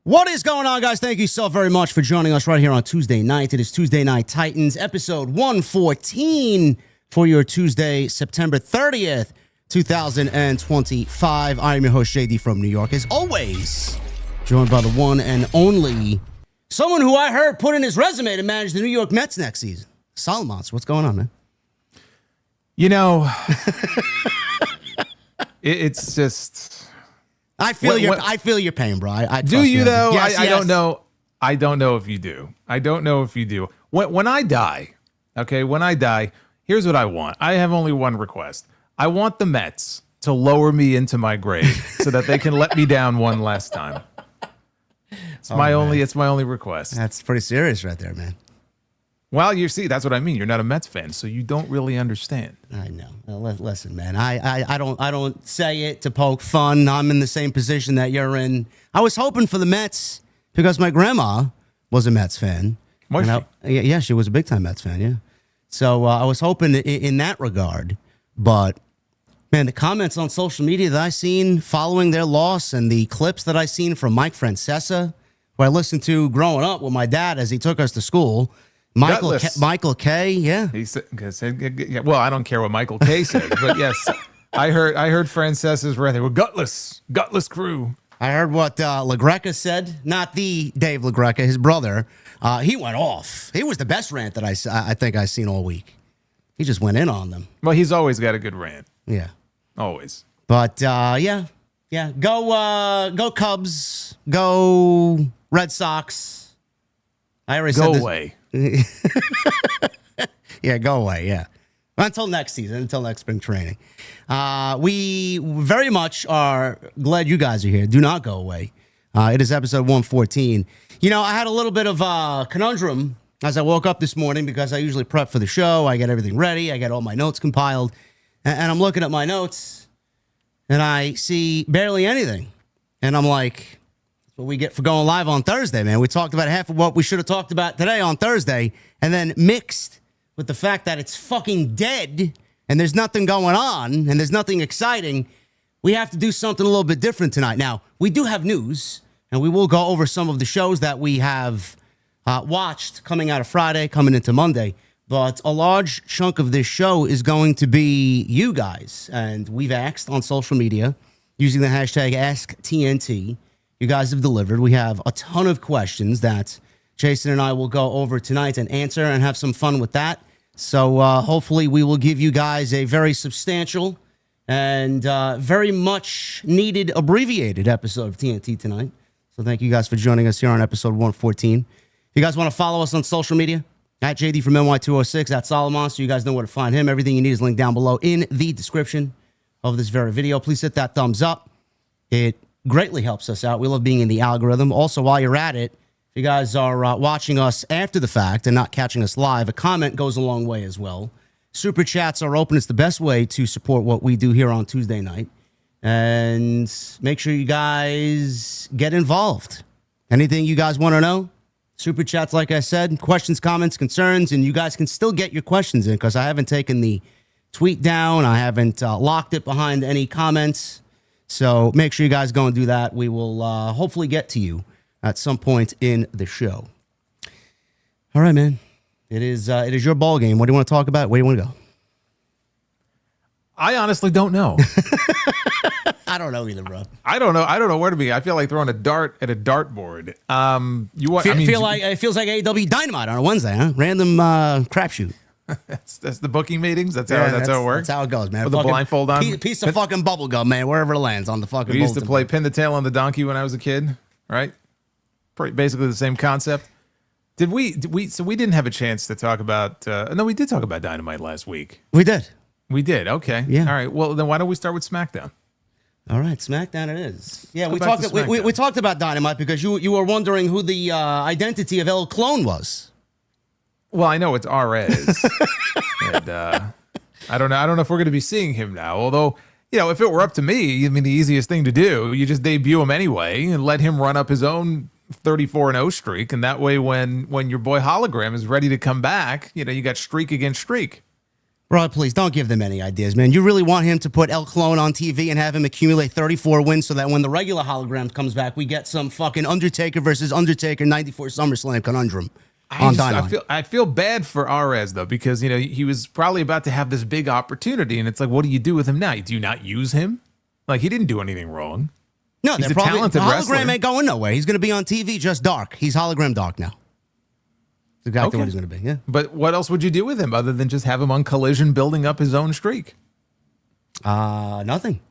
What is going on, guys? Thank you so very much for joining us right here on Tuesday night. It is Tuesday Night Titans, episode 114 for your Tuesday, September 30th, 2025. I am your host, JD from New York. As always, joined by the one and only, someone who I heard put in his resume to manage the New York Mets next season. Solomons, what's going on, man? You know, it's just... I feel your pain, bro. I do you, though? Yes, I don't know. I don't know if you do. I don't know if you do. When I die, okay, when I die, here's what I want. I have only one request. I want the Mets to lower me into my grave so that they can let me down one last time. It's my only request. That's pretty serious right there, man. Well, you see, that's what I mean. You're not a Mets fan, so you don't really understand. I know. Well, listen, man. I don't say it to poke fun. I'm in the same position that you're in. I was hoping for the Mets because my grandma was a Mets fan. Was she? Yeah, she was a big time Mets fan. Yeah. So I was hoping in that regard, but man, the comments on social media that I seen following their loss and the clips that I seen from Mike Francesa, who I listened to growing up with my dad as he took us to school. Michael K, yeah. He said, well, I don't care what Michael K said, but yes, I heard Francesa's rant. They were gutless crew. I heard what LaGreca said, not the Dave LaGreca, his brother. He went off. He was the best rant that I think I've seen all week. He just went in on them. Well, he's always got a good rant. Yeah, always. But yeah. Go Cubs. Go Red Sox. I already said go this. Away. Yeah, go away. Yeah. Until next season, until next spring training. We very much are glad you guys are here. Do not go away. It is episode 114. You know, I had a little bit of a conundrum as I woke up this morning because I usually prep for the show. I get everything ready. I get all my notes compiled. And I'm looking at my notes and I see barely anything. And I'm like, what we get for going live on Thursday, man. We talked about half of what we should have talked about today on Thursday, and then mixed with the fact that it's fucking dead and there's nothing going on and there's nothing exciting, we have to do something a little bit different tonight. Now, we do have news, and we will go over some of the shows that we have watched coming out of Friday, coming into Monday, but a large chunk of this show is going to be you guys, and we've asked on social media using the hashtag AskTNT. You guys have delivered. We have a ton of questions that Jason and I will go over tonight and answer and have some fun with that. So hopefully we will give you guys a very substantial and very much needed abbreviated episode of TNT tonight. So thank you guys for joining us here on episode 114. If you guys want to follow us on social media, at JD from NY206, at Solomon, so you guys know where to find him. Everything you need is linked down below in the description of this very video. Please hit that thumbs up. It greatly helps us out. We love being in the algorithm. Also, while you're at it, if you guys are watching us after the fact and not catching us live, a comment goes a long way as well. Super chats are open. It's the best way to support what we do here on Tuesday night. And make sure you guys get involved. Anything you guys want to know? Super chats, like I said, questions, comments, concerns, and you guys can still get your questions in because I haven't taken the tweet down. I haven't locked it behind any comments. So make sure you guys go and do that. We will hopefully get to you at some point in the show. All right, man. It is your ball game. What do you want to talk about? Where do you want to go? I honestly don't know. I don't know either, bro. I don't know where to be. I feel like throwing a dart at a dartboard. It feels like AEW Dynamite on a Wednesday, huh? Random crapshoot. That's the booking meetings. That's how it works. That's how it goes, man. With the blindfold on. Piece of fucking bubble gum, man. Wherever it lands on the fucking. We used to play pin the tail on the donkey when I was a kid, right? Basically the same concept. So we didn't have a chance to talk about. No, we did talk about Dynamite last week. We did. We did. Okay. Yeah. All right. Well, then why don't we start with SmackDown? All right, SmackDown it is. Yeah, we talked about Dynamite because you were wondering who the identity of El Clone was. Well, I know it's Arez, and I don't know if we're going to be seeing him now. Although, if it were up to me, I mean, the easiest thing to do, you just debut him anyway and let him run up his own 34-0 streak, and that way, when your boy Hologram is ready to come back, you got streak against streak. Bro, please don't give them any ideas, man. You really want him to put El Clone on TV and have him accumulate 34 wins so that when the regular hologram comes back, we get some fucking Undertaker versus Undertaker 94 SummerSlam conundrum on Dynamite. I feel bad for Arez, though, because, he was probably about to have this big opportunity, and it's like, what do you do with him now? Do you not use him? Like, he didn't do anything wrong. No, he's the hologram ain't going nowhere. He's going to be on TV just dark. He's hologram dark now. That's exactly what he's going to be, yeah. But what else would you do with him other than just have him on Collision building up his own streak? Nothing.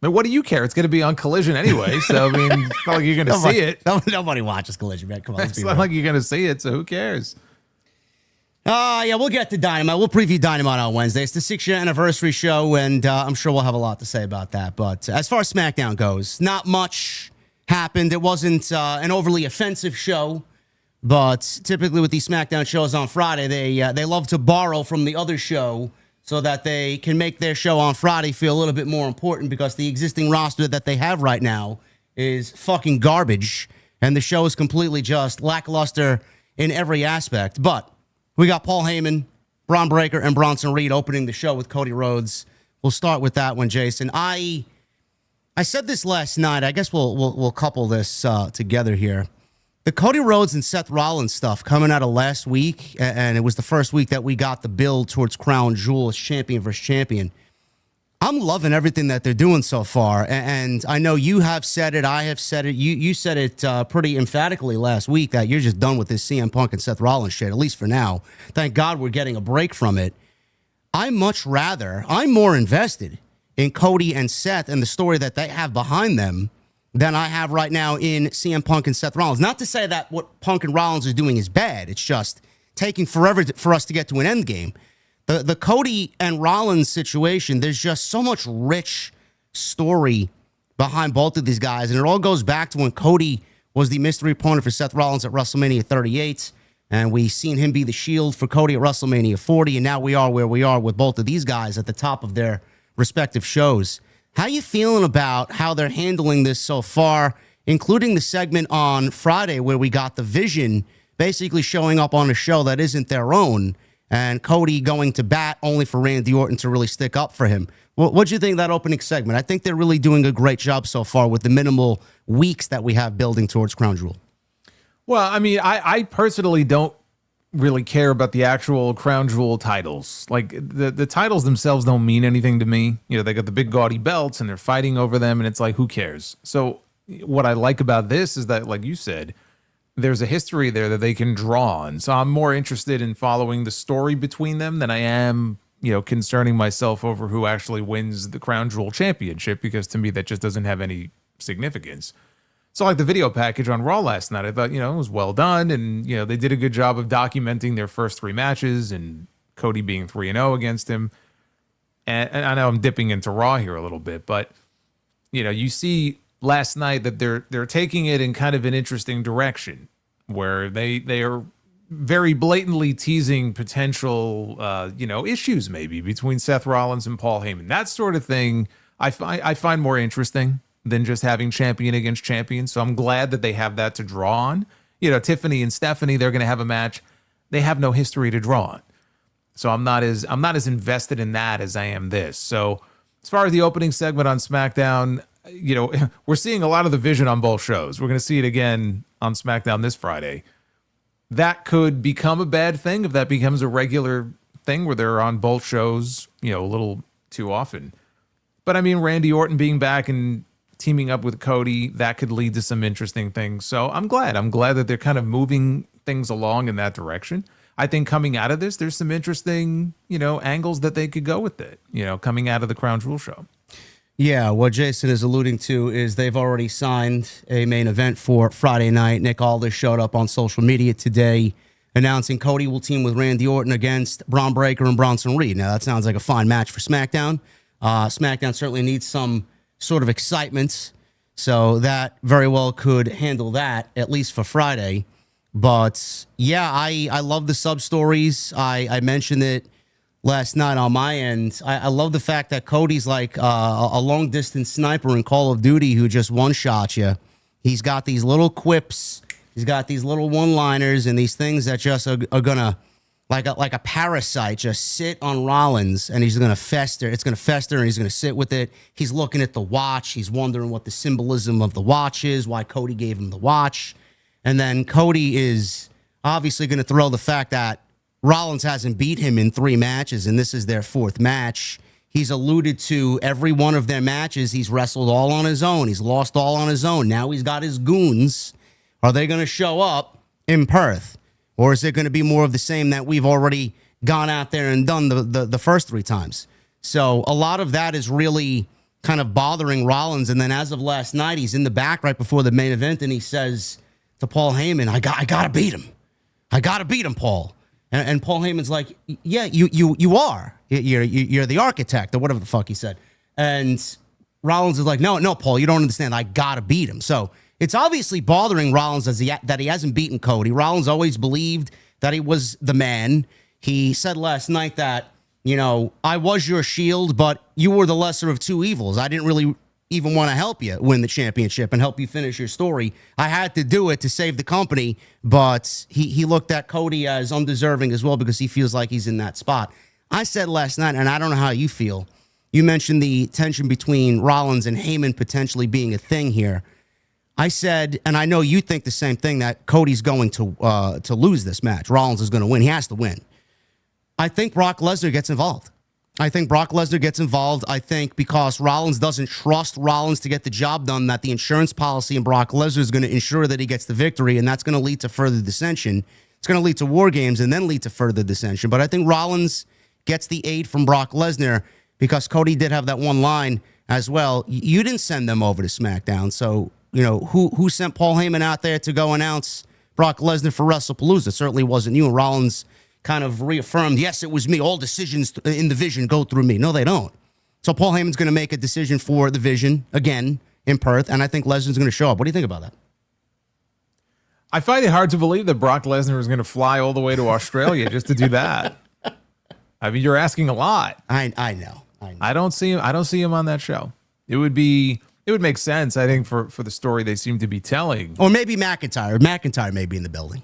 But what do you care? It's going to be on Collision anyway, so, it's not like you're going to see it. Nobody watches Collision, man. Come on, it's not like you're going to see it, so who cares? Yeah, we'll get to Dynamite. We'll preview Dynamite on Wednesday. It's the 6-year anniversary show, and I'm sure we'll have a lot to say about that. But as far as SmackDown goes, not much happened. It wasn't an overly offensive show, but typically with these SmackDown shows on Friday, they love to borrow from the other show so that they can make their show on Friday feel a little bit more important because the existing roster that they have right now is fucking garbage, and the show is completely just lackluster in every aspect. But we got Paul Heyman, Braun Breaker, and Bronson Reed opening the show with Cody Rhodes. We'll start with that one, Jason. I said this last night. I guess we'll couple this together here. The Cody Rhodes and Seth Rollins stuff coming out of last week, and it was the first week that we got the build towards Crown Jewel as champion versus champion. I'm loving everything that they're doing so far, and I know you have said it, I have said it. You said it pretty emphatically last week that you're just done with this CM Punk and Seth Rollins shit, at least for now. Thank God we're getting a break from it. I'm more invested in Cody and Seth and the story that they have behind them than I have right now in CM Punk and Seth Rollins. Not to say that what Punk and Rollins are doing is bad. It's just taking forever for us to get to an end game. The Cody and Rollins situation, there's just so much rich story behind both of these guys. And it all goes back to when Cody was the mystery opponent for Seth Rollins at WrestleMania 38. And we seen him be the Shield for Cody at WrestleMania 40. And now we are where we are with both of these guys at the top of their respective shows. How you feeling about how they're handling this so far, including the segment on Friday where we got the Vision basically showing up on a show that isn't their own, and Cody going to bat only for Randy Orton to really stick up for him? What'd you think of that opening segment? I think they're really doing a great job so far with the minimal weeks that we have building towards Crown Jewel. Well, I personally don't really care about the actual Crown Jewel titles. Like, the titles themselves don't mean anything to me. They got the big gaudy belts and they're fighting over them, and it's like, who cares? So what I like about this is that, like you said, there's a history there that they can draw on. So I'm more interested in following the story between them than I am, concerning myself over who actually wins the Crown Jewel Championship, because to me that just doesn't have any significance. So like the video package on Raw last night, I thought, it was well done, and they did a good job of documenting their first 3 matches and Cody being 3-0 against him. And I know I'm dipping into Raw here a little bit, but you see last night that they're taking it in kind of an interesting direction where they are very blatantly teasing potential issues maybe between Seth Rollins and Paul Heyman. That sort of thing I find more interesting than just having champion against champion. So I'm glad that they have that to draw on. Tiffany and Stephanie, they're going to have a match. They have no history to draw on. So I'm not as invested in that as I am this. So as far as the opening segment on SmackDown, we're seeing a lot of the Vision on both shows. We're going to see it again on SmackDown this Friday. That could become a bad thing if that becomes a regular thing where they're on both shows, a little too often. But Randy Orton being back and teaming up with Cody, that could lead to some interesting things. So I'm glad that they're kind of moving things along in that direction. I think coming out of this, there's some interesting, angles that they could go with it, coming out of the Crown Jewel show. Yeah, what Jason is alluding to is they've already signed a main event for Friday night. Nick Aldis showed up on social media today announcing Cody will team with Randy Orton against Braun Breaker and Bronson Reed. Now, that sounds like a fine match for SmackDown. SmackDown certainly needs some sort of excitement, so that very well could handle that, at least for Friday. But, yeah, I love the sub-stories. I mentioned it last night on my end. I love the fact that Cody's like a long-distance sniper in Call of Duty who just one-shot you. He's got these little quips. He's got these little one-liners and these things that just are going to like a parasite just sit on Rollins, and he's going to fester. It's going to fester, and he's going to sit with it. He's looking at the watch. He's wondering what the symbolism of the watch is, why Cody gave him the watch. And then Cody is obviously going to throw the fact that Rollins hasn't beat him in 3 matches, and this is their 4th match. He's alluded to every one of their matches. He's wrestled all on his own. He's lost all on his own. Now he's got his goons. Are they going to show up in Perth? Or is it going to be more of the same that we've already gone out there and done the first 3 times? So a lot of that is really kind of bothering Rollins. And then as of last night, he's in the back right before the main event, and he says to Paul Heyman, I got to beat him. I got to beat him, Paul. And Paul Heyman's like, yeah, you are. You're the architect, or whatever the fuck he said. And Rollins is like, no, Paul, you don't understand. I got to beat him. So it's obviously bothering Rollins that he hasn't beaten Cody. Rollins always believed that he was the man. He said last night that, I was your shield, but you were the lesser of 2 evils. I didn't really even want to help you win the championship and help you finish your story. I had to do it to save the company, but he looked at Cody as undeserving as well because he feels like he's in that spot. I said last night, and I don't know how you feel, you mentioned the tension between Rollins and Heyman potentially being a thing here. I said, and I know you think the same thing, that Cody's going to lose this match. Rollins is going to win. He has to win. I think Brock Lesnar gets involved. I think because Rollins doesn't trust Rollins to get the job done, that the insurance policy in Brock Lesnar is going to ensure that he gets the victory, and that's going to lead to further dissension. It's going to lead to war games and then lead to further dissension. But I think Rollins gets the aid from Brock Lesnar because Cody did have that one line as well. You didn't send them over to SmackDown, so who sent Paul Heyman out there to go announce Brock Lesnar for WrestlePalooza? It certainly wasn't you. And Rollins kind of reaffirmed, yes, it was me. All decisions in the Vision go through me. No, they don't. So Paul Heyman's going to make a decision for the Vision again in Perth, and I think Lesnar's going to show up. What do you think about that? I find it hard to believe that Brock Lesnar is going to fly all the way to Australia just to do that. I mean, you're asking a lot. I know. I don't see him on that show. It would make sense, I think, for the story they seem to be telling. Or maybe McIntyre. McIntyre may be in the building.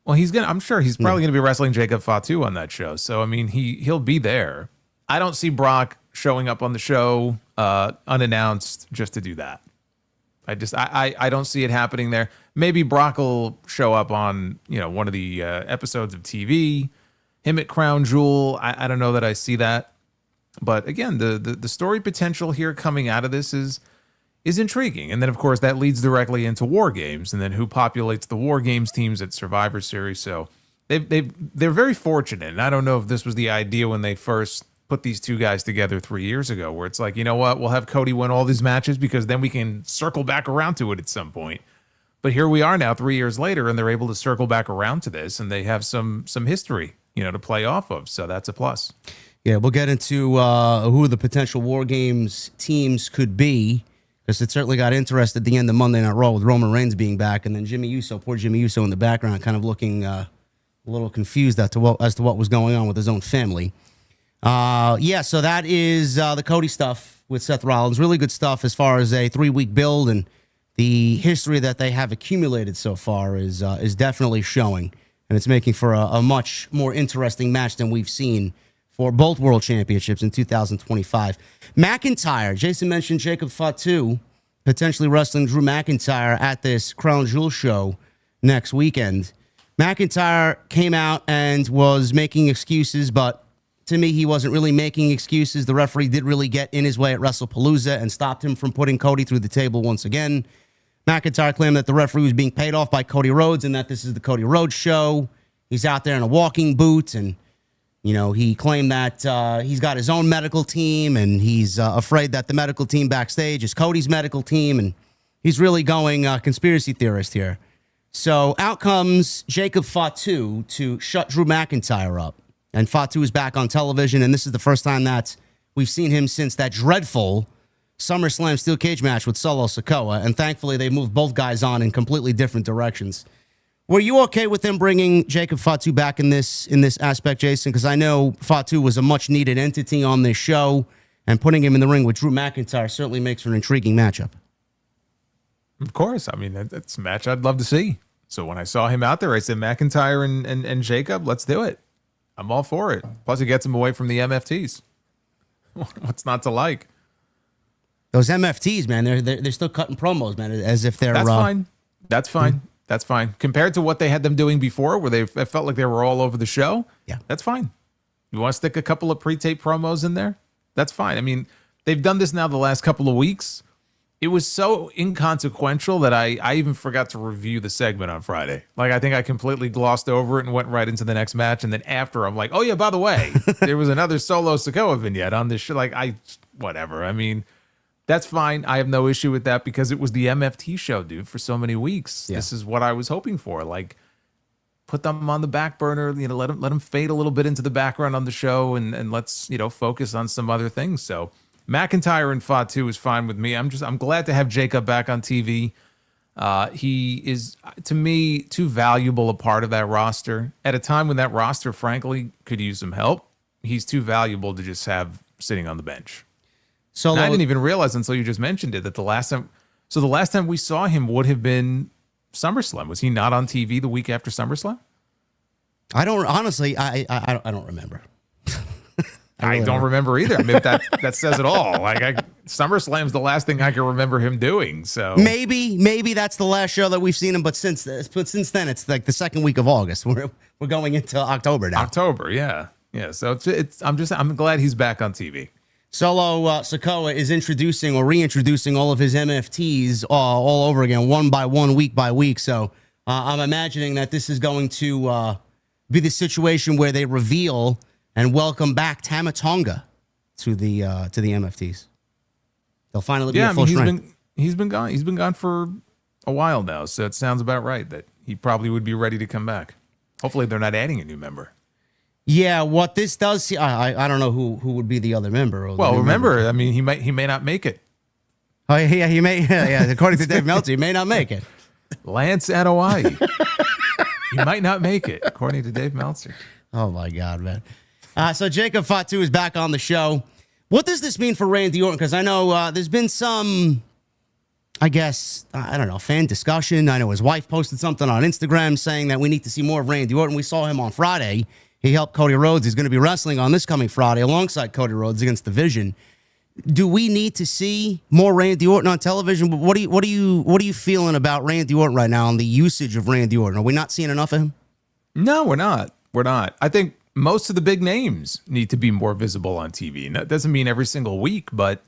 Well, I'm sure he's probably going to be wrestling Jacob Fatu on that show. So, I mean, he'll be there. I don't see Brock showing up on the show unannounced just to do that. I don't see it happening there. Maybe Brock will show up on, one of the episodes of TV, him at Crown Jewel. I don't know that I see that. But again, the story potential here coming out of this is intriguing. And then, of course, that leads directly into War Games, and then who populates the War Games teams at Survivor Series. So they're very fortunate. And I don't know if this was the idea when they first put these 2 guys together 3 years ago, where it's like, you know what, we'll have Cody win all these matches because then we can circle back around to it at some point. But here we are now 3 years later, and they're able to circle back around to this, and they have some history, to play off of. So that's a plus. Yeah, we'll get into who the potential War Games teams could be, because it certainly got interested at the end of Monday Night Raw with Roman Reigns being back, and then poor Jimmy Uso in the background, kind of looking a little confused as to what was going on with his own family. So that is the Cody stuff with Seth Rollins. Really good stuff as far as a 3-week build, and the history that they have accumulated so far is definitely showing, and it's making for a much more interesting match than we've seen for both world championships in 2025. McIntyre, Jason mentioned Jacob Fatu potentially wrestling Drew McIntyre at this Crown Jewel show next weekend. McIntyre came out and was making excuses, but to me, he wasn't really making excuses. The referee did really get in his way at WrestlePalooza and stopped him from putting Cody through the table once again. McIntyre claimed that the referee was being paid off by Cody Rhodes and that this is the Cody Rhodes show. He's out there in a walking boot, and he claimed that he's got his own medical team, and he's afraid that the medical team backstage is Cody's medical team, and he's really going conspiracy theorist here. So out comes Jacob Fatu to shut Drew McIntyre up, and Fatu is back on television, and this is the first time that we've seen him since that dreadful SummerSlam Steel Cage match with Solo Sikoa, and thankfully they moved both guys on in completely different directions. Were you okay with them bringing Jacob Fatu back in this aspect, Jason? Because I know Fatu was a much-needed entity on this show, and putting him in the ring with Drew McIntyre certainly makes for an intriguing matchup. Of course. I mean, that's a match I'd love to see. So when I saw him out there, I said, McIntyre and Jacob, let's do it. I'm all for it. Plus, it gets him away from the MFTs. What's not to like? Those MFTs, man, they're still cutting promos, man, as if they're... That's fine. That's fine. That's fine. Compared to what they had them doing before, where they felt like they were all over the show, yeah, that's fine. You want to stick a couple of pre-tape promos in there? That's fine. I mean, they've done this now the last couple of weeks. It was so inconsequential that I even forgot to review the segment on Friday. Like, I think I completely glossed over it and went right into the next match. And then after, I'm like, oh, yeah, by the way, there was another solo Sikoa vignette on this show. Like, whatever. I mean, that's fine. I have no issue with that because it was the MFT show, dude, for so many weeks. Yeah. This is what I was hoping for. Like, put them on the back burner, let them fade a little bit into the background on the show, and let's, focus on some other things. So McIntyre and Fatu is fine with me. I'm glad to have Jacob back on TV. He is, to me, too valuable a part of that roster. At a time when that roster, frankly, could use some help, he's too valuable to just have sitting on the bench. So I didn't even realize until you just mentioned it that the last time we saw him would have been SummerSlam. Was he not on TV the week after SummerSlam? I don't remember. I don't remember either. I mean, that says it all. Like, SummerSlam's the last thing I can remember him doing. So maybe that's the last show that we've seen him. But since then, it's like the second week of August. We're going into October now. October, yeah. So I'm glad he's back on TV. Solo Sikoa is introducing or reintroducing all of his MFTs all over again, one by one, week by week. So I'm imagining that this is going to be the situation where they reveal and welcome back Tama Tonga to the MFTs. They'll finally be at full strength. He's been gone. He's been gone for a while now, so it sounds about right that he probably would be ready to come back. Hopefully, they're not adding a new member. Yeah, what this does, I don't know who would be the other member. Well, remember, I mean, he may not make it. Oh yeah, he may. Yeah, according to Dave Meltzer, he may not make it. Lance Anoa'i, he might not make it, according to Dave Meltzer. Oh my God, man. So Jacob Fatu is back on the show. What does this mean for Randy Orton? Because I know there's been some, I guess, I don't know, fan discussion. I know his wife posted something on Instagram saying that we need to see more of Randy Orton. We saw him on Friday. He helped Cody Rhodes. He's going to be wrestling on this coming Friday alongside Cody Rhodes against the Vision. Do we need to see more Randy Orton on television? What are you feeling about Randy Orton right now and the usage of Randy Orton? Are we not seeing enough of him? No, we're not. We're not. I think most of the big names need to be more visible on TV. And that doesn't mean every single week, but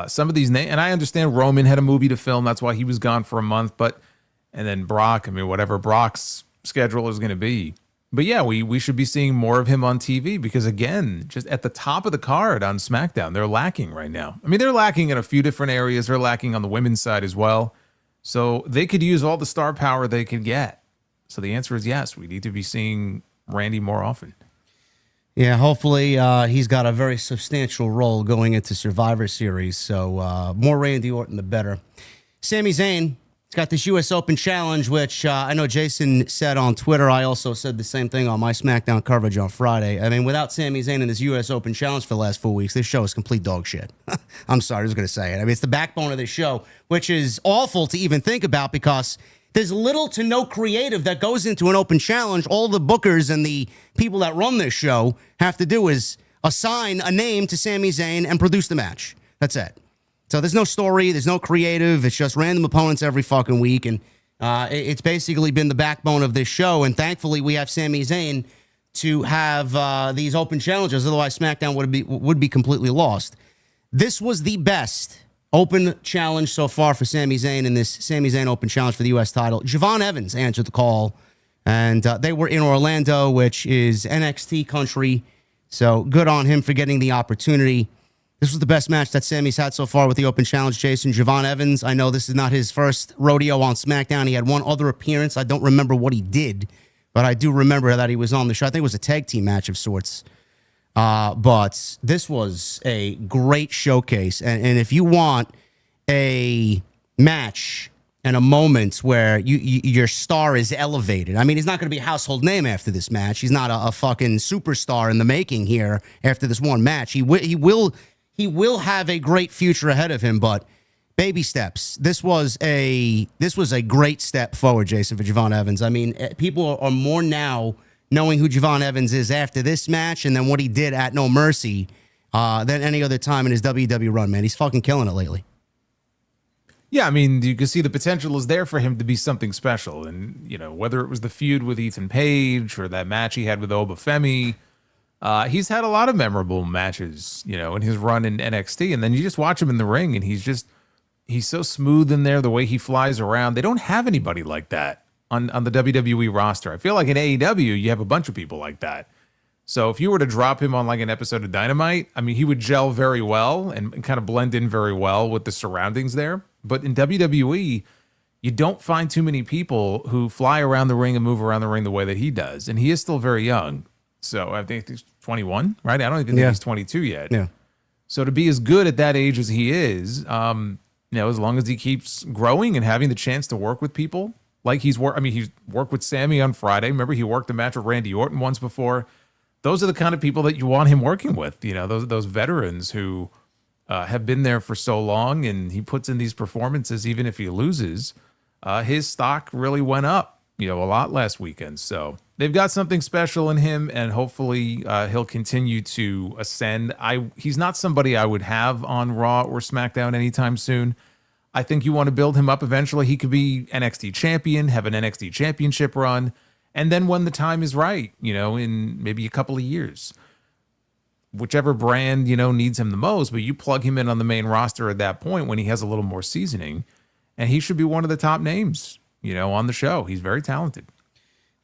some of these names, and I understand Roman had a movie to film. That's why he was gone for a month. And then Brock, I mean, whatever Brock's schedule is going to be. But yeah, we should be seeing more of him on TV because, again, just at the top of the card on SmackDown, they're lacking right now. I mean, they're lacking in a few different areas. They're lacking on the women's side as well. So they could use all the star power they could get. So the answer is yes, we need to be seeing Randy more often. Yeah, hopefully he's got a very substantial role going into Survivor Series. So more Randy Orton, the better. Sami Zayn. He's got this U.S. Open Challenge, which I know Jason said on Twitter. I also said the same thing on my SmackDown coverage on Friday. I mean, without Sami Zayn and this U.S. Open Challenge for the last 4 weeks, this show is complete dog shit. I'm sorry, I was going to say it. I mean, it's the backbone of this show, which is awful to even think about because there's little to no creative that goes into an Open Challenge. All the bookers and the people that run this show have to do is assign a name to Sami Zayn and produce the match. That's it. So there's no story, there's no creative, it's just random opponents every fucking week, and it's basically been the backbone of this show, and thankfully we have Sami Zayn to have these open challenges, otherwise SmackDown would be completely lost. This was the best open challenge so far for Sami Zayn in this Sami Zayn Open Challenge for the U.S. title. Javon Evans answered the call, and they were in Orlando, which is NXT country, so good on him for getting the opportunity. This was the best match that Sami's had so far with the Open Challenge, Jason. Javon Evans, I know this is not his first rodeo on SmackDown. He had one other appearance. I don't remember what he did, but I do remember that he was on the show. I think it was a tag team match of sorts. But this was a great showcase. And if you want a match and a moment where your star is elevated, I mean, he's not going to be a household name after this match. He's not a fucking superstar in the making here after this one match. He will have a great future ahead of him, but baby steps. This was a great step forward, Jason, for Javon Evans. I mean, people are more now knowing who Javon Evans is after this match and then what he did at No Mercy than any other time in his WWE run, man. He's fucking killing it lately. Yeah, I mean, you can see the potential is there for him to be something special. And, you know, whether it was the feud with Ethan Page or that match he had with Oba Femi, he's had a lot of memorable matches, you know, in his run in NXT. And then you just watch him in the ring and he's so smooth in there, the way he flies around. They don't have anybody like that on the WWE roster. I feel like in AEW, you have a bunch of people like that. So if you were to drop him on like an episode of Dynamite, I mean, he would gel very well and kind of blend in very well with the surroundings there. But in WWE, you don't find too many people who fly around the ring and move around the ring the way that he does. And he is still very young. So I think he's 21, right? I don't even think he's 22 yet. Yeah. So to be as good at that age as he is, you know, as long as he keeps growing and having the chance to work with people, like he's worked with Sammy on Friday. Remember, he worked a match with Randy Orton once before. Those are the kind of people that you want him working with, you know, those veterans who have been there for so long, and he puts in these performances, even if he loses. His stock really went up, you know, a lot last weekend. So they've got something special in him, and hopefully he'll continue to ascend. He's not somebody I would have on Raw or SmackDown anytime soon. I think you want to build him up eventually. He could be NXT champion, have an NXT championship run, and then when the time is right, you know, in maybe a couple of years, whichever brand, you know, needs him the most, but you plug him in on the main roster at that point when he has a little more seasoning, and he should be one of the top names, you know, on the show. He's very talented.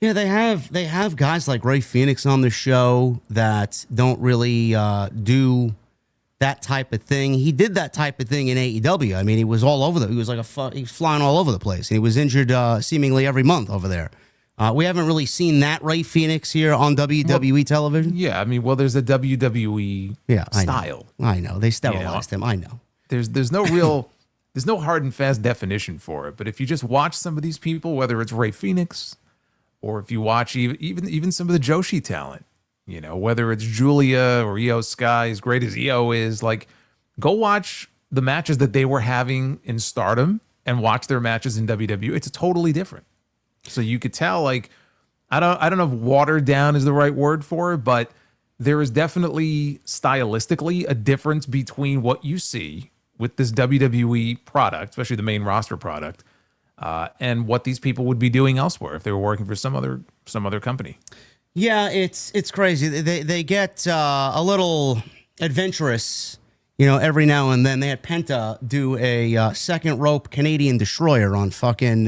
Yeah, they have guys like Ray Phoenix on the show that don't really do that type of thing. He did that type of thing in AEW. I mean, he was all over he was like he was flying all over the place. And he was injured seemingly every month over there. We haven't really seen that Ray Phoenix here on WWE television. Yeah, I mean, well, there's a WWE style. I know. They sterilized him. I know. There's no real, there's no hard and fast definition for it. But if you just watch some of these people, whether it's Ray Phoenix or if you watch even some of the Joshi talent, you know, whether it's Julia or Io Sky, as great as Io is, like, go watch the matches that they were having in Stardom and watch their matches in WWE. It's totally different. So you could tell, like, I don't know if watered down is the right word for it, but there is definitely stylistically a difference between what you see with this WWE product, especially the main roster product, and what these people would be doing elsewhere if they were working for some other company. Yeah, it's crazy. They get a little adventurous, you know, every now and then. They had Penta do a second rope Canadian destroyer on fucking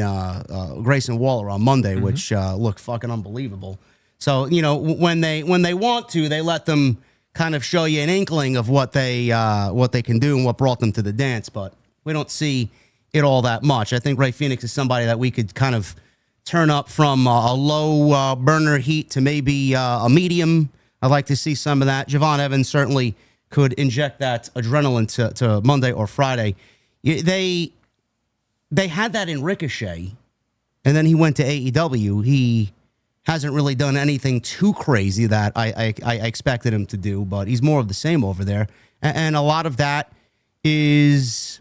Grayson Waller on Monday, which looked fucking unbelievable. So, you know, when they want to, they let them kind of show you an inkling of what they can do and what brought them to the dance. But we don't see it all that much. I think Ray Phoenix is somebody that we could kind of turn up from a low burner heat to maybe a medium. I'd like to see some of that. Javon Evans certainly could inject that adrenaline to Monday or Friday. They had that in Ricochet, and then he went to AEW. He hasn't really done anything too crazy that I expected him to do, but he's more of the same over there. And a lot of that is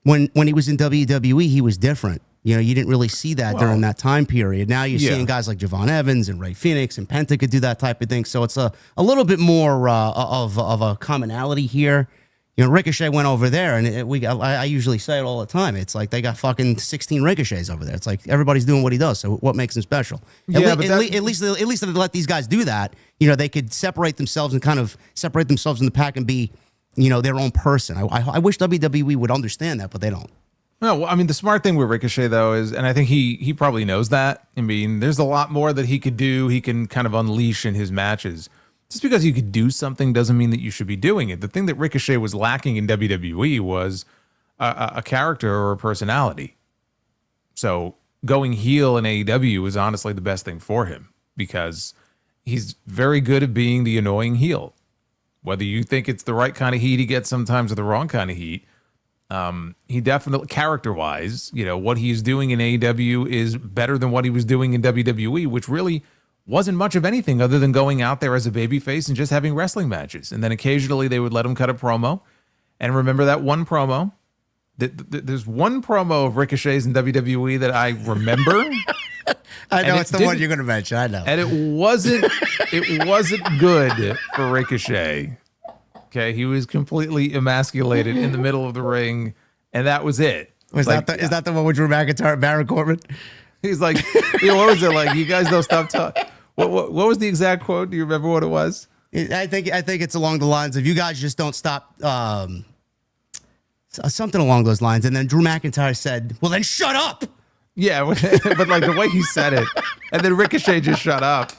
when he was in WWE, he was different. You know, you didn't really see that during that time period. Now you're seeing guys like Javon Evans and Ray Phoenix and Penta could do that type of thing. So it's a little bit more of a commonality here. You know, Ricochet went over there, and I usually say it all the time. It's like they got fucking 16 Ricochets over there. It's like everybody's doing what he does. So what makes him special? At least if they let these guys do that, you know, they could separate themselves and kind of separate themselves in the pack and be, you know, their own person. I wish WWE would understand that, but they don't. No, well, I mean, the smart thing with Ricochet, though, is, and I think he probably knows that. I mean, there's a lot more that he could do. He can kind of unleash in his matches. Just because you could do something doesn't mean that you should be doing it. The thing that Ricochet was lacking in WWE was a character or a personality. So going heel in AEW is honestly the best thing for him because he's very good at being the annoying heel. Whether you think it's the right kind of heat he gets sometimes or the wrong kind of heat, he definitely, character-wise, you know, what he's doing in AEW is better than what he was doing in WWE, which really wasn't much of anything other than going out there as a babyface and just having wrestling matches. And then occasionally they would let him cut a promo. And remember that one promo? There's one promo of Ricochet's in WWE that I remember. I know it's the one you're going to mention. I know. And it wasn't good for Ricochet. Okay, he was completely emasculated in the middle of the ring, and that was it. Is that the one with Drew McIntyre and Baron Corbin? He's like, what was it like? You guys don't stop talking. What was the exact quote? Do you remember what it was? I think it's along the lines of, you guys just don't stop, something along those lines. And then Drew McIntyre said, well, then shut up. Yeah, but like the way he said it, and then Ricochet just shut up.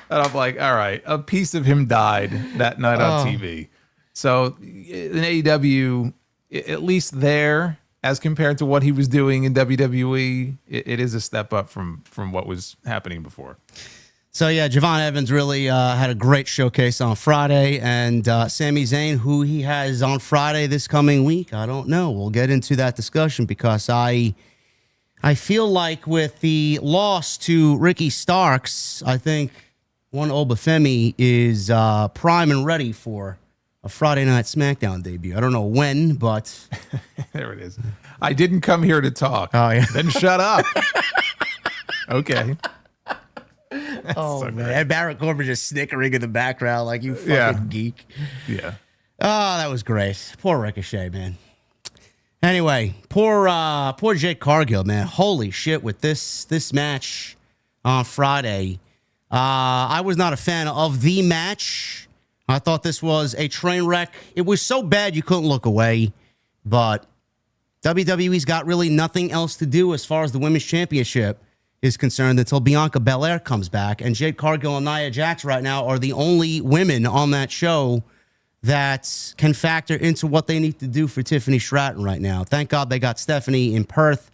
And I'm like, all right, a piece of him died that night on TV. So in AEW, at least there, as compared to what he was doing in WWE, it is a step up from what was happening before. So yeah, Javon Evans really had a great showcase on Friday, and Sami Zayn, who he has on Friday this coming week, I don't know. We'll get into that discussion because I feel like with the loss to Ricky Starks, I think one Oba Femi is prime and ready for a Friday Night SmackDown debut. I don't know when, but there it is. I didn't come here to talk. Oh yeah, then shut up. Okay. Oh so man, and Baron Corbin just snickering in the background like you fucking geek. Yeah. Oh, that was great. Poor Ricochet, man. Anyway, poor Jake Cargill, man. Holy shit, with this match on Friday. I was not a fan of the match. I thought this was a train wreck. It was so bad you couldn't look away, but WWE's got really nothing else to do as far as the Women's Championship is concerned until Bianca Belair comes back. And Jade Cargill and Nia Jax right now are the only women on that show that can factor into what they need to do for Tiffany Stratton right now. Thank God they got Stephanie in Perth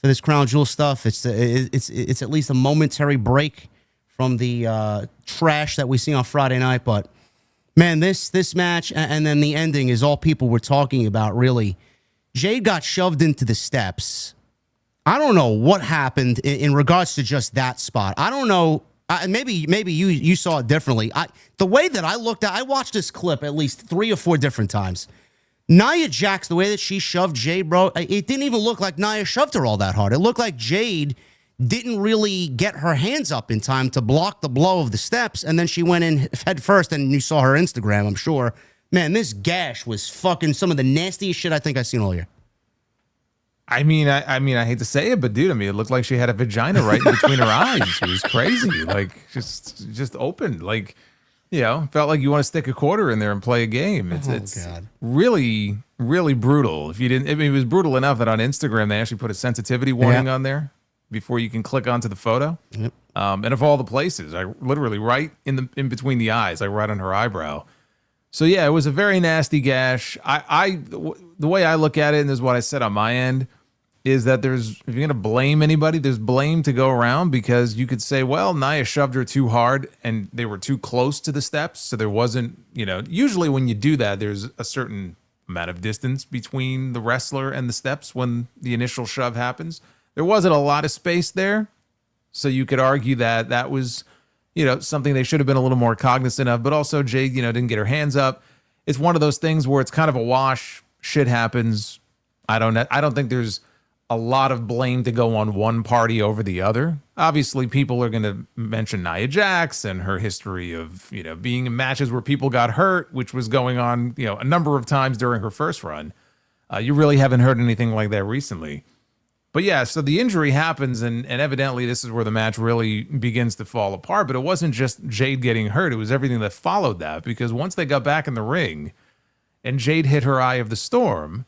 for this Crown Jewel stuff. It's at least a momentary break from the trash that we see on Friday night. But man, this match and then the ending is all people were talking about, really. Jade got shoved into the steps. I don't know what happened in regards to just that spot. I don't know. Maybe you saw it differently. The way that I looked at, I watched this clip at least 3 or 4 different times. Nia Jax, the way that she shoved Jade, bro, it didn't even look like Nia shoved her all that hard. It looked like Jade didn't really get her hands up in time to block the blow of the steps, and then she went in head first, and you saw her Instagram, I'm sure. Man, this gash was fucking some of the nastiest shit I think I've seen all year. I mean, I hate to say it, but dude, it looked like she had a vagina right in between her eyes. It was crazy, like just open, like, felt like you want to stick a quarter in there and play a game. It's God. Really, really brutal. If you didn't, it was brutal enough that on Instagram they actually put a sensitivity warning on there before you can click onto the photo. Yep. And of all the places, I literally right in between the eyes, like right on her eyebrow. So yeah, it was a very nasty gash. The way I look at it, and this is what I said on my end, is that if you're going to blame anybody, there's blame to go around, because you could say, well, Nia shoved her too hard and they were too close to the steps. So there wasn't, usually when you do that, there's a certain amount of distance between the wrestler and the steps when the initial shove happens. There wasn't a lot of space there. So you could argue that that was, something they should have been a little more cognizant of, but also Jade, didn't get her hands up. It's one of those things where it's kind of a wash. Shit happens. I don't think there's a lot of blame to go on one party over the other. Obviously, people are going to mention Nia Jax and her history of, being in matches where people got hurt, which was going on, a number of times during her first run. You really haven't heard anything like that recently. But yeah, so the injury happens, and evidently this is where the match really begins to fall apart. But it wasn't just Jade getting hurt. It was everything that followed that, because once they got back in the ring and Jade hit her Eye of the Storm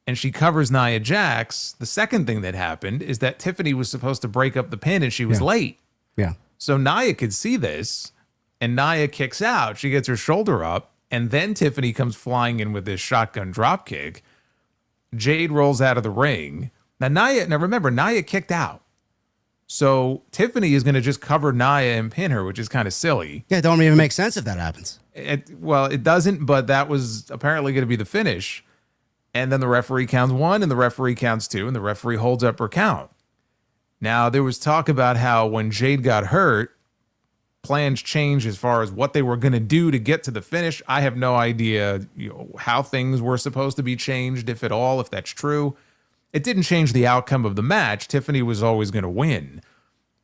and she covers Nia Jax, the second thing that happened is that Tiffany was supposed to break up the pin and she was late. Yeah. So Nia could see this, and Nia kicks out. She gets her shoulder up, and then Tiffany comes flying in with this shotgun drop kick. Jade rolls out of the ring. Now remember, Nia kicked out. So Tiffany is going to just cover Nia and pin her, which is kind of silly. Yeah, it don't even make sense if that happens. It doesn't, but that was apparently going to be the finish. And then the referee counts 1 and the referee counts 2, and the referee holds up her count. Now, there was talk about how when Jade got hurt, plans changed as far as what they were going to do to get to the finish. I have no idea how things were supposed to be changed, if at all, if that's true. It didn't change the outcome of the match. Tiffany was always going to win.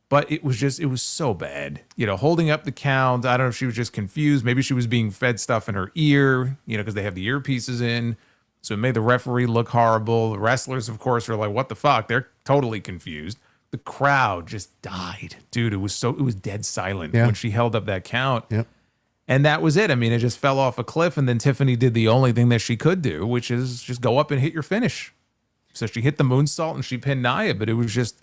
But it was so bad. Holding up the count. I don't know if she was just confused. Maybe she was being fed stuff in her ear, because they have the earpieces in. So it made the referee look horrible. The wrestlers, of course, are like, what the fuck? They're totally confused. The crowd just died. Dude, it was dead silent when she held up that count. Yep. And that was it. I mean, it just fell off a cliff. And then Tiffany did the only thing that she could do, which is just go up and hit your finish. So she hit the moonsault and she pinned Nia, but it was just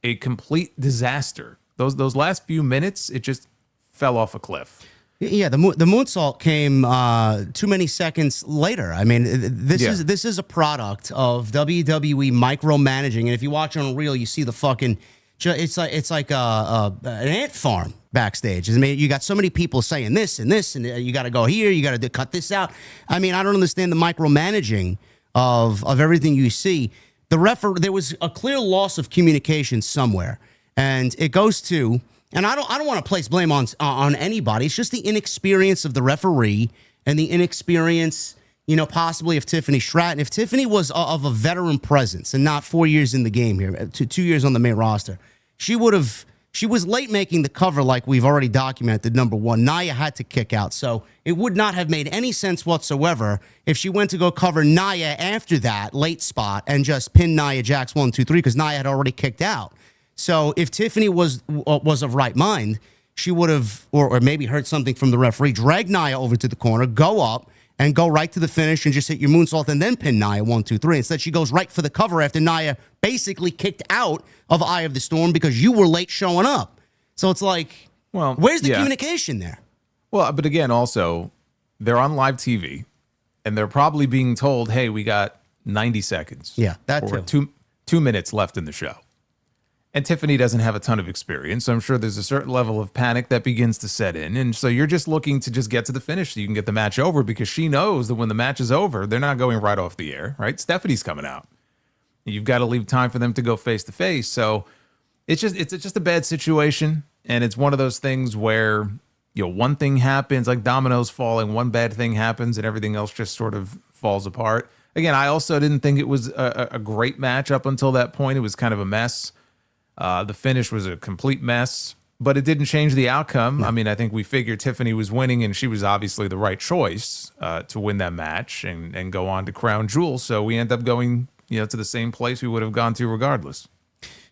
a complete disaster. Those last few minutes, it just fell off a cliff. Yeah, the moonsault came too many seconds later. I mean, this is a product of WWE micromanaging, and if you watch on Reel, you see the fucking. It's like an ant farm backstage. I mean, you got so many people saying this and this, and you got to go here, you got to cut this out. I mean, I don't understand the micromanaging of everything you see. There was a clear loss of communication somewhere, and it goes to. And I don't want to place blame on anybody. It's just the inexperience of the referee and the inexperience, possibly of Tiffany Stratton. If Tiffany was of a veteran presence and not 4 years in the game here, 2 years on the main roster, she was late making the cover like we've already documented, number one. Nia had to kick out. So it would not have made any sense whatsoever if she went to go cover Nia after that late spot and just pin Nia Jax 1, 2, 3 because Nia had already kicked out. So if Tiffany was of right mind, she would have, or maybe heard something from the referee, drag Nia over to the corner, go up, and go right to the finish and just hit your moonsault and then pin Nia 1, 2, 3. Instead, she goes right for the cover after Nia basically kicked out of Eye of the Storm because you were late showing up. So it's like, where's the communication there? Well, but again, also, they're on live TV, and they're probably being told, hey, we got 90 seconds. Yeah, that too. 2 minutes left in the show. And Tiffany doesn't have a ton of experience, so I'm sure there's a certain level of panic that begins to set in. And so you're just looking to just get to the finish so you can get the match over because she knows that when the match is over, they're not going right off the air, right? Stephanie's coming out. You've got to leave time for them to go face to face. So it's just a bad situation. And it's one of those things where, one thing happens, like dominoes falling, one bad thing happens and everything else just sort of falls apart. Again, I also didn't think it was a great match up until that point. It was kind of a mess. The finish was a complete mess, but it didn't change the outcome. No. I mean, I think we figured Tiffany was winning, and she was obviously the right choice to win that match and go on to Crown Jewel. So we end up going, to the same place we would have gone to regardless.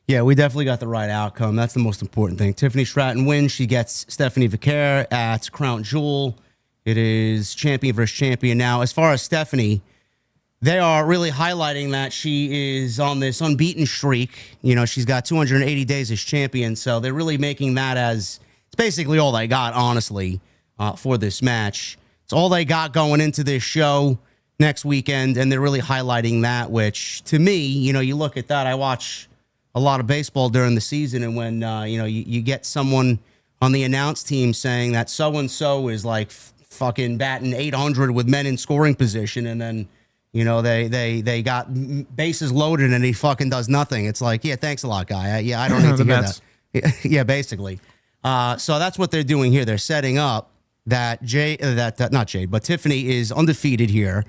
Yeah, we definitely got the right outcome. That's the most important thing. Tiffany Stratton wins. She gets Stephanie Vicaire at Crown Jewel. It is champion versus champion. Now, as far as Stephanie, they are really highlighting that she is on this unbeaten streak. She's got 280 days as champion. So they're really making that as it's basically all they got, honestly, for this match. It's all they got going into this show next weekend. And they're really highlighting that, which to me, you look at that. I watch a lot of baseball during the season. And when, you get someone on the announce team saying that so-and-so is like fucking batting 800 with men in scoring position. And then, they got bases loaded and he fucking does nothing. It's like, yeah, thanks a lot, guy. I don't need to hear that. Yeah, basically. So that's what they're doing here. They're setting up that Tiffany is undefeated here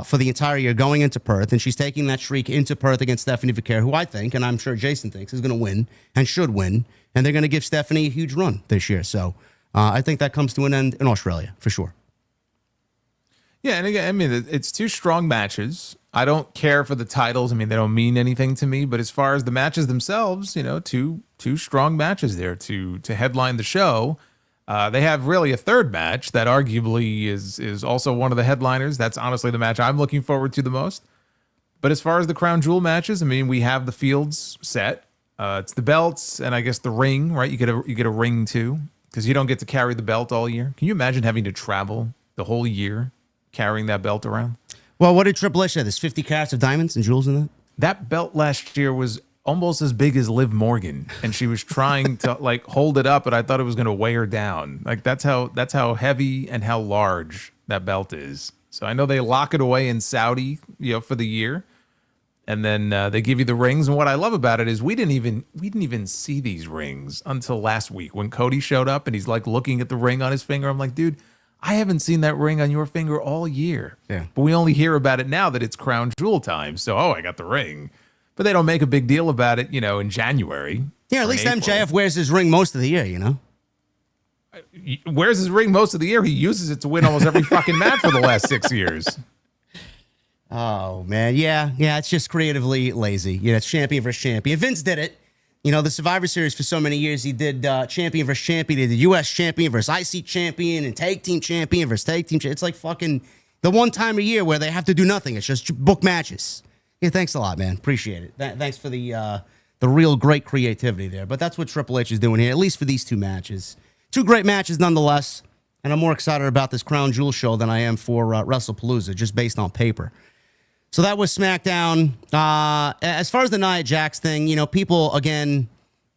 for the entire year going into Perth, and she's taking that streak into Perth against Stephanie Vicaire, who I think, and I'm sure Jason thinks, is going to win and should win, and they're going to give Stephanie a huge run this year. So I think that comes to an end in Australia for sure. Yeah, and again, I mean, it's two strong matches. I don't care for the titles. I mean, they don't mean anything to me. But as far as the matches themselves, two strong matches there to headline the show. They have really a third match that arguably is also one of the headliners. That's honestly the match I'm looking forward to the most. But as far as the Crown Jewel matches, I mean, we have the fields set. It's the belts and I guess the ring, right? You get a ring too because you don't get to carry the belt all year. Can you imagine having to travel the whole year carrying that belt around? Well, what did Triple H say? There's 50 carats of diamonds and jewels in that? That belt last year was almost as big as Liv Morgan, and she was trying to like hold it up, but I thought it was going to weigh her down. Like that's how heavy and how large that belt is. So I know they lock it away in Saudi, for the year, and then they give you the rings. And what I love about it is we didn't even see these rings until last week when Cody showed up and he's like looking at the ring on his finger. I'm like, dude, I haven't seen that ring on your finger all year. Yeah. But we only hear about it now that it's Crown Jewel time. So, I got the ring. But they don't make a big deal about it, in January. Yeah, at least MJF wears his ring most of the year, you know? He wears his ring most of the year. He uses it to win almost every fucking match for the last 6 years. Oh, man. Yeah, it's just creatively lazy. Yeah, it's champion versus champion. Vince did it. You know, the Survivor Series for so many years, he did champion versus champion. He did U.S. champion versus IC champion and tag team champion versus tag team champion. It's like fucking the one time a year where they have to do nothing. It's just book matches. Yeah, thanks a lot, man. Appreciate it. Thanks for the real great creativity there. But that's what Triple H is doing here, at least for these two matches. Two great matches nonetheless. And I'm more excited about this Crown Jewel show than I am for WrestlePalooza, just based on paper. So that was SmackDown. As far as the Nia Jax thing, you know, people, again,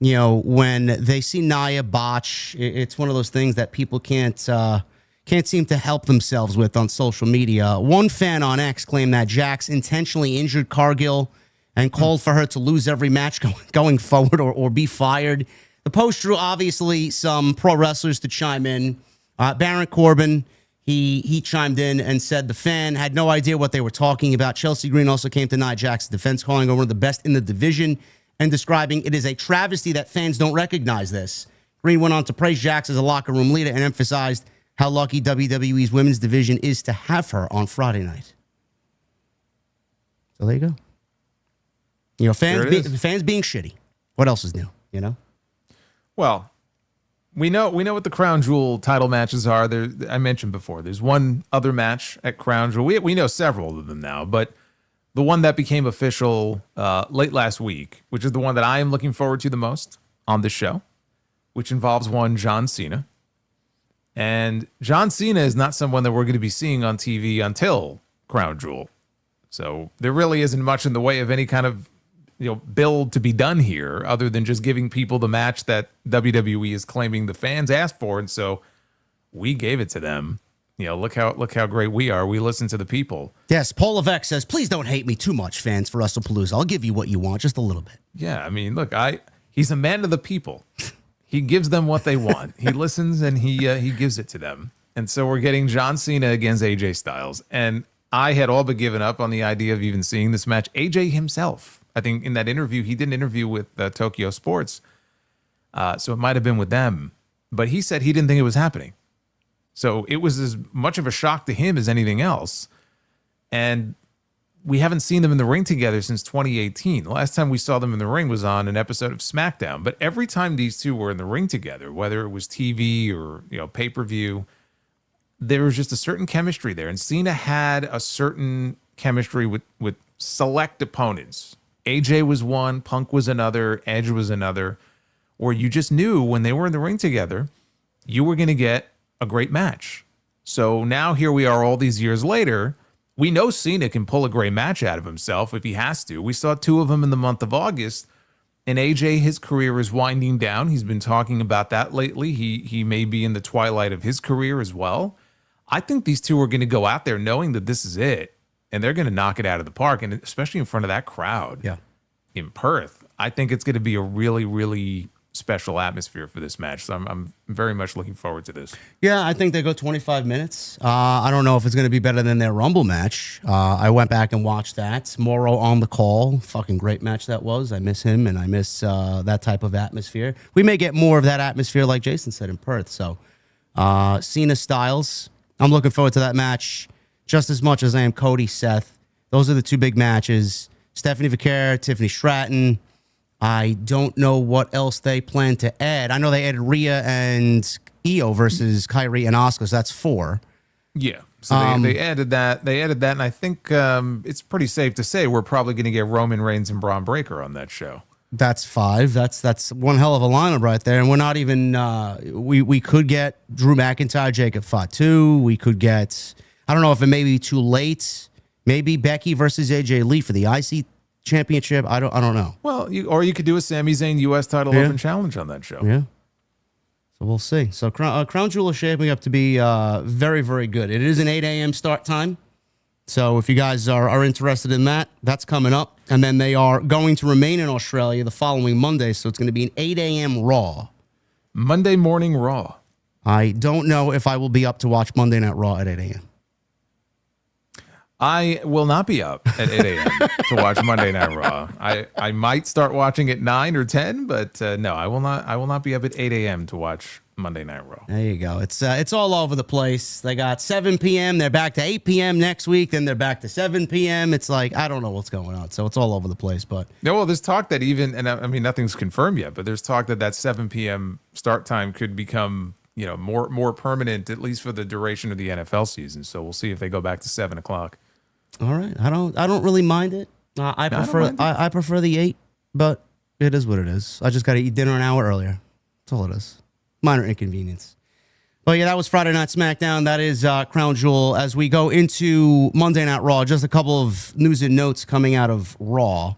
you know, when they see Nia botch, it's one of those things that people can't seem to help themselves with on social media. One fan on X claimed that Jax intentionally injured Cargill and called for her to lose every match going forward or be fired. The post drew, obviously, some pro wrestlers to chime in. Baron Corbin, he chimed in and said the fan had no idea what they were talking about. Chelsea Green also came to Nia Jax's defense, calling her one of the best in the division and describing it is a travesty that fans don't recognize this. Green went on to praise Jax as a locker room leader and emphasized how lucky WWE's women's division is to have her on Friday night. So there you go. You know, fans being shitty. What else is new, you know? Well, we know what the Crown Jewel title matches are. I mentioned before, there's one other match at Crown Jewel. We know several of them now, but the one that became official late last week, which is the one that I am looking forward to the most on this show, which involves one John Cena. And John Cena is not someone that we're going to be seeing on TV until Crown Jewel. So there really isn't much in the way of any kind of build to be done here other than just giving people the match that WWE is claiming the fans asked for. And so we gave it to them. You know, look how great we are. We listen to the people. Yes, Paul Levesque says, please don't hate me too much, fans, for WrestlePalooza. I'll give you what you want, just a little bit. Yeah, I mean, look, he's a man of the people. He gives them what they want. He listens and he gives it to them. And so we're getting John Cena against AJ Styles. And I had all but given up on the idea of even seeing this match. AJ himself, I think in that interview, he did an interview with Tokyo Sports. So it might have been with them. But he said he didn't think it was happening. So it was as much of a shock to him as anything else. And we haven't seen them in the ring together since 2018. The last time we saw them in the ring was on an episode of Smackdown. But every time these two were in the ring together, whether it was TV or pay-per-view, there was just a certain chemistry there. And Cena had a certain chemistry with select opponents. AJ was one, Punk was another, Edge was another, where you just knew when they were in the ring together, you were going to get a great match. So now here we are all these years later. We know Cena can pull a great match out of himself if he has to. We saw two of them in the month of August. And AJ, his career is winding down. He's been talking about that lately. He may be in the twilight of his career as well. I think these two are going to go out there knowing that this is it. And they're going to knock it out of the park. And especially in front of that crowd in Perth. I think it's going to be a really, really special atmosphere for this match. So I'm very much looking forward to this. Yeah, I think they go 25 minutes. I don't know if it's going to be better than their Rumble match. I went back and watched that. Morrow on the call. Fucking great match that was. I miss him, and I miss that type of atmosphere. We may get more of that atmosphere, like Jason said, in Perth. So Cena Styles. I'm looking forward to that match just as much as I am Cody Seth. Those are the two big matches. Stephanie Vaquer, Tiffany Stratton. I don't know what else they plan to add. I know they added Rhea and Io versus Kyrie and Asuka, so that's 4. Yeah. So they added that. They added that, and I think it's pretty safe to say we're probably going to get Roman Reigns and Braun Breaker on that show. That's 5. That's one hell of a lineup right there. And we're not even we could get Drew McIntyre, Jacob Fatu. We could get, I don't know if it may be too late. Maybe Becky versus AJ Lee for the IC Championship. I don't know. Well, you could do a Sami Zayn U.S. title open challenge on that show. Yeah. So we'll see. So Crown Jewel is shaping up to be very, very good. It is an 8 a.m. start time. So if you guys are interested in that, that's coming up. And then they are going to remain in Australia the following Monday. So it's going to be an 8 a.m. Raw. Monday morning Raw. I don't know if I will be up to watch Monday Night Raw at 8 a.m. I will not be up at 8 a.m. to watch Monday Night Raw. I might start watching at 9 or 10, but no, I will not be up at 8 a.m. to watch Monday Night Raw. There you go. It's all over the place. They got 7 p.m. They're back to 8 p.m. next week. Then they're back to 7 p.m. It's like, I don't know what's going on. So it's all over the place. But yeah, well, there's talk that even, and I mean, nothing's confirmed yet, but there's talk that 7 p.m. start time could become, more permanent, at least for the duration of the NFL season. So we'll see if they go back to 7 o'clock. all right, I don't really mind it. I prefer the 8, but it is what it is. I just got to eat dinner an hour earlier. That's all it is. Minor inconvenience. But yeah, that was Friday Night SmackDown. That is Crown Jewel. As we go into Monday Night Raw, just a couple of news and notes coming out of Raw.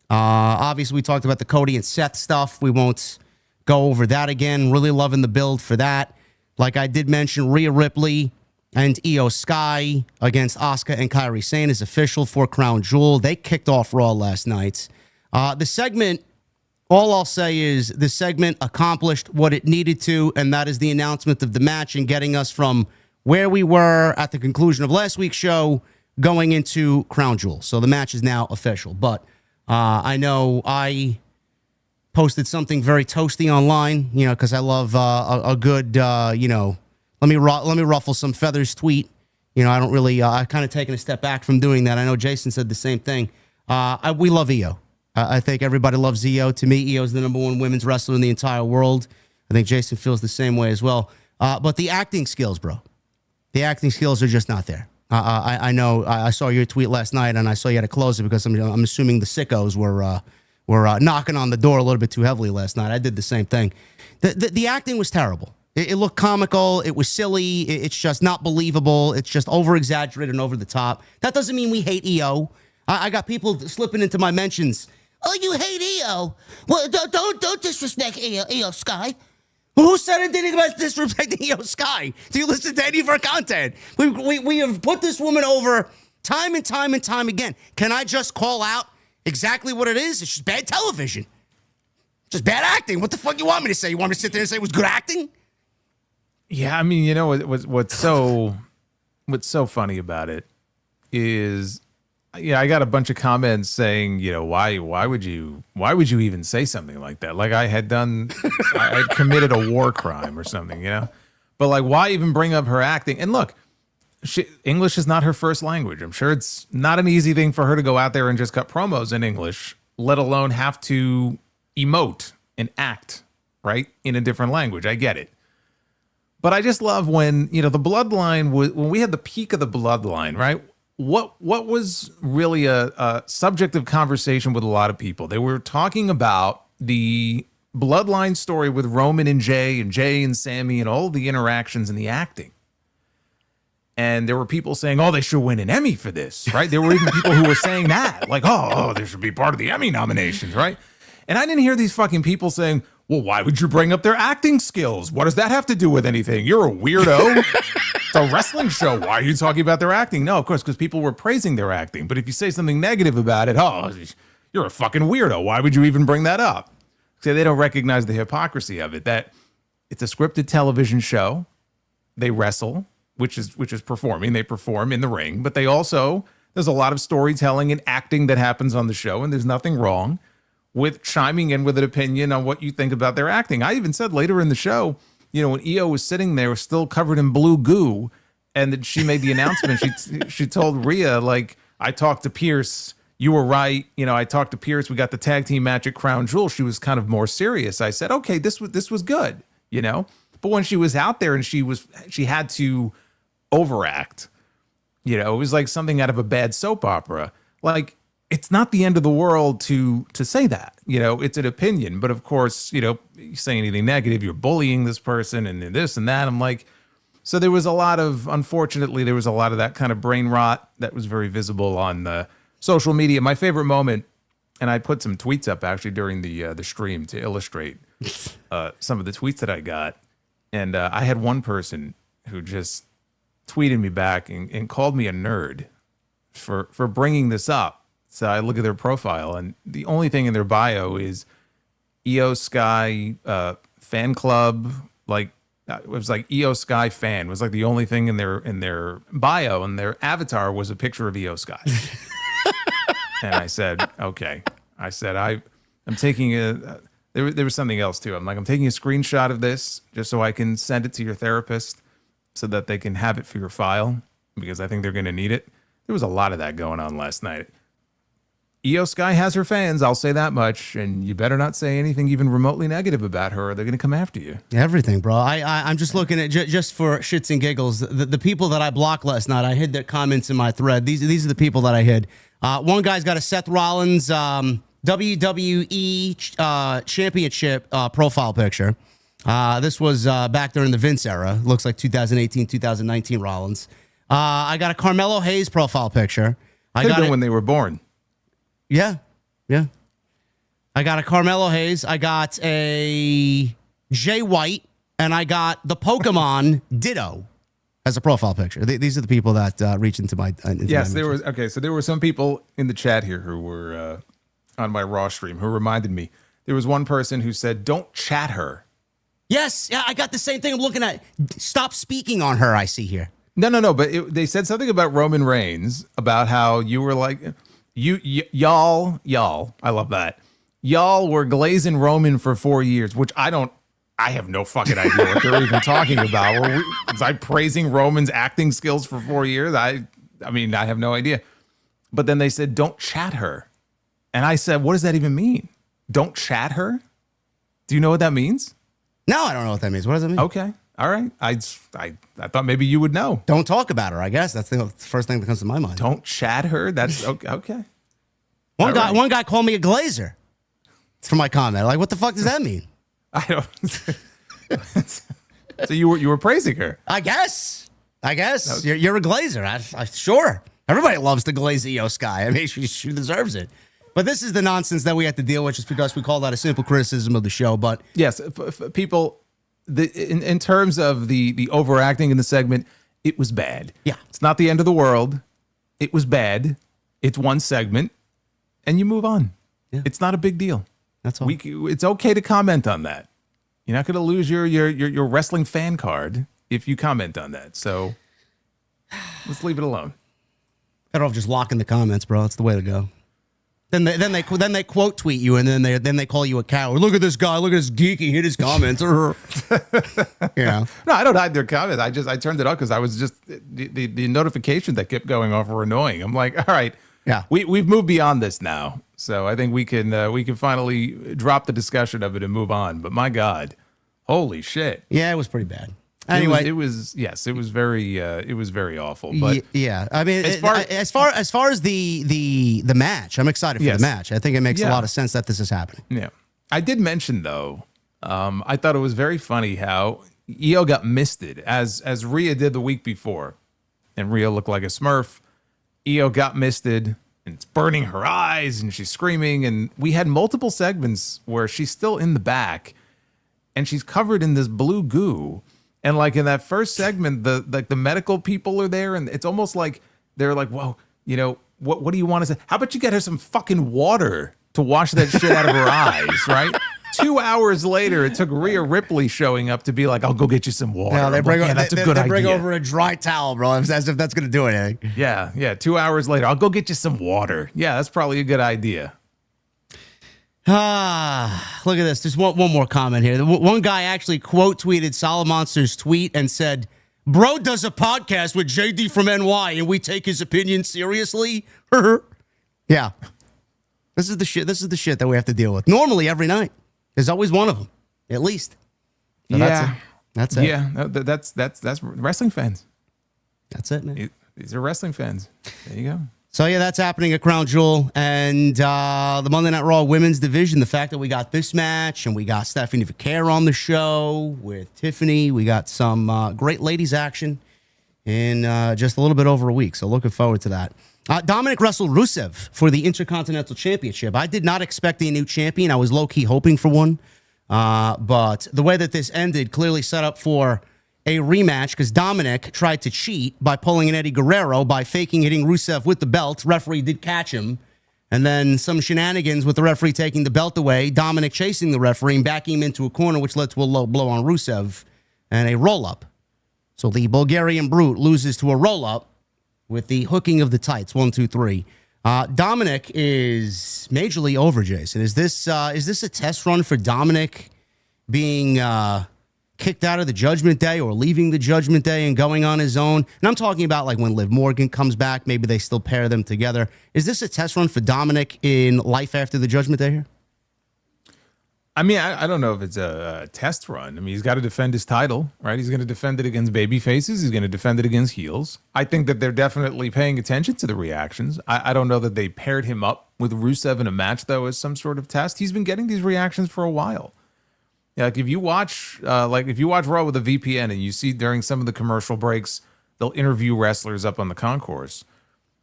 Obviously, we talked about the Cody and Seth stuff. We won't go over that again. Really loving the build for that. Like I did mention, Rhea Ripley and Io Sky against Asuka and Kairi Sane is official for Crown Jewel. They kicked off Raw last night. The segment, all I'll say is the segment accomplished what it needed to, and that is the announcement of the match and getting us from where we were at the conclusion of last week's show going into Crown Jewel. So the match is now official. But I know I posted something very toasty online, because I love a good, let me ruffle some feathers tweet. I don't really, I kind of taken a step back from doing that. I know Jason said the same thing. We love Io. I think everybody loves Io. To me, Io is the number one women's wrestler in the entire world. I think Jason feels the same way as well. But the acting skills, bro, the acting skills are just not there. I know I saw your tweet last night, and I saw you had to close it because I'm assuming the sickos were knocking on the door a little bit too heavily last night. I did the same thing. The acting was terrible. It looked comical. It was silly. It's just not believable. It's just over-exaggerated and over the top. That doesn't mean we hate Io. I got people slipping into my mentions. Oh, you hate Io? Well, don't disrespect Io Sky. Well, who said anything about disrespecting Io Sky? Do you listen to any of our content? We have put this woman over time and time and time again. Can I just call out exactly what it is? It's just bad television. Just bad acting. What the fuck you want me to say? You want me to sit there and say it was good acting? Yeah, I mean, what's so funny about it is, I got a bunch of comments saying, why would you even say something like that? Like I had committed a war crime or something, But like, why even bring up her acting? And look, English is not her first language. I'm sure it's not an easy thing for her to go out there and just cut promos in English, let alone have to emote and act, right, in a different language. I get it. But I just love when, the Bloodline, when we had the peak of the Bloodline, right? What was really a subject of conversation with a lot of people? They were talking about the Bloodline story with Roman and Jey and Sammy and all the interactions and the acting. And there were people saying, oh, they should win an Emmy for this, right? There were even people who were saying that, like, oh, they should be part of the Emmy nominations, right? And I didn't hear these fucking people saying, well, why would you bring up their acting skills? What does that have to do with anything? You're a weirdo. It's a wrestling show. Why are you talking about their acting? No, of course, because people were praising their acting. But if you say something negative about it, oh, you're a fucking weirdo. Why would you even bring that up? So they don't recognize the hypocrisy of it, that it's a scripted television show. They wrestle, which is performing. They perform in the ring, but there's a lot of storytelling and acting that happens on the show, and there's nothing wrong with chiming in with an opinion on what you think about their acting. I even said later in the show, when Io was sitting there still covered in blue goo, and then she made the announcement, she told Rhea, like, I talked to Pierce, you were right. I talked to Pierce, we got the tag team match at Crown Jewel. She was kind of more serious. I said, okay, this was good, But when she was out there and she had to overact, it was like something out of a bad soap opera. Like, it's not the end of the world to say that, it's an opinion. But of course, you say anything negative, you're bullying this person and this and that. I'm like, so unfortunately, there was a lot of that kind of brain rot that was very visible on the social media. My favorite moment, and I put some tweets up actually during the stream to illustrate some of the tweets that I got. And I had one person who just tweeted me back and called me a nerd for bringing this up. So I look at their profile, and the only thing in their bio is Io Sky fan club, like it was like Io Sky fan. It was like the only thing in their bio, and their avatar was a picture of Io Sky. And I said, okay. I said, I'm taking there was something else too. I'm like, I'm taking a screenshot of this just so I can send it to your therapist so that they can have it for your file, because I think they're going to need it. There was a lot of that going on last night. Io Sky has her fans, I'll say that much, and you better not say anything even remotely negative about her, or they're going to come after you. Everything, bro. I'm just looking at, just for shits and giggles, the people that I blocked last night. I hid their comments in my thread. These are the people that I hid. One guy's got a Seth Rollins WWE Championship profile picture. This was back during the Vince era. Looks like 2018, 2019 Rollins. I got a Carmelo Hayes profile picture. Could have been when they were born. Yeah. I got a Carmelo Hayes. I got a Jay White, and I got the Pokemon Ditto as a profile picture. These are the people that reach into my. Yes, there was. Okay, so there were some people in the chat here who were on my Raw stream who reminded me. There was one person who said, "Don't chat her." Yes, yeah, I got the same thing. I'm looking at. Stop speaking on her. I see here. No. But they said something about Roman Reigns, about how you were like, y'all. I love that. Y'all were glazing Roman for 4 years, which I have no fucking idea what they're even talking about. Was I praising Roman's acting skills for 4 years? I mean, I have no idea. But then they said, don't chat her. And I said, what does that even mean? Don't chat her? Do you know what that means? No, I don't know what that means. What does it mean? Okay. All right. I thought maybe you would know. Don't talk about her, I guess. That's the first thing that comes to my mind. Don't chat her? That's okay. One guy called me a glazer. It's for my comment. Like, what the fuck does that mean? I don't. So you were praising her? I guess. Okay. You're a glazer. I sure. Everybody loves to glaze Io Sky. I mean, she deserves it. But this is the nonsense that we have to deal with, just because we call that a simple criticism of the show. But yes, people, in terms of the overacting in the segment, it was bad. Yeah, it's not the end of the world. It was bad. It's one segment, and you move on. Yeah. It's not a big deal. That's all. It's okay to comment on that. You're not going to lose your wrestling fan card if you comment on that. So let's leave it alone. Better off just locking the comments, bro. That's the way to go. Then they quote tweet you, and then they call you a coward. Look at this guy. Look at this geek. He hit his comments. No, I don't hide their comments. I turned it off because I was just the notifications that kept going off were annoying. I'm like, all right, yeah, we've moved beyond this now. So I think we can finally drop the discussion of it and move on. But my God, holy shit! Yeah, it was pretty bad. Anyway, it was very awful. But yeah, I mean, as far as the match, I'm excited for the match. I think it makes a lot of sense that this is happening. Yeah, I did mention though, I thought it was very funny how Io got misted as Rhea did the week before, and Rhea looked like a Smurf. Io got misted, and it's burning her eyes, and she's screaming. And we had multiple segments where she's still in the back, and she's covered in this blue goo. And like in that first segment, the medical people are there, and it's almost like they're like, "Well, what do you want to say? How about you get her some fucking water to wash that shit out of her eyes, right?" 2 hours later, it took Rhea Ripley showing up to be like, "I'll go get you some water." No, they bring bring over a dry towel, bro, as if that's going to do anything. Yeah. 2 hours later, I'll go get you some water. Yeah, that's probably a good idea. Look at this. There's one more comment here. One guy actually quote tweeted Solomonster's tweet and said, "Bro does a podcast with JD from NY and we take his opinion seriously." Yeah. This is the shit that we have to deal with. Normally every night. There's always one of them, at least. So yeah. That's it. Yeah. That's wrestling fans. That's it, man. These are wrestling fans. There you go. So, yeah, that's happening at Crown Jewel. And the Monday Night Raw women's division, the fact that we got this match and we got Stephanie Vaquer on the show with Tiffany. We got some great ladies action in just a little bit over a week. So looking forward to that. Dominic wrestled Rusev for the Intercontinental Championship. I did not expect a new champion. I was low-key hoping for one. But the way that this ended clearly set up for a rematch, because Dominic tried to cheat by pulling an Eddie Guerrero by faking hitting Rusev with the belt. Referee did catch him. And then some shenanigans with the referee taking the belt away. Dominic chasing the referee and backing him into a corner, which led to a low blow on Rusev. and a roll-up. So the Bulgarian Brute loses to a roll-up with the hooking of the tights. 1, 2, 3. Dominic is majorly over, Jason. Is this a test run for Dominic being kicked out of the Judgment Day or leaving the Judgment Day and going on his own? And I'm talking about like when Liv Morgan comes back, maybe they still pair them together. Is this a test run for Dominic in life after the Judgment Day here? I mean, I don't know if it's a test run. I mean, he's got to defend his title, right? He's going to defend it against baby faces. He's going to defend it against heels. I think that they're definitely paying attention to the reactions. I don't know that they paired him up with Rusev in a match, though, as some sort of test. He's been getting these reactions for a while. Yeah, like if you watch Raw with a VPN and you see during some of the commercial breaks, they'll interview wrestlers up on the concourse.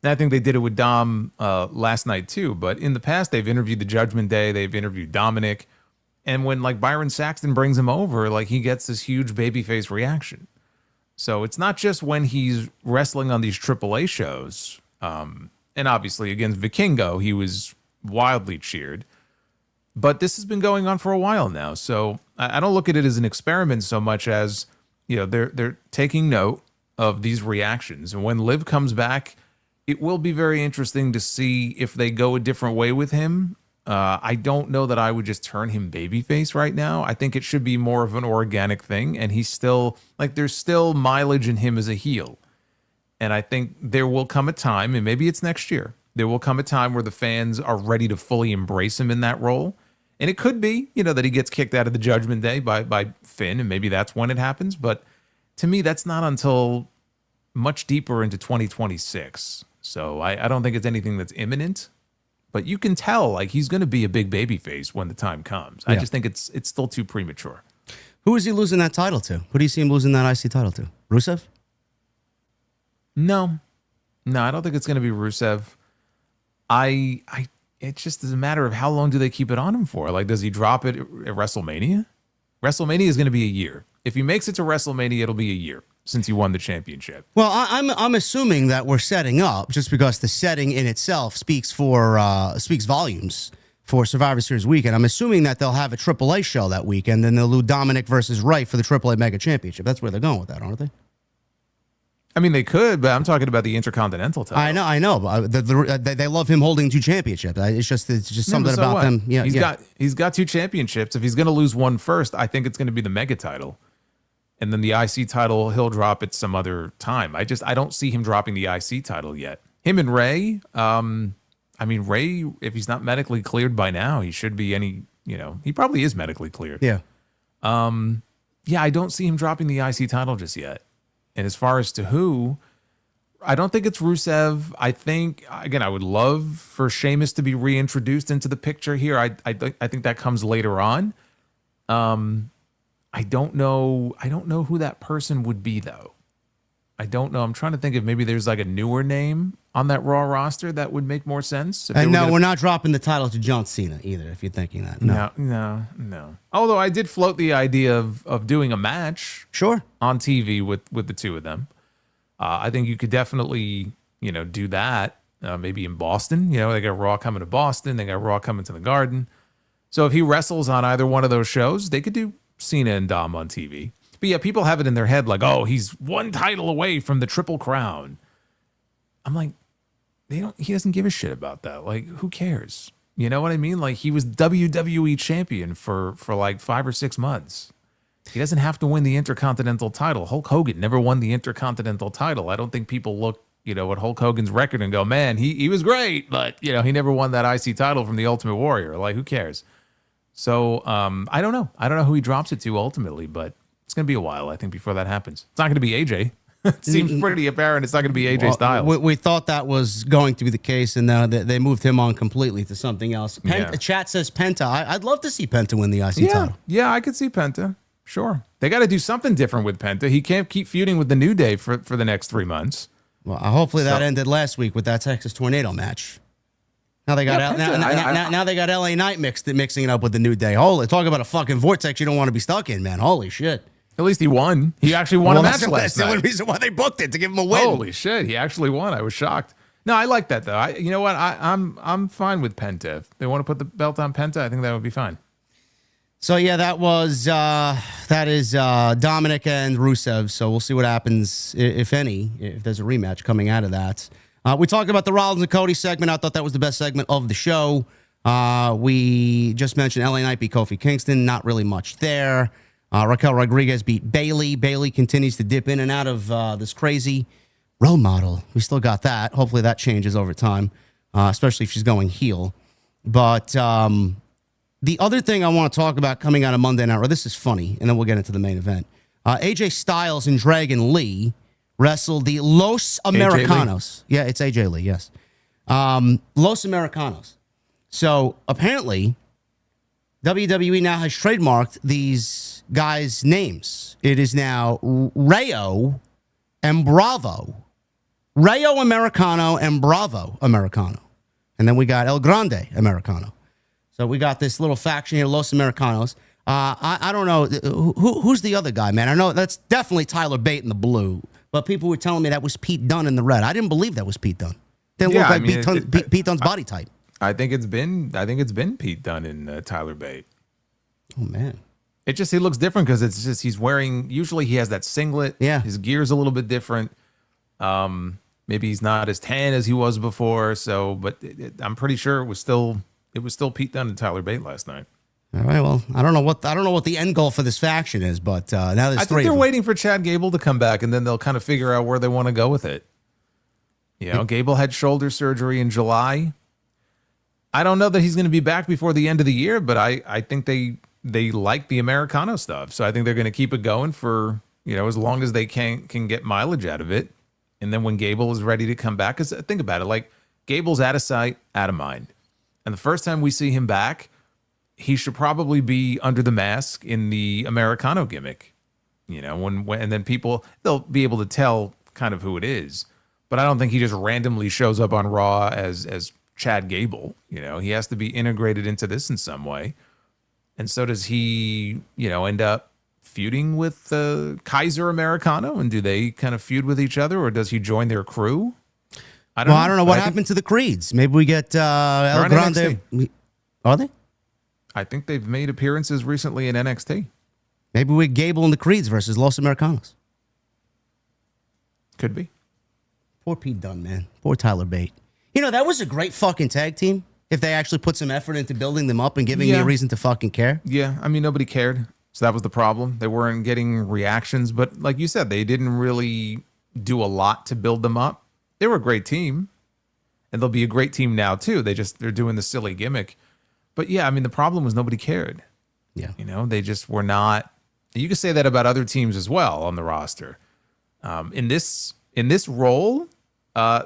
And I think they did it with Dom last night, too. But in the past, they've interviewed the Judgment Day. They've interviewed Dominic. And when like Byron Saxton brings him over, like he gets this huge babyface reaction. So it's not just when he's wrestling on these AAA shows. And obviously against Vikingo, he was wildly cheered. But this has been going on for a while now. So I don't look at it as an experiment so much as, you know, they're taking note of these reactions. And when Liv comes back, it will be very interesting to see if they go a different way with him. I don't know that I would just turn him babyface right now. I think it should be more of an organic thing. And he's still, like, there's still mileage in him as a heel. And I think there will come a time, and maybe it's next year, there will come a time where the fans are ready to fully embrace him in that role. And it could be, you know, that he gets kicked out of the Judgment Day by Finn, and maybe that's when it happens. But to me, that's not until much deeper into 2026. So I don't think it's anything that's imminent. But you can tell, like, he's going to be a big babyface when the time comes. I just think it's still too premature. Who is he losing that title to? Who do you see him losing that IC title to? Rusev? No, I don't think it's going to be Rusev. It just is a matter of how long do they keep it on him for? Like, does he drop it at WrestleMania? WrestleMania is going to be a year. If he makes it to WrestleMania, it'll be a year since he won the championship. Well, I'm assuming that we're setting up just because the setting in itself speaks volumes for Survivor Series weekend. I'm assuming that they'll have a AAA show that weekend, then they'll do Dominic versus Wright for the AAA Mega Championship. That's where they're going with that, aren't they? I mean, they could, but I'm talking about the Intercontinental title. I know. But they love him holding 2 championships. It's just something about them. Yeah, he's got 2 championships. If he's going to lose one first, I think it's going to be the Mega title. And then the IC title, he'll drop at some other time. I don't see him dropping the IC title yet. Him and Ray, Ray, if he's not medically cleared by now, he should be he probably is medically cleared. Yeah. I don't see him dropping the IC title just yet. And as far as to who, I don't think it's Rusev. I think, again, I would love for Sheamus to be reintroduced into the picture here. I think that comes later on. I don't know who that person would be, though. I don't know. I'm trying to think if maybe there's like a newer name on that Raw roster that would make more sense. And no, we're not dropping the title to John Cena either, if you're thinking that. No. Although I did float the idea of doing a match on TV with the two of them. I think you could definitely, do that maybe in Boston. They got Raw coming to Boston. They got Raw coming to the Garden. So if he wrestles on either one of those shows, they could do Cena and Dom on TV. But yeah, people have it in their head like, oh, he's one title away from the Triple Crown. I'm like, he doesn't give a shit about that. Like, who cares? You know what I mean? Like, he was WWE champion for like 5 or 6 months. He doesn't have to win the Intercontinental title. Hulk Hogan never won the Intercontinental title. I don't think people look, at Hulk Hogan's record and go, man, he was great, but, he never won that IC title from the Ultimate Warrior. Like, who cares? So, I don't know. I don't know who he drops it to ultimately, but it's going to be a while, I think, before that happens. It's not going to be AJ. It seems pretty apparent it's not going to be AJ Styles. We thought that was going to be the case, and now they moved him on completely to something else. Chat says Penta. I'd love to see Penta win the IC title. Yeah, I could see Penta. Sure. They got to do something different with Penta. He can't keep feuding with the New Day for the next 3 months. Well, hopefully that ended last week with that Texas Tornado match. Now they got now they got LA Knight mixing it up with the New Day. Holy, talk about a fucking vortex you don't want to be stuck in, man. Holy shit. At least he won. He actually won a match last night. That's the only reason why they booked it, to give him a win. Holy shit, he actually won. I was shocked. No, I like that though. You know what? I'm fine with Penta. If they want to put the belt on Penta, I think that would be fine. So yeah, that is Dominic and Rusev. So we'll see what happens, if any, if there's a rematch coming out of that. We talked about the Rollins and Cody segment. I thought that was the best segment of the show. We just mentioned LA Knight beat Kofi Kingston. Not really much there. Raquel Rodriguez beat Bayley. Bayley continues to dip in and out of this crazy role model. We still got that. Hopefully that changes over time, especially if she's going heel. But the other thing I want to talk about coming out of Monday Night Raw, this is funny, and then we'll get into the main event. AJ Styles and Dragon Lee wrestled the Los Americanos. Yeah, it's AJ Lee, yes. Los Americanos. So apparently, WWE now has trademarked these guys' names. It is now Rayo and Bravo. Rayo Americano and Bravo Americano. And then we got El Grande Americano. So we got this little faction here, Los Americanos. I don't know. Who's the other guy, man? I know that's definitely Tyler Bate in the blue. But people were telling me that was Pete Dunne in the red. I didn't believe that was Pete Dunne. Didn't look like Pete Dunne's body type. I think it's been Pete Dunne and Tyler Bate. Oh, man. It just, he looks different because it's just, he's wearing, usually he has that singlet. Yeah. His gear's a little bit different. Maybe he's not as tan as he was before. So, but I'm pretty sure it was still Pete Dunne and Tyler Bate last night. All right. Well, I don't know what the end goal for this faction is, but now there's I three. think they're waiting for Chad Gable to come back, and then they'll kind of figure out where they want to go with it. You know, Gable had shoulder surgery in July. I don't know that he's going to be back before the end of the year, but I think they like the Americano stuff, so I think they're going to keep it going for, you know, as long as they can get mileage out of it. And then when Gable is ready to come back, because think about it, like Gable's out of sight, out of mind. And the first time we see him back, he should probably be under the mask in the Americano gimmick, you know, when and then they'll be able to tell kind of who it is. But I don't think he just randomly shows up on Raw as Chad Gable. You know, he has to be integrated into this in some way. And so does he, you know, end up feuding with Kaiser Americano? And do they kind of feud with each other, or does he join their crew? I don't know what happened to the Creeds. Maybe we get El Grande. Are they? I think they've made appearances recently in NXT. Maybe we Gable and the Creeds versus Los Americanos. Could be. Poor Pete Dunne, man. Poor Tyler Bate. You know, that was a great fucking tag team if they actually put some effort into building them up and giving me a reason to fucking care. Yeah, I mean, nobody cared. So that was the problem. They weren't getting reactions. But like you said, they didn't really do a lot to build them up. They were a great team. And they'll be a great team now, too. They're doing the silly gimmick. But yeah, I mean, the problem was nobody cared. Yeah. You know, they just were not. You could say that about other teams as well on the roster. In this role,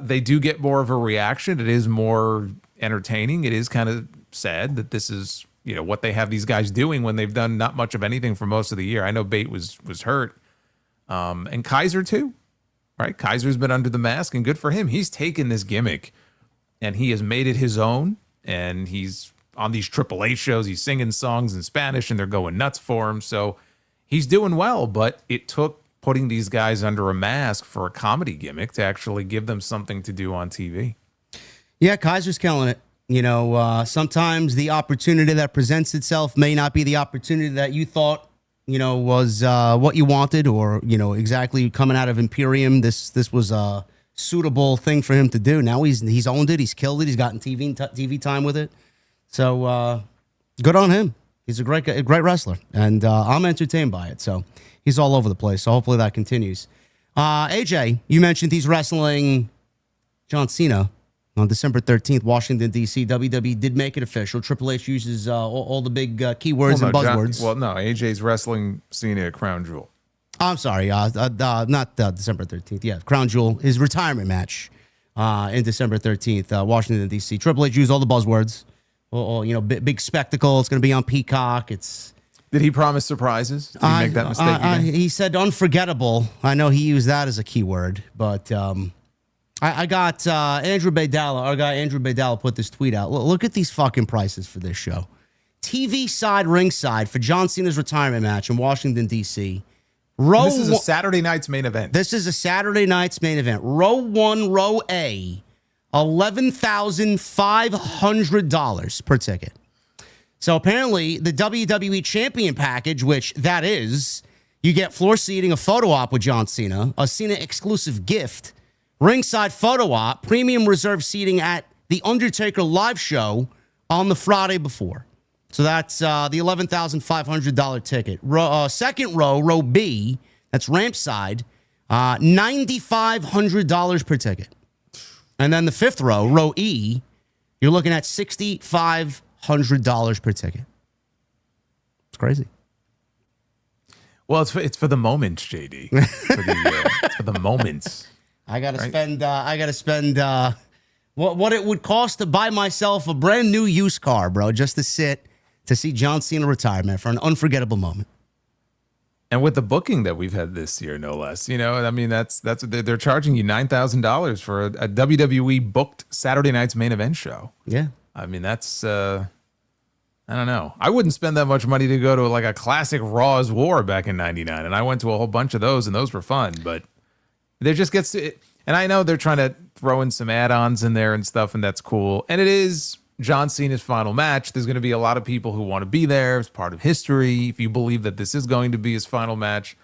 they do get more of a reaction. It is more entertaining. It is kind of sad that this is, you know, what they have these guys doing when they've done not much of anything for most of the year. I know Bate was hurt. And Kaiser too, right? Kaiser's been under the mask, and good for him. He's taken this gimmick and he has made it his own, and he's on these AAA shows, he's singing songs in Spanish, and they're going nuts for him. So he's doing well, but it took putting these guys under a mask for a comedy gimmick to actually give them something to do on TV. Yeah, Kaiser's killing it. You know, sometimes the opportunity that presents itself may not be the opportunity that you thought, you know, was what you wanted, or, you know, exactly coming out of Imperium. This was a suitable thing for him to do. Now he's owned it. He's killed it. He's gotten TV time with it. So good on him. He's a great wrestler, and I'm entertained by it. So he's all over the place. So hopefully that continues. AJ, you mentioned he's wrestling John Cena on December 13th, Washington, D.C. WWE did make it official. Triple H uses all the big keywords and buzzwords. AJ's wrestling Cena at Crown Jewel. I'm sorry, not December 13th. Yeah, Crown Jewel, his retirement match in December 13th, Washington, D.C. Triple H used all the buzzwords. You know, big spectacle. It's going to be on Peacock. Did he promise surprises? Did he make that mistake again? He said unforgettable. I know he used that as a keyword, but I got Andrew Baydala, our guy Andrew Baydala, put this tweet out. Look at these fucking prices for this show. TV side ringside for John Cena's retirement match in Washington, D.C. This is a Saturday night's main event. This is a Saturday night's main event. Row 1, row A, $11,500 per ticket. So apparently the WWE Champion package, which that is, you get floor seating, a photo op with John Cena, a Cena exclusive gift, ringside photo op, premium reserve seating at the Undertaker live show on the Friday before. So that's the $11,500 ticket. Second row, row B, that's ramp side, $9,500 per ticket. And then the fifth row, row E, you're looking at $6,500 per ticket. It's crazy. Well, it's for the moments, JD. It's for the moments. I gotta spend what it would cost to buy myself a brand new used car, bro, just to sit to see John Cena retire, man, for an unforgettable moment. And with the booking that we've had this year, no less, I mean, that's they're charging you $9,000 for a WWE booked Saturday night's main event show. Yeah, I mean, that's I don't know. I wouldn't spend that much money to go to like a classic Raw's War back in '99, and I went to a whole bunch of those, and those were fun. But there just gets to it, and I know they're trying to throw in some add-ons in there and stuff, and that's cool. And it is John Cena's final match. There's going to be a lot of people who want to be there. It's part of history. If you believe that this is going to be his final match,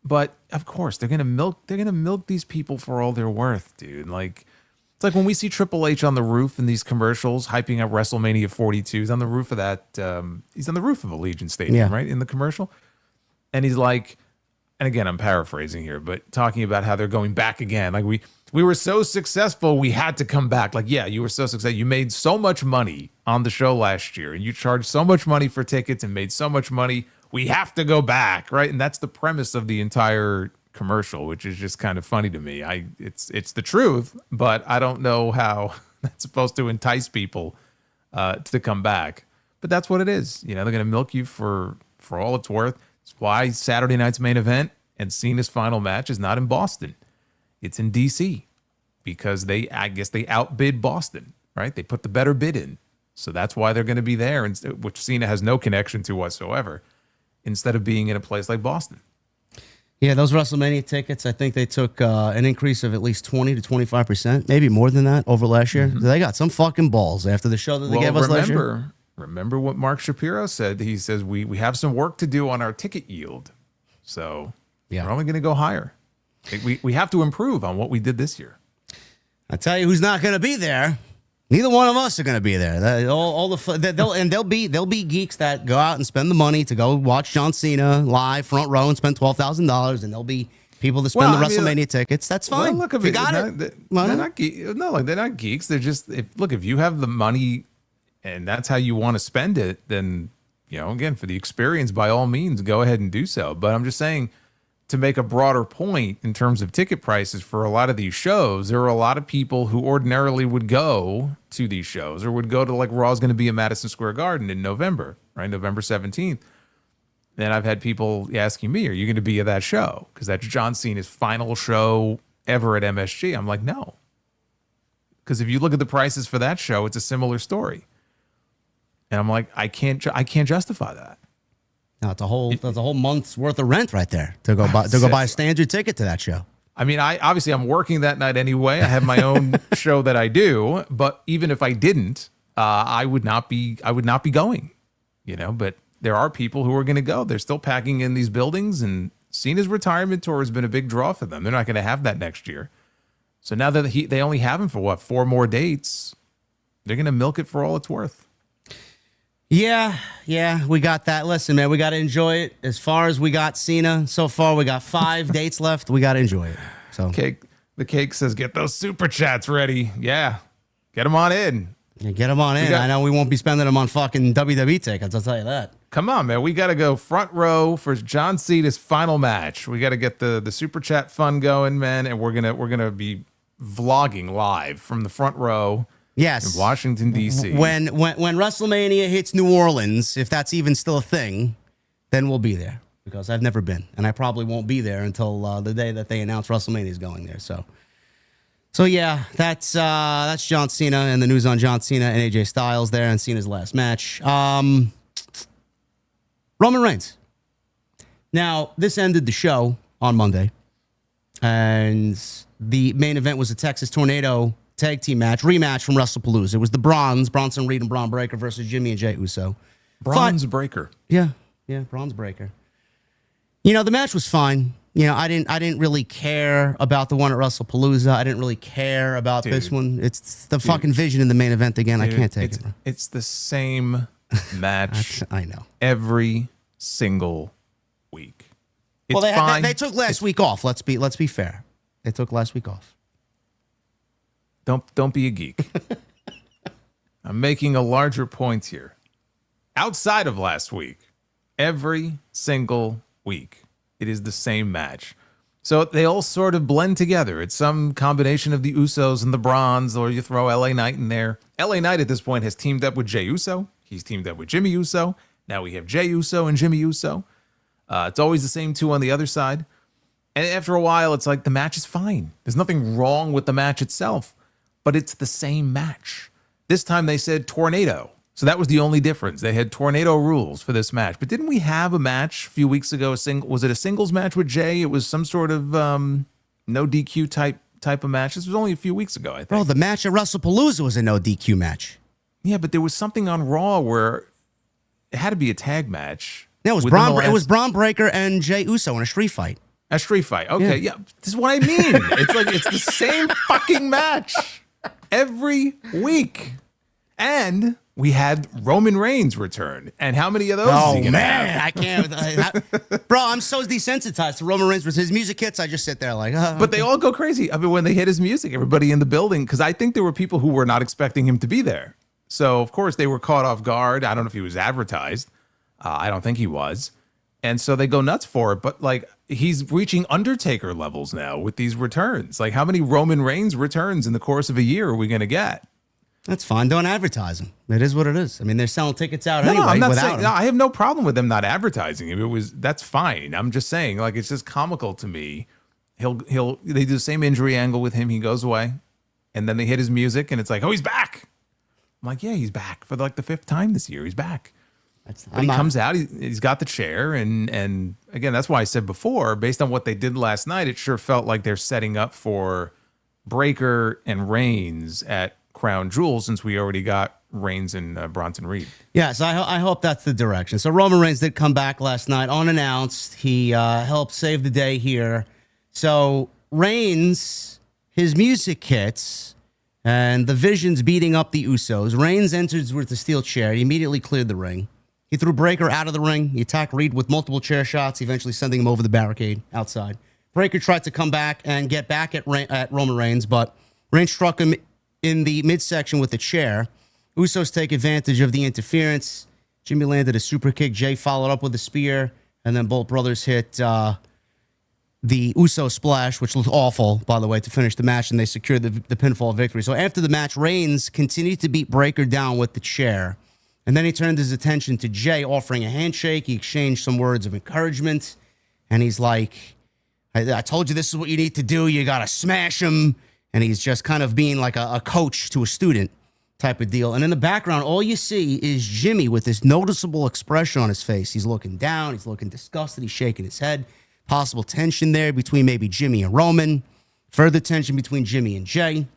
but of course they're going to milk these people for all they're worth, dude. Like it's like when we see Triple H on the roof in these commercials hyping up WrestleMania 42. He's on the roof of that. He's on the roof of Allegiant Stadium, right, in the commercial, and he's like, and again I'm paraphrasing here, but talking about how they're going back again. Like we were so successful, we had to come back. Like, yeah, you were so successful. You made so much money on the show last year, and you charged so much money for tickets and made so much money. We have to go back, right? And that's the premise of the entire commercial, which is just kind of funny to me. It's the truth, but I don't know how that's supposed to entice people to come back. But that's what it is. They're going to milk you for all it's worth. It's why Saturday night's main event and Cena's final match is not in Boston. It's in DC because I guess they outbid Boston, right? They put the better bid in. So that's why they're going to be there, which Cena has no connection to whatsoever, instead of being in a place like Boston. Yeah, those WrestleMania tickets, I think they took an increase of at least 20 to 25%, maybe more than that over last year. Mm-hmm. They got some fucking balls after the show that they gave us last year. Remember what Mark Shapiro said? He says, we have some work to do on our ticket yield. So we're only going to go higher. We have to improve on what we did this year. I tell you, who's not going to be there? Neither one of us are going to be there. There'll be geeks that go out and spend the money to go watch John Cena live, front row, and spend $12,000, and there'll be people that spend the WrestleMania tickets. That's fine. Well, look, if you got it. They're not geeks. They're just if you have the money and that's how you want to spend it, then again, for the experience, by all means, go ahead and do so. But I'm just saying, to make a broader point in terms of ticket prices for a lot of these shows, there are a lot of people who ordinarily would go to these shows or would go to like Raw's going to be in Madison Square Garden in November, right? November 17th. And I've had people asking me, are you going to be at that show? Because that's John Cena's final show ever at MSG. I'm like, no. Because if you look at the prices for that show, it's a similar story. And I'm like, I can't justify that. No, that's a whole month's worth of rent right there to go buy a standard ticket to that show. I mean, I'm working that night anyway. I have my own show that I do, but even if I didn't, I would not be going. But there are people who are going to go. They're still packing in these buildings, and Cena's retirement tour has been a big draw for them. They're not going to have that next year. So now that they only have him for 4 more dates, they're going to milk it for all it's worth. Yeah, we got that. Listen, man, we got to enjoy it. As far as we got Cena so far, we got 5 dates left. We got to enjoy it. So the cake says, get those super chats ready. Yeah, get them on in. Yeah, get them on in. I know we won't be spending them on fucking WWE tickets. I'll tell you that. Come on, man. We got to go front row for John Cena's final match. We got to get the super chat fun going, man. And we're gonna be vlogging live from the front row. Yes, in Washington, D.C. When WrestleMania hits New Orleans, if that's even still a thing, then we'll be there, because I've never been, and I probably won't be there until the day that they announce WrestleMania is going there. So yeah, that's John Cena and the news on John Cena and AJ Styles there, and Cena's last match. Roman Reigns. Now, this ended the show on Monday, and the main event was a Texas Tornado tag team rematch from WrestlePalooza. It was the Bronson Reed and Braun Breaker versus Jimmy and Jey Uso. Bronze Breaker. Yeah, bronze breaker. The match was fine. I didn't really care about the one at WrestlePalooza. I didn't really care about this one. It's the fucking Vision in the main event again. I can't take it. It's the same match. I know. Every single week. It's Well, fine. they took last week off. Let's be fair. They took last week off. Don't be a geek. I'm making a larger point here. Outside of last week, every single week, it is the same match. So they all sort of blend together. It's some combination of the Usos and the Bronze, or you throw LA Knight in there. LA Knight at this point has teamed up with Jey Uso. He's teamed up with Jimmy Uso. Now we have Jey Uso and Jimmy Uso. It's always the same two on the other side. And after a while, it's like the match is fine. There's nothing wrong with the match itself, but it's the same match. This time they said tornado. So that was the only difference. They had tornado rules for this match. But didn't we have a match a few weeks ago? Was it a singles match with Jey? It was some sort of no DQ type of match. This was only a few weeks ago, I think. Bro, the match at WrestlePalooza was a no DQ match. Yeah, but there was something on Raw where it had to be a tag match. Yeah, it was Braun Breaker and Jey Uso in a street fight. A street fight. Okay, yeah. This is what I mean. It's the same fucking match every week. And we had Roman Reigns return. And how many of those is he gonna have? I can't. Bro, I'm so desensitized to Roman Reigns with his music hits. I just sit there like, But they all go crazy. I mean, when they hit his music, everybody in the building, because I think there were people who were not expecting him to be there. So, of course, they were caught off guard. I don't know if he was advertised. I don't think he was. And so they go nuts for it. But, like, he's reaching Undertaker levels now with these returns. Like, how many Roman Reigns returns in the course of a year are we going to get? That's fine. Don't advertise him. It is what it is. I mean, they're selling tickets out anyway. I'm not without saying. him. No, I have no problem with them not advertising him. That's fine. I'm just saying, like, it's just comical to me. They do the same injury angle with him. He goes away, and then they hit his music, and it's like, oh, he's back. I'm like, yeah, he's back for like the 5th time this year. He's back. But he comes out. He's got the chair, and again, that's why I said before, based on what they did last night, it sure felt like they're setting up for Breaker and Reigns at Crown Jewel, since we already got Reigns and Bronson Reed. Yes, I hope that's the direction. So Roman Reigns did come back last night unannounced. He helped save the day here. So Reigns, his music hits, and the Vision's beating up the Usos. Reigns enters with the steel chair. He immediately cleared the ring. He threw Breaker out of the ring. He attacked Reed with multiple chair shots, eventually sending him over the barricade outside. Breaker tried to come back and get back at Roman Reigns, but Reigns struck him in the midsection with a chair. Usos take advantage of the interference. Jimmy landed a super kick. Jey followed up with a spear, and then both brothers hit the Uso splash, which looked awful, by the way, to finish the match, and they secured the pinfall victory. So after the match, Reigns continued to beat Breaker down with the chair, and then he turned his attention to Jey, offering a handshake. He exchanged some words of encouragement, and he's like, I told you this is what you need to do. You got to smash him. And he's just kind of being like a coach to a student type of deal. And in the background, all you see is Jimmy with this noticeable expression on his face. He's looking down. He's looking disgusted. He's shaking his head. Possible tension there between maybe Jimmy and Roman. Further tension between Jimmy and Jey.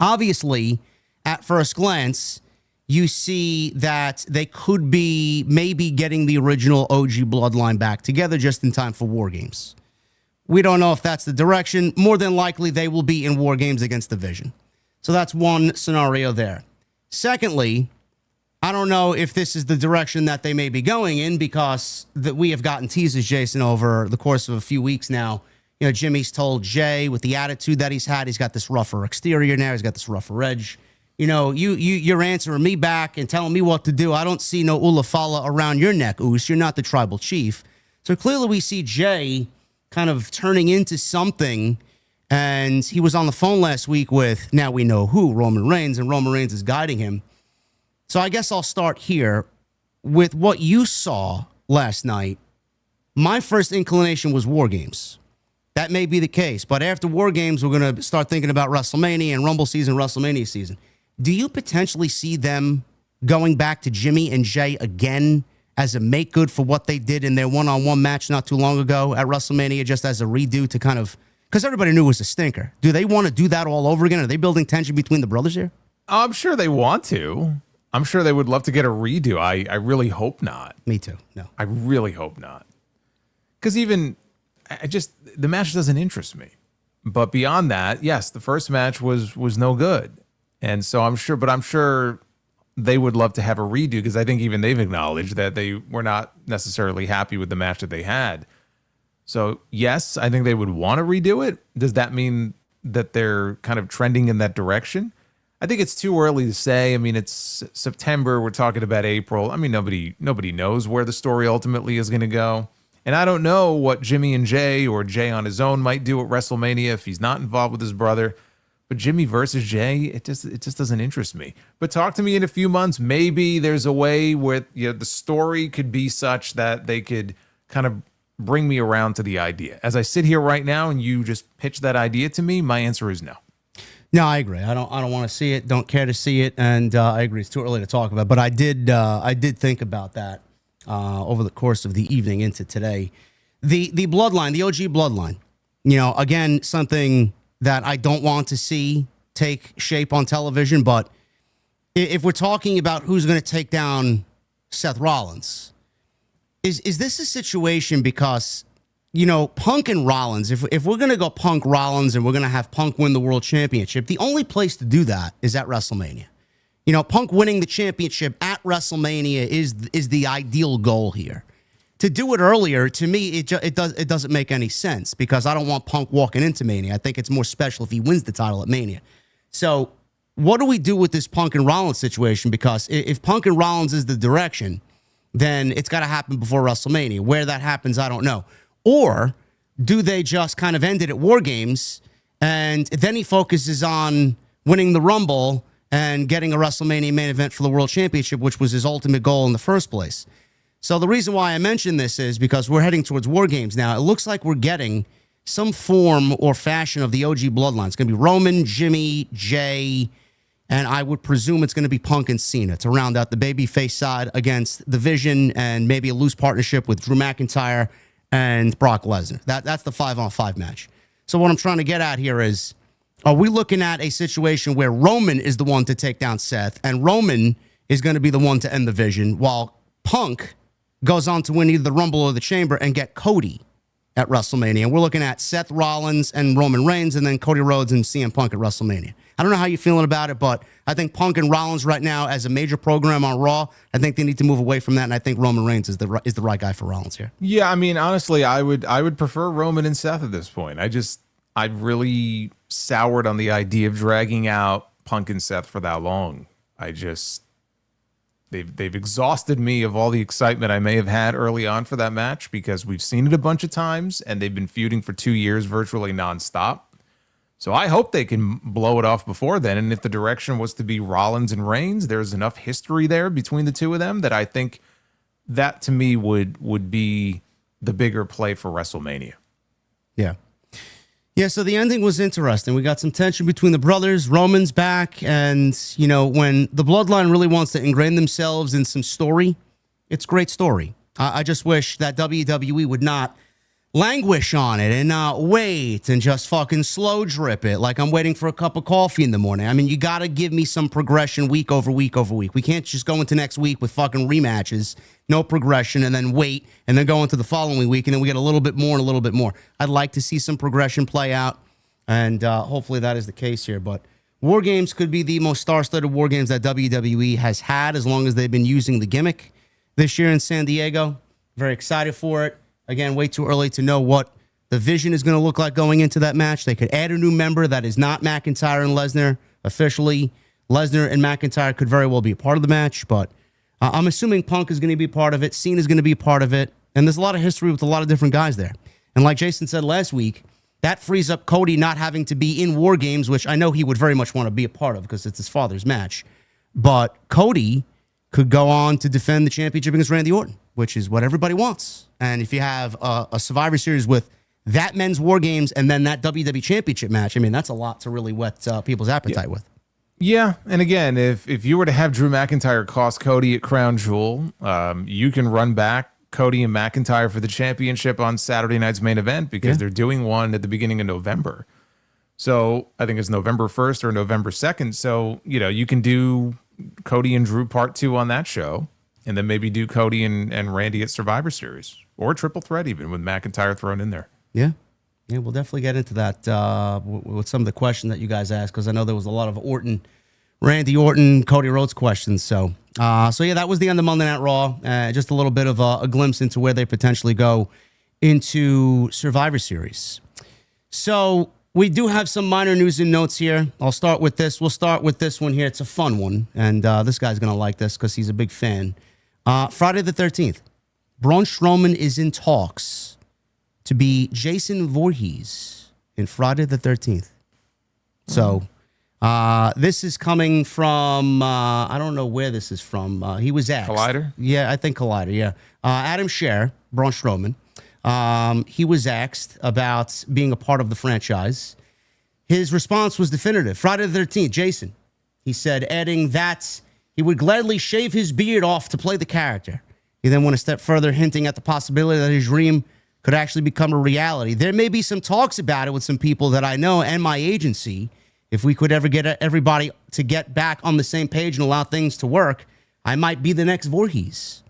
Obviously, at first glance, you see that they could be maybe getting the original OG Bloodline back together just in time for War Games. We don't know if that's the direction. More than likely, they will be in War Games against the Vision. So that's one scenario there. Secondly, I don't know if this is the direction that they may be going in, because we have gotten teases, Jason, over the course of a few weeks now. You know, Jimmy's told Jey, with the attitude that he's had, he's got this rougher exterior now. He's got this rougher edge. You know, you're answering me back and telling me what to do. I don't see no ulafala around your neck, Oos. You're not the tribal chief. So clearly we see Jey kind of turning into something, and he was on the phone last week with, now we know who, Roman Reigns, and Roman Reigns is guiding him. So I guess I'll start here with what you saw last night. My first inclination was War Games. That may be the case, but after War Games, we're going to start thinking about WrestleMania and Rumble season, WrestleMania season. Do you potentially see them going back to Jimmy and Jey again as a make good for what they did in their one-on-one match not too long ago at WrestleMania, just as a redo to kind of, because everybody knew it was a stinker. Do they want to do that all over again? Are they building tension between the brothers here? I'm sure they want to. I'm sure they would love to get a redo. I really hope not. Me too. No. I really hope not. Because the match doesn't interest me. But beyond that, yes, the first match was no good. And so I'm sure they would love to have a redo, because I think even they've acknowledged that they were not necessarily happy with the match that they had. So yes, I think they would want to redo it. Does that mean that they're kind of trending in that direction? I think it's too early to say. I mean, it's September. We're talking about April. I mean, nobody knows where the story ultimately is going to go. And I don't know what Jimmy and Jey, or Jey on his own, might do at WrestleMania if he's not involved with his brother. But Jimmy versus Jey, it just doesn't interest me. But talk to me in a few months. Maybe there's a way where the story could be such that they could kind of bring me around to the idea. As I sit here right now and you just pitch that idea to me, my answer is no. No, I agree. I don't want to see it. Don't care to see it, and I agree. It's too early to talk about. But I did think about that over the course of the evening into today. The bloodline, the OG bloodline. Again, something that I don't want to see take shape on television. But if we're talking about who's going to take down Seth Rollins, is this a situation because, Punk and Rollins, if we're going to go Punk Rollins and we're going to have Punk win the World Championship, the only place to do that is at WrestleMania. Punk winning the championship at WrestleMania is the ideal goal here. To do it earlier, to me, it doesn't make any sense, because I don't want Punk walking into Mania. I think it's more special if he wins the title at Mania. So what do we do with this Punk and Rollins situation? Because if Punk and Rollins is the direction, then it's got to happen before WrestleMania. Where that happens, I don't know. Or do they just kind of end it at War Games, and then he focuses on winning the Rumble and getting a WrestleMania main event for the World Championship, which was his ultimate goal in the first place? So the reason why I mention this is because we're heading towards War Games now. It looks like we're getting some form or fashion of the OG bloodline. It's going to be Roman, Jimmy, Jey, and I would presume it's going to be Punk and Cena to round out the babyface side against the Vision, and maybe a loose partnership with Drew McIntyre and Brock Lesnar. That's the 5-on-5 match. So what I'm trying to get at here is, are we looking at a situation where Roman is the one to take down Seth, and Roman is going to be the one to end the Vision, while Punk goes on to win either the Rumble or the Chamber and get Cody at WrestleMania? And we're looking at Seth Rollins and Roman Reigns, and then Cody Rhodes and CM Punk at WrestleMania. I don't know how you're feeling about it, but I think Punk and Rollins right now, as a major program on Raw, I think they need to move away from that, and I think Roman Reigns is the right guy for Rollins here. Yeah, I mean, honestly, I would prefer Roman and Seth at this point. I've really soured on the idea of dragging out Punk and Seth for that long. They've exhausted me of all the excitement I may have had early on for that match, because we've seen it a bunch of times, and they've been feuding for 2 years virtually nonstop. So I hope they can blow it off before then. And if the direction was to be Rollins and Reigns, there's enough history there between the two of them that I think that, to me, would be the bigger play for WrestleMania. Yeah. Yeah, so the ending was interesting. We got some tension between the brothers. Roman's back, and, when the bloodline really wants to ingrain themselves in some story, it's great story. I just wish that WWE would not languish on it and not wait and just fucking slow drip it like I'm waiting for a cup of coffee in the morning. I mean, you got to give me some progression week over week over week. We can't just go into next week with fucking rematches, no progression, and then wait, and then go into the following week, and then we get a little bit more and a little bit more. I'd like to see some progression play out, and hopefully that is the case here. But War Games could be the most star-studded War Games that WWE has had, as long as they've been using the gimmick this year in San Diego. Very excited for it. Again, way too early to know what the Vision is going to look like going into that match. They could add a new member that is not McIntyre and Lesnar officially. Lesnar and McIntyre could very well be a part of the match, but I'm assuming Punk is going to be a part of it. Cena is going to be a part of it. And there's a lot of history with a lot of different guys there. And like Jason said last week, that frees up Cody not having to be in War Games, which I know he would very much want to be a part of because it's his father's match. But Cody could go on to defend the championship against Randy Orton, which is what everybody wants. And if you have a Survivor Series with that men's War Games and then that WWE Championship match, I mean, that's a lot to really whet people's appetite with. Yeah, and again, if you were to have Drew McIntyre cost Cody at Crown Jewel, you can run back Cody and McIntyre for the championship on Saturday night's main event, because they're doing one at the beginning of November. So I think it's November 1st or November 2nd. So, you can do Cody and Drew Part 2 on that show, and then maybe do Cody and Randy at Survivor Series, or Triple Threat even, with McIntyre thrown in there. Yeah. Yeah, we'll definitely get into that with some of the questions that you guys asked, because I know there was a lot of Randy Orton, Cody Rhodes questions. So yeah, that was the end of Monday Night Raw. Just a little bit of a glimpse into where they potentially go into Survivor Series. So we do have some minor news and notes here. I'll start with this. We'll start with this one here. It's a fun one, and this guy's going to like this because he's a big fan. Friday the 13th, Braun Strowman is in talks to be Jason Voorhees in Friday the 13th. So this is coming from, I don't know where this is from. He was asked. Collider? Yeah, I think Collider, yeah. Adam Scherr, Braun Strowman, he was asked about being a part of the franchise. His response was definitive. Friday the 13th, Jason. He said, adding that he would gladly shave his beard off to play the character. He then went a step further, hinting at the possibility that his dream could actually become a reality. There may be some talks about it with some people that I know and my agency. If we could ever get everybody to get back on the same page and allow things to work, I might be the next Voorhees.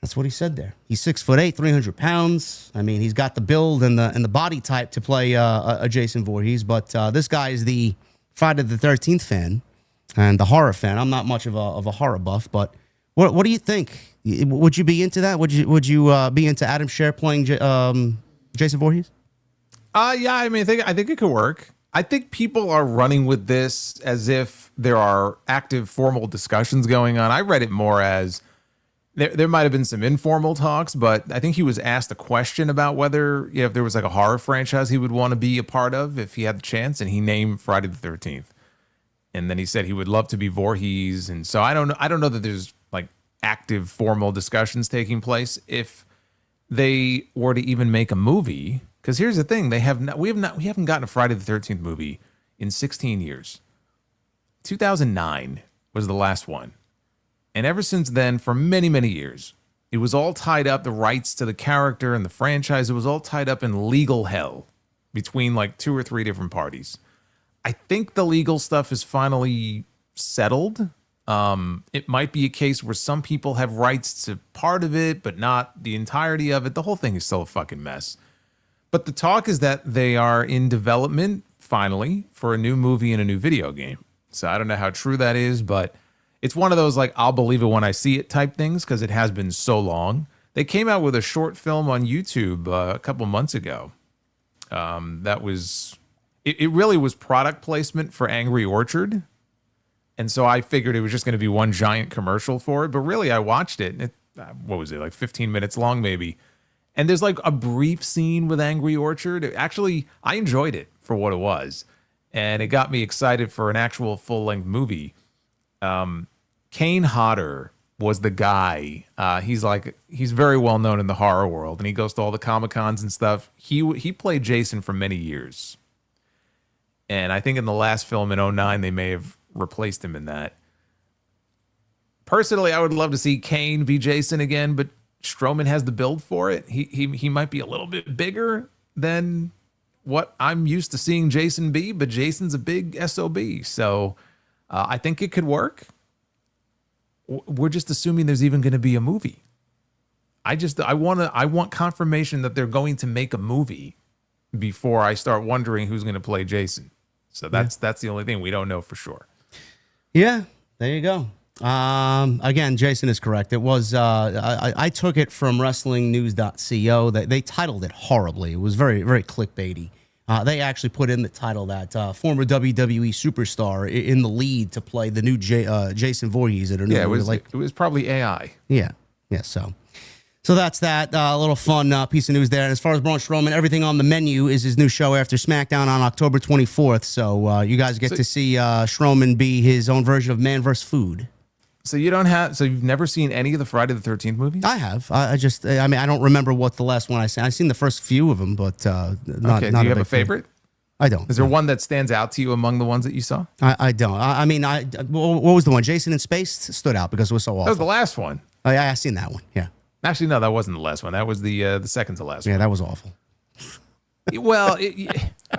That's what he said there. He's 6'8", 300 pounds. I mean, he's got the build and the body type to play a Jason Voorhees. But this guy is the Friday the 13th fan and the horror fan. I'm not much of a horror buff, but what do you think? Would you be into that? Would you be into Adam Scherr playing Jason Voorhees? Yeah, I mean, I think it could work. I think people are running with this as if there are active formal discussions going on. I read it more as there might have been some informal talks, but I think he was asked a question about whether if there was like a horror franchise he would want to be a part of if he had the chance, and he named Friday the 13th. And then he said he would love to be Voorhees. And so I don't know that there's like active formal discussions taking place. If they were to even make a movie, because here's the thing, we haven't gotten a Friday the 13th movie in 16 years. 2009 was the last one. And ever since then, for many, many years, it was all tied up, the rights to the character and the franchise, it was all tied up in legal hell between like 2 or 3 different parties. I think the legal stuff is finally settled. It might be a case where some people have rights to part of it, but not the entirety of it. The whole thing is still a fucking mess. But the talk is that they are in development, finally, for a new movie and a new video game. So I don't know how true that is, but it's one of those, like, I'll believe it when I see it type things, because it has been so long. They came out with a short film on YouTube a couple months ago. That was... It really was product placement for Angry Orchard. And so I figured it was just going to be one giant commercial for it. But really, I watched it. And what was it, like 15 minutes long, maybe? And there's like a brief scene with Angry Orchard. Actually, I enjoyed it for what it was. And it got me excited for an actual full-length movie. Kane Hodder was the guy. He's very well known in the horror world. And he goes to all the Comic-Cons and stuff. He played Jason for many years. And I think in the last film in 2009, they may have replaced him in that. Personally, I would love to see Kane be Jason again, but Strowman has the build for it. He might be a little bit bigger than what I'm used to seeing Jason be, but Jason's a big SOB. So I think it could work. We're just assuming there's even going to be a movie. I want confirmation that they're going to make a movie before I start wondering who's going to play Jason. So that's the only thing we don't know for sure. Yeah, there you go. Again, Jason is correct. It was I took it from WrestlingNews.co. They titled it horribly. It was very, very clickbaity. They actually put in the title that former WWE superstar in the lead to play the new Jason Voorhees. It was probably AI. Yeah. So that's that little fun piece of news there. And as far as Braun Strowman, everything on the menu is his new show after Smackdown on October 24th. So you guys get to see Strowman be his own version of Man vs. Food. So you've never seen any of the Friday the 13th movies? I have. I don't remember what the last one I seen. I've seen the first few of them, but not. Okay. Do you have a favorite? I don't. Is there one that stands out to you among the ones that you saw? I don't. What was the one? Jason in Space stood out because it was so awful. That was the last one. Oh, yeah, I seen that one. Yeah. Actually, no, that wasn't the last one. That was the second to last one. Yeah, that was awful. Well,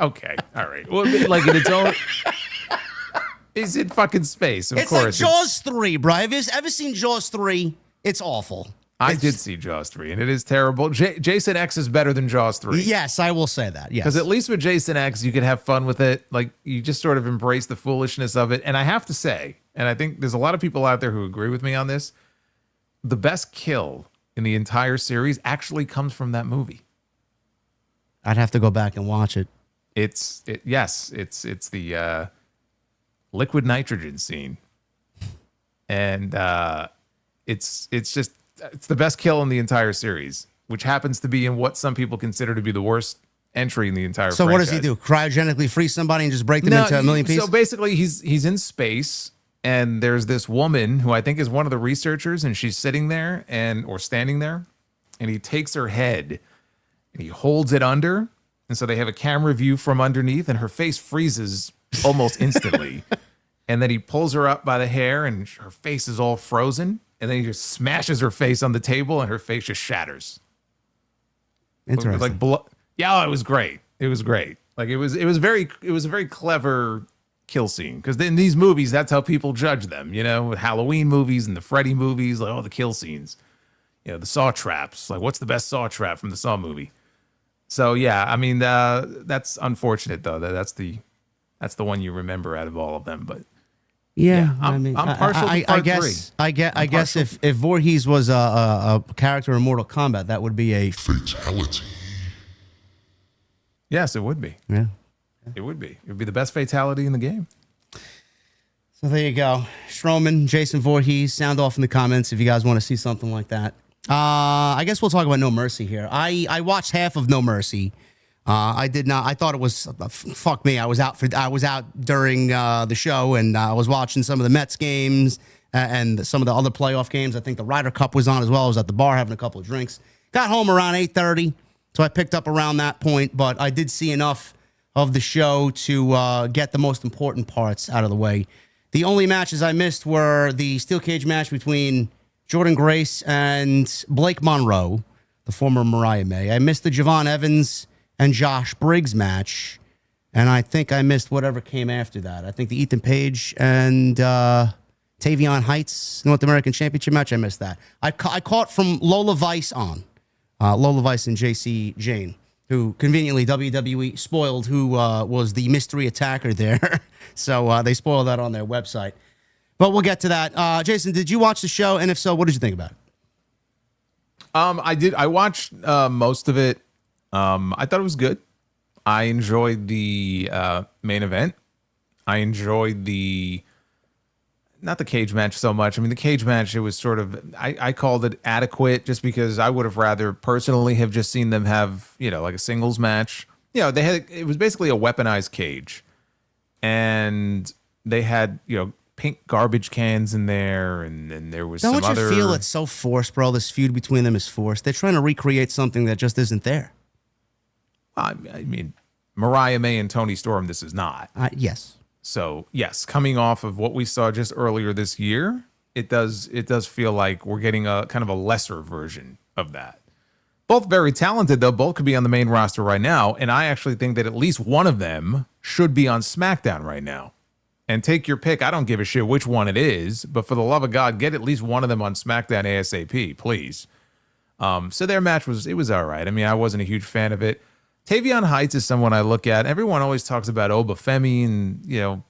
okay, all right. Well, like in He's in fucking space, of It's course. like Jaws 3, bro. Have you ever seen Jaws 3? It's awful. I did see Jaws 3, and it is terrible. Jason X is better than Jaws 3. Yes, I will say that. Yes. Because at least with Jason X, you could have fun with it. Like, you just sort of embrace the foolishness of it. And I have to say, and I think there's a lot of people out there who agree with me on this, the best kill in the entire series actually comes from that movie. I'd have to go back and watch it. It's the liquid nitrogen scene. And it's the best kill in the entire series, which happens to be in what some people consider to be the worst entry in the entire So franchise. what does he do? Cryogenically freeze somebody and just break them into a million pieces? So basically, he's in space, and there's this woman who I think is one of the researchers, and she's sitting there or standing there, and he takes her head and he holds it under, and so they have a camera view from underneath, and her face freezes almost instantly, and then he pulls her up by the hair, and her face is all frozen. And then he just smashes her face on the table, and her face just shatters. Interesting. Like yeah, it was great. It was great. Like it was a very clever kill scene, because in these movies, that's how people judge them. You know, with Halloween movies and the Freddy movies, like the kill scenes. You know, the Saw traps. Like, what's the best Saw trap from the Saw movie? So yeah, I mean, that's unfortunate though. That's the one you remember out of all of them, but. Yeah, I'm partial to part guess, three. I guess if Voorhees was a character in Mortal Kombat, that would be a fatality. Yes, it would be. Yeah, it would be. It would be the best fatality in the game. So there you go. Strowman, Jason Voorhees, sound off in the comments if you guys want to see something like that. I guess we'll talk about No Mercy here. I watched half of No Mercy. I did not. I thought it was fuck me. I was out during the show, and I was watching some of the Mets games and some of the other playoff games. I think the Ryder Cup was on as well. I was at the bar having a couple of drinks. Got home around 8:30, so I picked up around that point. But I did see enough of the show to get the most important parts out of the way. The only matches I missed were the steel cage match between Jordan Grace and Blake Monroe, the former Mariah May. I missed the Javon Evans and Josh Briggs match, and I think I missed whatever came after that. I think the Ethan Page and Tavion Heights North American Championship match, I missed that. I caught from Lola Vice on. Lola Vice and JC Jane, who conveniently WWE spoiled who was the mystery attacker there. So they spoiled that on their website. But we'll get to that. Jason, did you watch the show? And if so, what did you think about it? I did. I watched most of it. I thought it was good. I enjoyed the main event. I enjoyed not the cage match so much. I mean, the cage match, it was sort of, I called it adequate just because I would have rather personally have just seen them have, like a singles match. It was basically a weaponized cage. And they had, pink garbage cans in there, and there was Don't you feel it's so forced, bro? This feud between them is forced. They're trying to recreate something that just isn't there. I mean, Mariah May and Toni Storm, this is not. Yes. So, yes, coming off of what we saw just earlier this year, it does feel like we're getting a kind of a lesser version of that. Both very talented, though. Both could be on the main roster right now, and I actually think that at least one of them should be on SmackDown right now. And take your pick. I don't give a shit which one it is, but for the love of God, get at least one of them on SmackDown ASAP, please. So their match was all right. I mean, I wasn't a huge fan of it. Tavion Heights is someone I look at. Everyone always talks about Oba Femi and,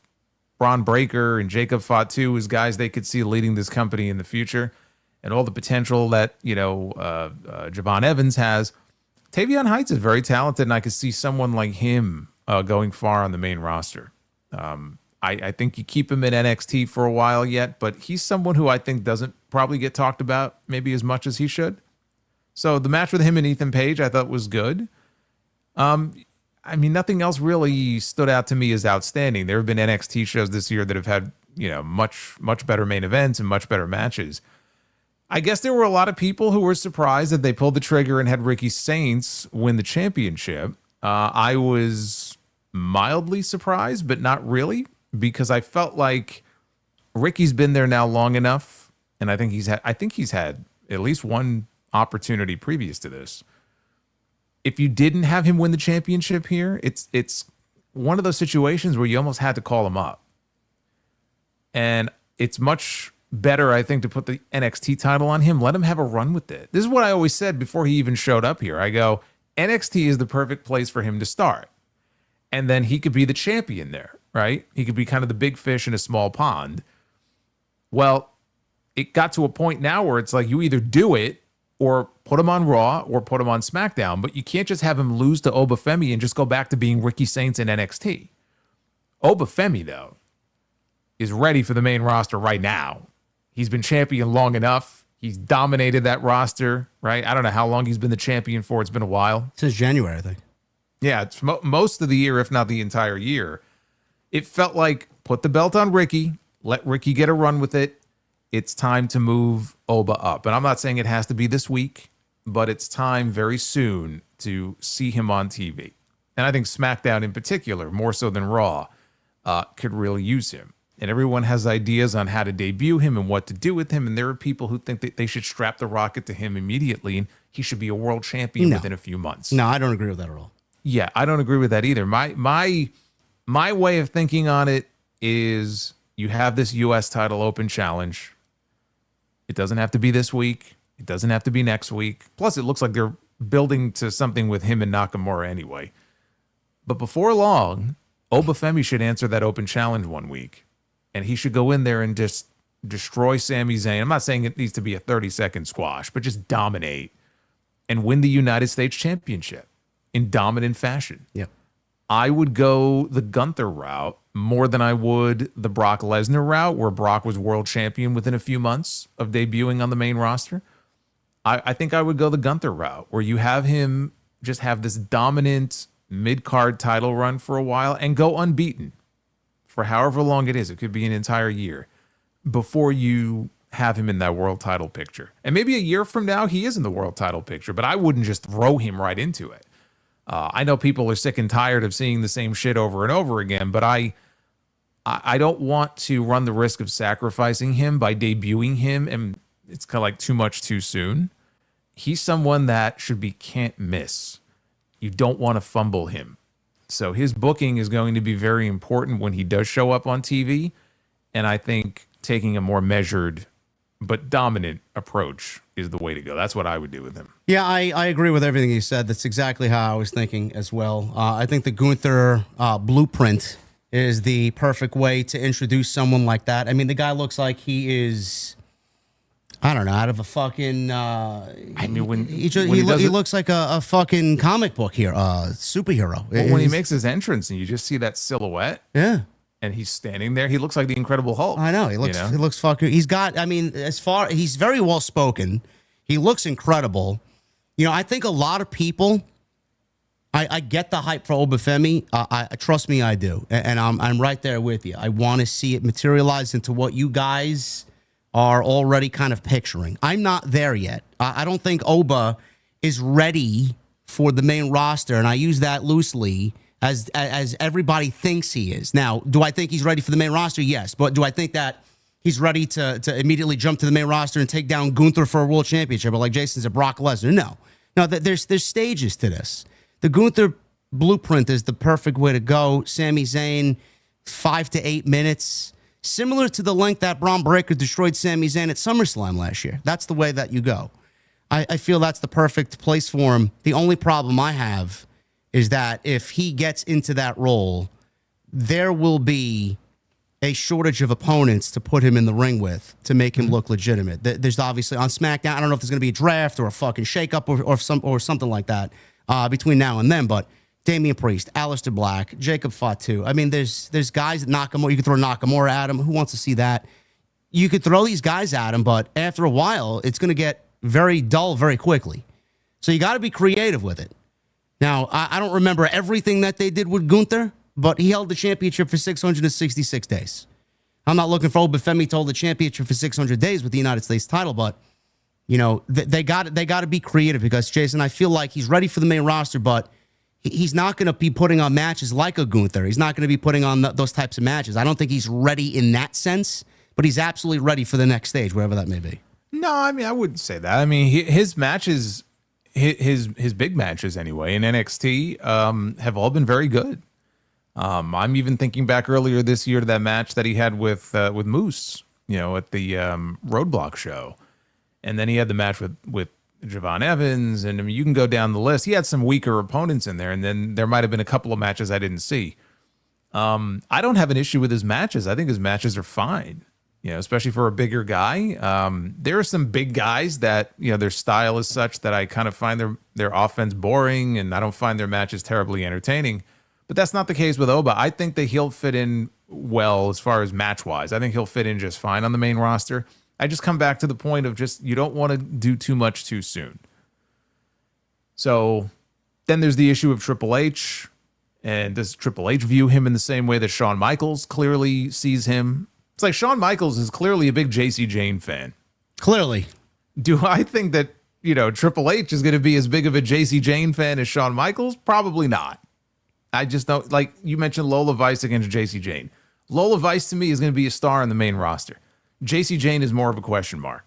Braun Breaker and Jacob Fatu as guys they could see leading this company in the future and all the potential that, Javon Evans has. Tavion Heights is very talented, and I could see someone like him going far on the main roster. I think you keep him in NXT for a while yet, but he's someone who I think doesn't probably get talked about maybe as much as he should. So the match with him and Ethan Page I thought was good. I mean, nothing else really stood out to me as outstanding. There have been NXT shows this year that have had, much better main events and much better matches. I guess there were a lot of people who were surprised that they pulled the trigger and had Ricky Saints win the championship. I was mildly surprised, but not really, because I felt like Ricky's been there now long enough, and I think he's had at least one opportunity previous to this. If you didn't have him win the championship here, it's one of those situations where you almost had to call him up. And it's much better, I think, to put the NXT title on him. Let him have a run with it. This is what I always said before he even showed up here. I go, NXT is the perfect place for him to start. And then he could be the champion there, right? He could be kind of the big fish in a small pond. Well, it got to a point now where it's like you either do it or put him on Raw or put him on SmackDown, but you can't just have him lose to Oba Femi and just go back to being Ricky Saints in NXT. Oba Femi, though, is ready for the main roster right now. He's been champion long enough. He's dominated that roster, right? I don't know how long he's been the champion for. It's been a while. Since January, I think. Yeah, it's most of the year, if not the entire year. It felt like put the belt on Ricky, let Ricky get a run with it. It's time to move Oba up. And I'm not saying it has to be this week, but it's time very soon to see him on TV. And I think SmackDown in particular, more so than Raw, could really use him. And everyone has ideas on how to debut him and what to do with him. And there are people who think that they should strap the rocket to him immediately and he should be a world champion within a few months. No, I don't agree with that at all. Yeah, I don't agree with that either. My way of thinking on it is you have this U.S. title open challenge. It doesn't have to be this week. It doesn't have to be next week. Plus, it looks like they're building to something with him and Nakamura anyway. But before long, Oba Femi should answer that open challenge one week. And he should go in there and just destroy Sami Zayn. I'm not saying it needs to be a 30-second squash, but just dominate and win the United States Championship in dominant fashion. Yep. I would go the Gunther route more than I would the Brock Lesnar route, where Brock was world champion within a few months of debuting on the main roster. I think I would go the Gunther route, where you have him just have this dominant mid-card title run for a while and go unbeaten for however long it is. It could be an entire year before you have him in that world title picture. And maybe a year from now, he is in the world title picture, but I wouldn't just throw him right into it. I know people are sick and tired of seeing the same shit over and over again, but I don't want to run the risk of sacrificing him by debuting him, and it's kind of like too much too soon. He's someone that should be can't miss. You don't want to fumble him. So his booking is going to be very important when he does show up on TV, and I think taking a more measured but dominant approach is the way to go. That's what I would do with him. Yeah, I agree with everything you said. That's exactly how I was thinking as well. I think the Gunther blueprint is the perfect way to introduce someone like that. I mean, the guy looks like he is, I don't know, out of a fucking... he looks like a fucking comic book here, superhero. Well, when he makes his entrance and you just see that silhouette. Yeah. And he's standing there. He looks like the Incredible Hulk. I know. He looks fucking... He's got... I mean, he's very well spoken. He looks incredible. You know, I think a lot of people... I get the hype for Oba Femi. Trust me, I do. And I'm right there with you. I want to see it materialize into what you guys are already kind of picturing. I'm not there yet. I don't think Oba is ready for the main roster. And I use that loosely... as everybody thinks he is. Now, do I think he's ready for the main roster? Yes. But do I think that he's ready to immediately jump to the main roster and take down Gunther for a world championship? Or like Jason said, Brock Lesnar? No. No, there's stages to this. The Gunther blueprint is the perfect way to go. Sami Zayn, 5 to 8 minutes. Similar to the length that Braun Breaker destroyed Sami Zayn at SummerSlam last year. That's the way that you go. I feel that's the perfect place for him. The only problem I have is that if he gets into that role, there will be a shortage of opponents to put him in the ring with to make him look legitimate. There's obviously on SmackDown, I don't know if there's going to be a draft or a fucking shakeup or something like that between now and then, but Damian Priest, Aleister Black, Jacob Fatu. I mean, there's guys that Nakamura, you could throw Nakamura at him. Who wants to see that? You could throw these guys at him, but after a while, it's going to get very dull very quickly. So you got to be creative with it. Now, I don't remember everything that they did with Gunther, but he held the championship for 666 days. I'm not looking for Oba Femi to hold the championship for 600 days with the United States title, but, you know, they got to be creative because, Jason, I feel like he's ready for the main roster, but he's not going to be putting on matches like a Gunther. He's not going to be putting on those types of matches. I don't think he's ready in that sense, but he's absolutely ready for the next stage, wherever that may be. No, I mean, I wouldn't say that. I mean, his matches... His big matches anyway in NXT have all been very good. I'm even thinking back earlier this year to that match that he had with Moose, at the Roadblock show. And then he had the match with Javon Evans. And I mean, you can go down the list. He had some weaker opponents in there. And then there might have been a couple of matches I didn't see. I don't have an issue with his matches. I think his matches are fine, especially for a bigger guy. There are some big guys that, their style is such that I kind of find their offense boring, and I don't find their matches terribly entertaining. But that's not the case with Oba. I think that he'll fit in well as far as match-wise. I think he'll fit in just fine on the main roster. I just come back to the point of just you don't want to do too much too soon. So then there's the issue of Triple H. And does Triple H view him in the same way that Shawn Michaels clearly sees him? It's like Shawn Michaels is clearly a big JC Jane fan. Clearly. Do I think that, Triple H is going to be as big of a JC Jane fan as Shawn Michaels? Probably not. I just don't, like you mentioned Lola Vice against JC Jane. Lola Vice to me is going to be a star on the main roster. JC Jane is more of a question mark.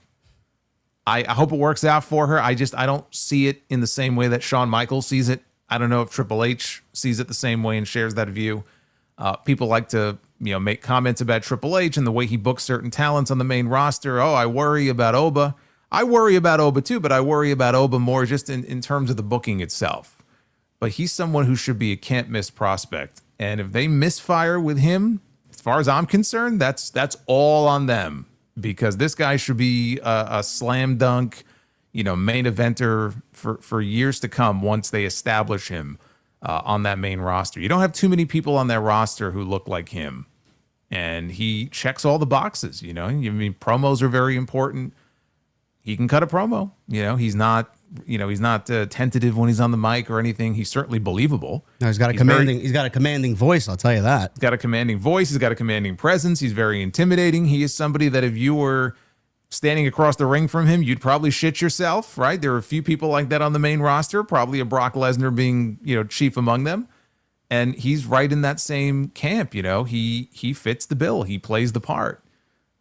I hope it works out for her. I don't see it in the same way that Shawn Michaels sees it. I don't know if Triple H sees it the same way and shares that view. People like to, make comments about Triple H and the way he books certain talents on the main roster. Oh, I worry about Oba. I worry about Oba too, but I worry about Oba more just in terms of the booking itself. But he's someone who should be a can't-miss prospect. And if they misfire with him, as far as I'm concerned, that's all on them. Because this guy should be a slam dunk, main eventer for years to come once they establish him on that main roster. You don't have too many people on that roster who look like him. And he checks all the boxes, promos are very important. He can cut a promo. He's not tentative when he's on the mic or anything. He's certainly believable. No, he's got a commanding voice, I'll tell you that. He's got a commanding voice, he's got a commanding presence, he's very intimidating. He is somebody that if you were standing across the ring from him, you'd probably shit yourself, right? There are a few people like that on the main roster, probably a Brock Lesnar being, chief among them. And he's right in that same camp, he fits the bill, he plays the part.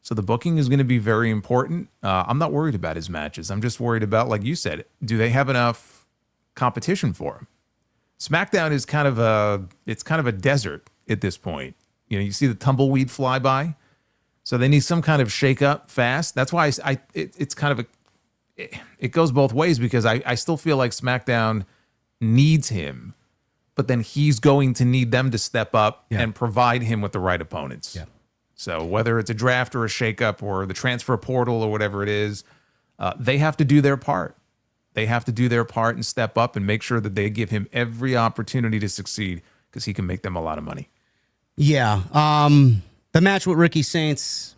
So the booking is going to be very important. I'm not worried about his matches. I'm just worried about, like you said, do they have enough competition for him? Smackdown is kind of a desert at this point. You see the tumbleweed fly by. So they need some kind of shake up fast. That's why it's kind of it goes both ways because I still feel like SmackDown needs him, but then he's going to need them to step up and provide him with the right opponents. Yeah. So whether it's a draft or a shakeup or the transfer portal or whatever it is, they have to do their part. They have to do their part and step up and make sure that they give him every opportunity to succeed because he can make them a lot of money. Yeah. The match with Ricky Saints,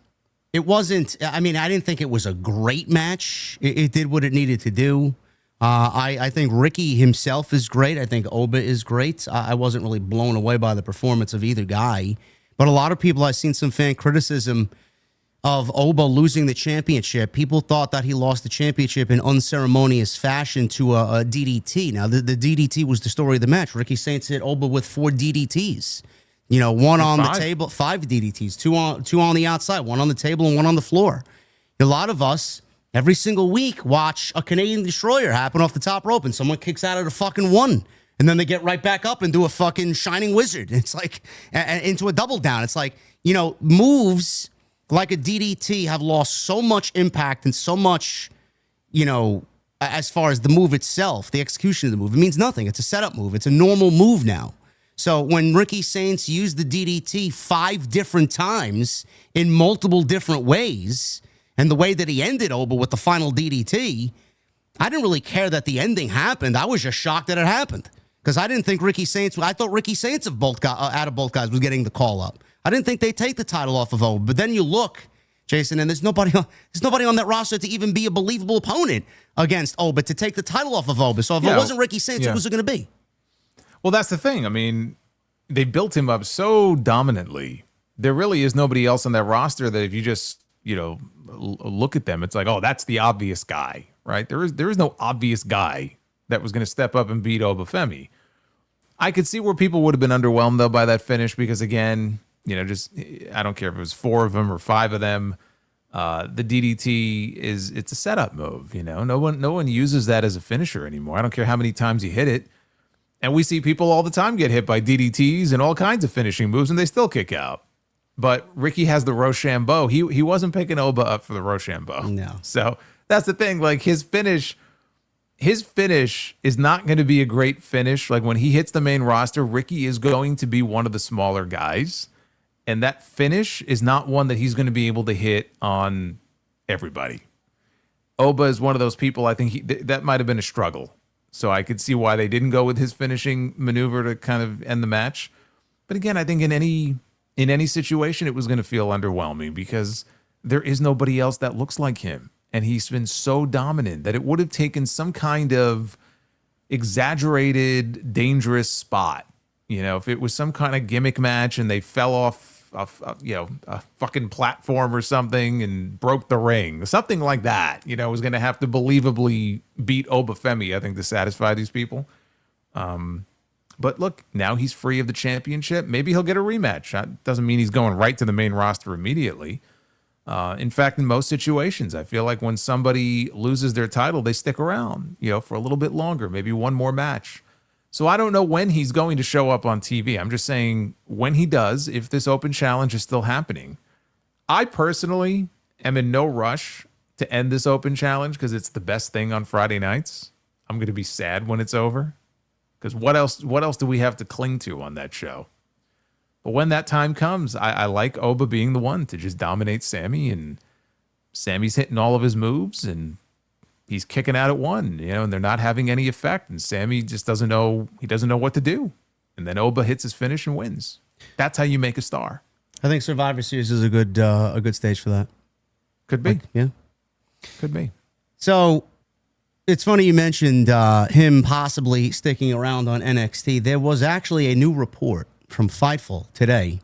it wasn't, I didn't think it was a great match. It did what it needed to do. I think Ricky himself is great. I think Oba is great. I wasn't really blown away by the performance of either guy. But a lot of people, I've seen some fan criticism of Oba losing the championship. People thought that he lost the championship in unceremonious fashion to a DDT. Now, the DDT was the story of the match. Ricky Saints hit Oba with 4 DDTs. One on the table, 5 DDTs, two on the outside, 1 on the table and 1 on the floor. A lot of us, every single week, watch a Canadian Destroyer happen off the top rope and someone kicks out of the fucking 1. And then they get right back up and do a fucking Shining Wizard. It's like, into a double down. It's like, moves like a DDT have lost so much impact and so much, as far as the move itself, the execution of the move. It means nothing. It's a setup move. It's a normal move now. So when Ricky Saints used the DDT 5 different times in multiple different ways, and the way that he ended Oba with the final DDT, I didn't really care that the ending happened. I was just shocked that it happened. Because I didn't think I thought Ricky Saints out of both guys was getting the call up. I didn't think they'd take the title off of Oba. But then you look, Jason, and there's nobody on that roster to even be a believable opponent against Oba to take the title off of Oba. So if it wasn't Ricky Saints, who was it going to be? Well, that's the thing. They built him up so dominantly. There really is nobody else on that roster that if you just, look at them, it's like, oh, that's the obvious guy, right? There is no obvious guy that was going to step up and beat Oba Femi. I could see where people would have been underwhelmed, though, by that finish because, again, I don't care if it was 4 of them or 5 of them. The DDT it's a setup move, No one uses that as a finisher anymore. I don't care how many times you hit it. And we see people all the time get hit by DDTs and all kinds of finishing moves, and they still kick out. But Ricky has the Rochambeau. He wasn't picking Oba up for the Rochambeau. No. So that's the thing. Like his finish is not going to be a great finish. Like when he hits the main roster, Ricky is going to be one of the smaller guys. And that finish is not one that he's going to be able to hit on everybody. Oba is one of those people, I think that might have been a struggle. So I could see why they didn't go with his finishing maneuver to kind of end the match. But again, I think in any situation, it was going to feel underwhelming because there is nobody else that looks like him. And he's been so dominant that it would have taken some kind of exaggerated, dangerous spot. You know, if it was some kind of gimmick match and they fell off a fucking platform or something and broke the ring, something like that, was going to have to believably beat Oba Femi, I think, to satisfy these people. But look, now he's free of the championship. Maybe he'll get a rematch. That doesn't mean he's going right to the main roster immediately. In fact, in most situations, I feel like when somebody loses their title, they stick around, for a little bit longer, maybe one more match. So I don't know when he's going to show up on TV. I'm just saying when he does, if this open challenge is still happening, I personally am in no rush to end this open challenge because it's the best thing on Friday nights. I'm going to be sad when it's over because what else do we have to cling to on that show? But when that time comes, I like Oba being the one to just dominate Sammy, and Sammy's hitting all of his moves and he's kicking out at one, and they're not having any effect. And Sammy just doesn't know what to do. And then Oba hits his finish and wins. That's how you make a star. I think Survivor Series is a good stage for that. Could be. Yeah. Could be. So it's funny you mentioned him possibly sticking around on NXT. There was actually a new report from Fightful today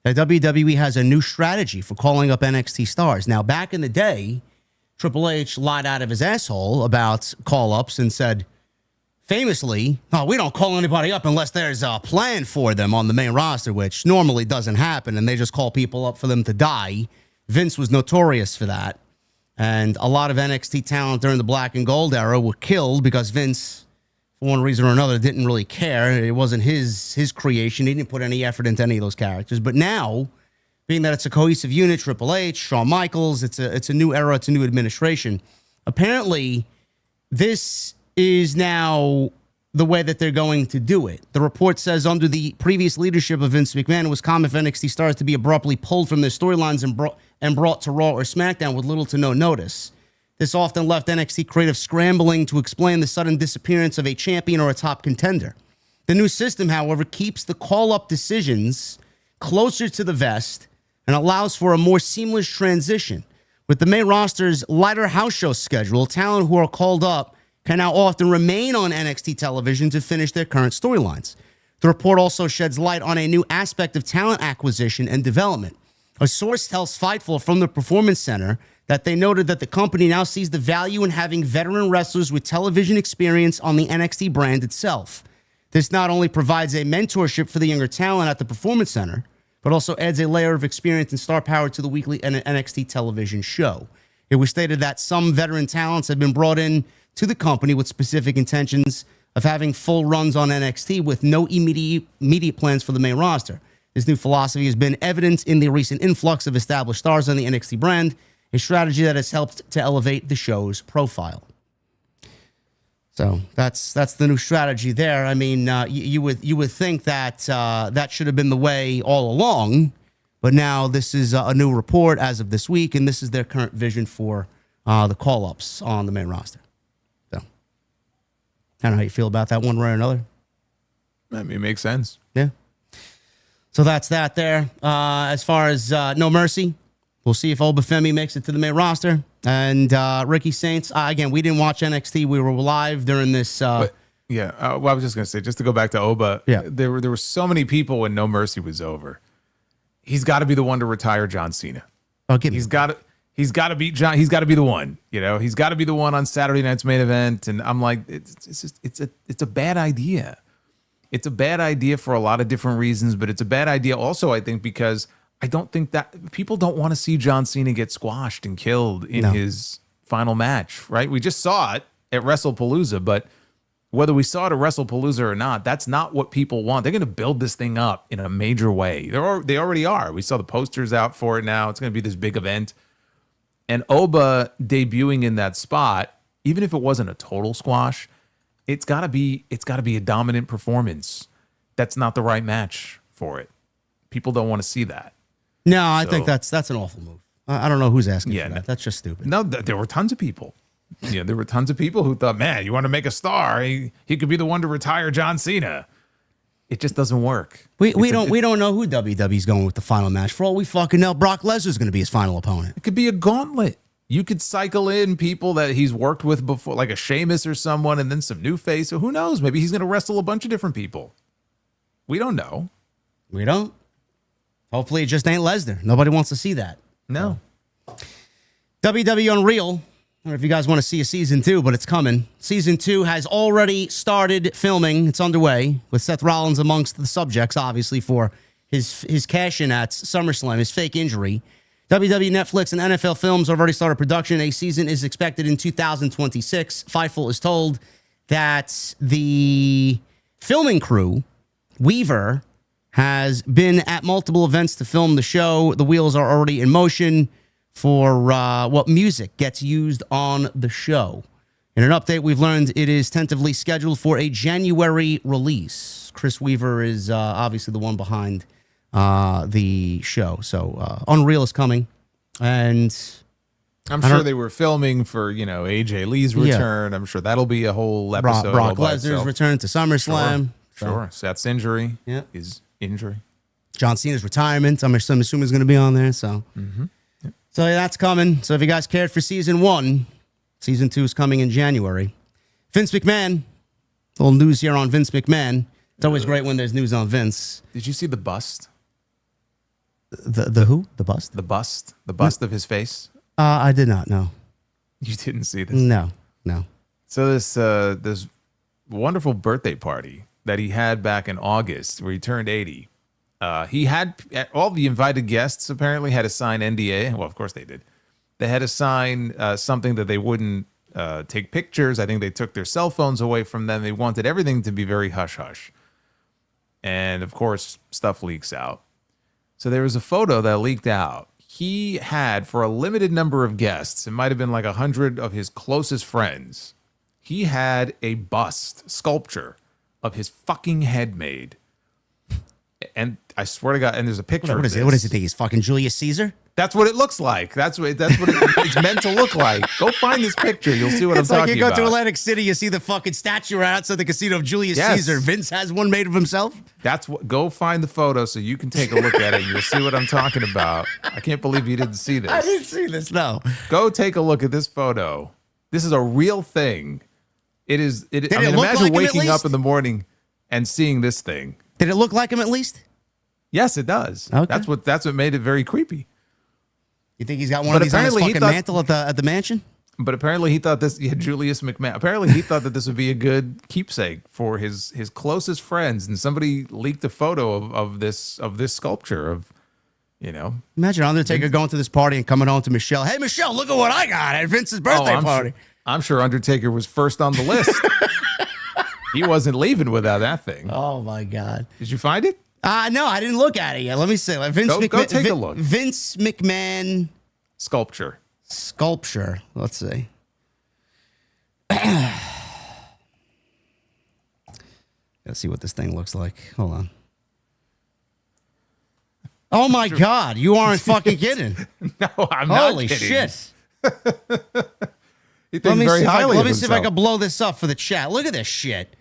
that WWE has a new strategy for calling up NXT stars. Now, back in the day, Triple H lied out of his asshole about call-ups and said, famously, we don't call anybody up unless there's a plan for them on the main roster, which normally doesn't happen, and they just call people up for them to die. Vince was notorious for that. And a lot of NXT talent during the Black and Gold era were killed because Vince, for one reason or another, didn't really care. It wasn't his creation. He didn't put any effort into any of those characters. But now, being that it's a cohesive unit, Triple H, Shawn Michaels, it's a new era, it's a new administration. Apparently, this is now the way that they're going to do it. The report says under the previous leadership of Vince McMahon, it was common for NXT stars to be abruptly pulled from their storylines and brought to Raw or SmackDown with little to no notice. This often left NXT creative scrambling to explain the sudden disappearance of a champion or a top contender. The new system, however, keeps the call-up decisions closer to the vest and allows for a more seamless transition. With the main roster's lighter house show schedule, talent who are called up can now often remain on NXT television to finish their current storylines. The report also sheds light on a new aspect of talent acquisition and development. A source tells Fightful from the Performance Center that they noted that the company now sees the value in having veteran wrestlers with television experience on the NXT brand itself. This not only provides a mentorship for the younger talent at the Performance Center, but also adds a layer of experience and star power to the weekly NXT television show. It was stated that some veteran talents have been brought in to the company with specific intentions of having full runs on NXT with no immediate plans for the main roster. This new philosophy has been evident in the recent influx of established stars on the NXT brand, a strategy that has helped to elevate the show's profile. So that's the new strategy there. I mean, you would think that that should have been the way all along, but now this is a new report as of this week, and this is their current vision for the call-ups on the main roster. So, I don't know how you feel about that one way or another. I mean, it makes sense. Yeah. So that's that there. As far as No Mercy, we'll see if Oba Femi makes it to the main roster. And Ricky Saints, again, we didn't watch NXT. We were live during this. Well, I was just going to say, just to go back to Oba, there were so many people when No Mercy was over. He's got to be the one to retire John Cena. He's got to beat John. He's got to be the one. He's got to be the one on Saturday night's main event. And I'm like, it's a bad idea. It's a bad idea for a lot of different reasons, but it's a bad idea also, I think, because I don't think that people don't want to see John Cena get squashed and killed in his final match, right? We just saw it at WrestlePalooza, but whether we saw it at WrestlePalooza or not, that's not what people want. They're going to build this thing up in a major way. They already are. We saw the posters out for it now. It's going to be this big event. And Oba debuting in that spot, even if it wasn't a total squash, it's got to be a dominant performance. That's not the right match for it. People don't want to see that. No, I think that's an awful move. I don't know who's asking for that. No, That's just stupid. No, there were tons of people. Yeah, there were tons of people who thought, man, you want to make a star? He could be the one to retire John Cena. It just doesn't work. We don't know who WWE's going with the final match. For all we fucking know, Brock Lesnar's going to be his final opponent. It could be a gauntlet. You could cycle in people that he's worked with before, like a Sheamus or someone, and then some new face. So who knows? Maybe he's going to wrestle a bunch of different people. We don't know. We don't. Hopefully it just ain't Lesnar. Nobody wants to see that. No. WWE Unreal. I don't know if you guys want to see a season 2, but it's coming. Season 2 has already started filming. It's underway with Seth Rollins amongst the subjects, obviously, for his cash-in at SummerSlam, his fake injury. WWE, Netflix, and NFL Films have already started production. A season is expected in 2026. Fightful is told that the filming crew, Weaver, has been at multiple events to film the show. The wheels are already in motion for what music gets used on the show. In an update, we've learned it is tentatively scheduled for a January release. Chris Weaver is obviously the one behind the show. So Unreal is coming. And I'm sure they were filming for, AJ Lee's return. I'm sure that'll be a whole episode. Brock Lesnar's return to SummerSlam. Sure. Seth's injury. Yeah. His injury. John Cena's retirement. I'm assuming is going to be on there. So, So that's coming. So if you guys cared for season 1, season 2 is coming in January. Vince McMahon. A little news here on Vince McMahon. It's always great when there's news on Vince. Did you see the bust? The who? The bust? The bust. The bust of his face? I did not know. You didn't see this? No. So this wonderful birthday party that he had back in August where he turned 80. He had all the invited guests apparently had to sign NDA. Well, of course they did. They had to sign something that they wouldn't take pictures. I think they took their cell phones away from them. They wanted everything to be very hush-hush. And, of course, stuff leaks out. So there was a photo that leaked out. He had, for a limited number of guests, it might have been like 100 of his closest friends, he had a bust, sculpture, of his fucking head made. And I swear to God, and there's a picture What of is it? What does he think? He's fucking Julius Caesar? That's what it looks like. That's what it's meant to look like. Go find this picture. You'll see what I'm talking about. It's like you go to Atlantic City, you see the fucking statue right outside the casino of Julius Caesar. Vince has one made of himself. Go find the photo so you can take a look at it. You'll see what I'm talking about. I can't believe you didn't see this. I didn't see this, no. Go take a look at this photo. This is a real thing. It is. I mean, imagine like waking up in the morning and seeing this thing. Did it look like him at least? Yes, it does. Okay. That's what made it very creepy. You think he's got one of these on his fucking mantle at the mansion? But apparently he thought this. Yeah, Julius McMahon. Apparently he thought that this would be a good keepsake for his closest friends, and somebody leaked a photo of this sculpture of, Imagine Undertaker going to this party and coming home to Michelle. Hey, Michelle, look at what I got at Vince's birthday party. I'm sure Undertaker was first on the list. He wasn't leaving without that thing. Oh my God! Did you find it? No, I didn't look at it yet. Let me see. Go take a look. Vince McMahon sculpture. Let's see. Let's see what this thing looks like. Hold on. Oh my God! You aren't fucking kidding. No, I'm not Holy kidding. shit! He thinks very highly Let of me see if I himself. can blow this up for the chat. Look at this shit.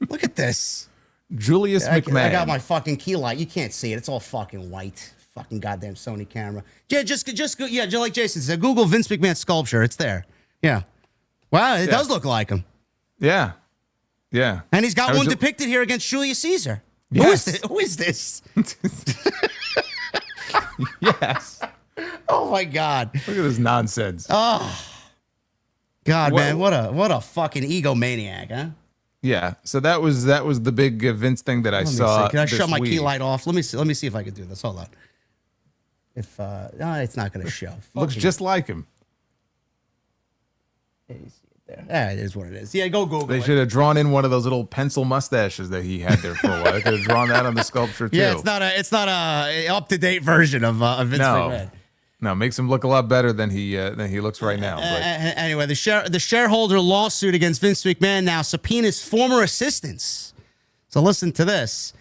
Look at this. Julius McMahon. I got my fucking key light. You can't see it. It's all fucking white. Fucking goddamn Sony camera. Yeah, just like Jason said, Google Vince McMahon sculpture. It's there. Yeah. Wow, it does look like him. Yeah. Yeah. And he's got one depicted here against Julius Caesar. Yes. Who is this? Yes. Oh my God. Look at this nonsense. Oh. God, man, what a fucking egomaniac, huh? Yeah. So that was the big Vince thing that I saw. Can I shut my key light off? Let me see if I can do this. Hold on. If it's not going to show. Looks just like him. There It is what it is. Yeah, go Google They it. should have drawn in one of those little pencil mustaches that he had there for a while. They could have drawn that on the sculpture too. Yeah, it's not a up to date version of Vince McMahon. No, makes him look a lot better than he looks right now. But. Anyway, the shareholder lawsuit against Vince McMahon now subpoenas former assistants. So listen to this.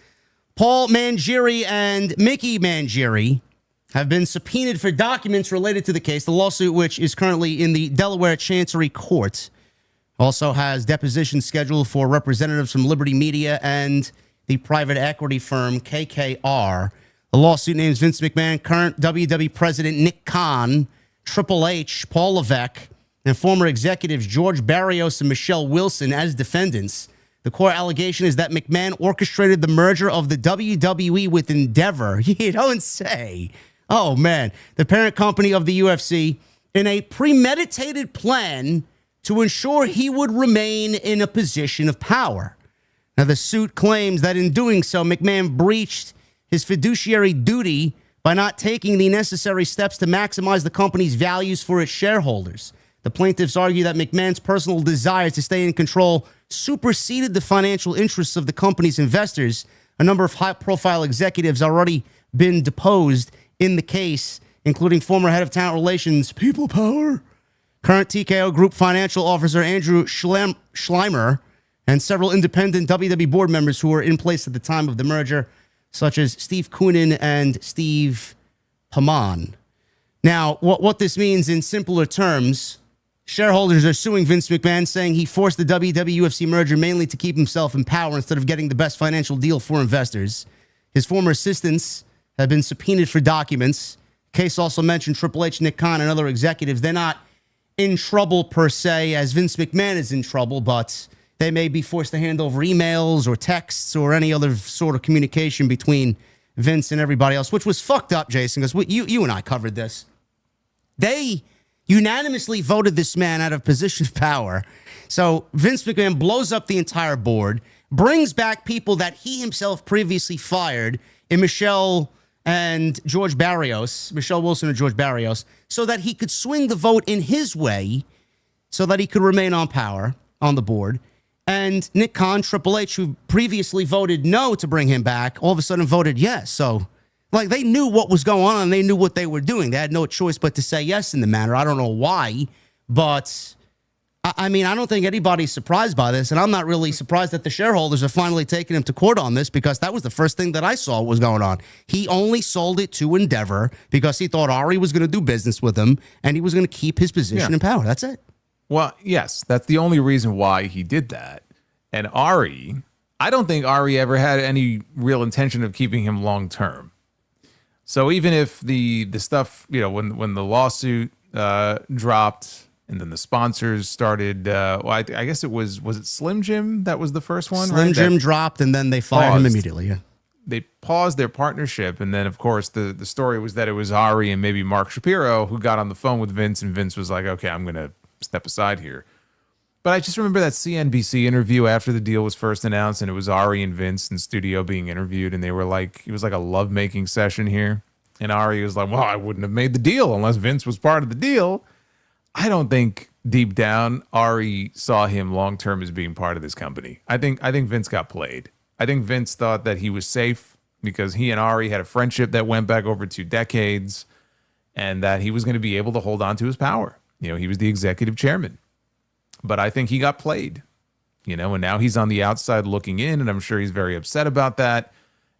Paul Mangieri and Mickey Mangieri have been subpoenaed for documents related to the case. The lawsuit, which is currently in the Delaware Chancery Court, also has depositions scheduled for representatives from Liberty Media and the private equity firm KKR. The lawsuit names Vince McMahon, current WWE president Nick Khan, Triple H, Paul Levesque, and former executives George Barrios and Michelle Wilson as defendants. The core allegation is that McMahon orchestrated the merger of the WWE with Endeavor. You don't say. Oh, man. The parent company of the UFC in a premeditated plan to ensure he would remain in a position of power. Now, the suit claims that in doing so, McMahon breached his fiduciary duty by not taking the necessary steps to maximize the company's values for its shareholders. The plaintiffs argue that McMahon's personal desire to stay in control superseded the financial interests of the company's investors. A number of high-profile executives already been deposed in the case, including former head of talent relations, People Power, current TKO Group financial officer Andrew Schleimer, and several independent WWE board members who were in place at the time of the merger, such as Steve Koonin and Steve Paman. Now, what this means in simpler terms, shareholders are suing Vince McMahon, saying he forced the WWE-UFC merger mainly to keep himself in power instead of getting the best financial deal for investors. His former assistants have been subpoenaed for documents. Case also mentioned Triple H, Nick Khan, and other executives. They're not in trouble per se, as Vince McMahon is in trouble, but they may be forced to hand over emails or texts or any other sort of communication between Vince and everybody else, which was fucked up, Jason, because you and I covered this. They unanimously voted this man out of position of power. So Vince McMahon blows up the entire board, brings back people that he himself previously fired in Michelle and George Barrios, Michelle Wilson and George Barrios, so that he could swing the vote in his way so that he could remain on power on the board. And Nick Khan, Triple H, who previously voted no to bring him back, all of a sudden voted yes. So, like, they knew what was going on and they knew what they were doing. They had no choice but to say yes in the matter. I don't know why, but I mean, I don't think anybody's surprised by this. And I'm not really surprised that the shareholders are finally taking him to court on this, because that was the first thing that I saw was going on. He only sold it to Endeavor because he thought Ari was going to do business with him and he was going to keep his position in power. That's it. Well, yes, that's the only reason why he did that. And Ari, I don't think Ari ever had any real intention of keeping him long term. So even if the stuff, you know, when the lawsuit dropped and then the sponsors started, I guess was it Slim Jim that was the first one? Slim Jim dropped and then they fired him immediately. Yeah. They paused their partnership, and then of course the story was that it was Ari and maybe Mark Shapiro who got on the phone with Vince, and Vince was like, "Okay, I'm gonna step aside here." But I just remember that CNBC interview after the deal was first announced, and it was Ari and Vince in studio being interviewed, and they were like, it was like a lovemaking session here. And Ari was like, well, I wouldn't have made the deal unless Vince was part of the deal. I don't think deep down Ari saw him long-term as being part of this company. I think Vince got played. I think Vince thought that he was safe because he and Ari had a friendship that went back over 2 decades, and that he was going to be able to hold on to his power. You know, he was the executive chairman. But I think he got played, you know, and now he's on the outside looking in, and I'm sure he's very upset about that.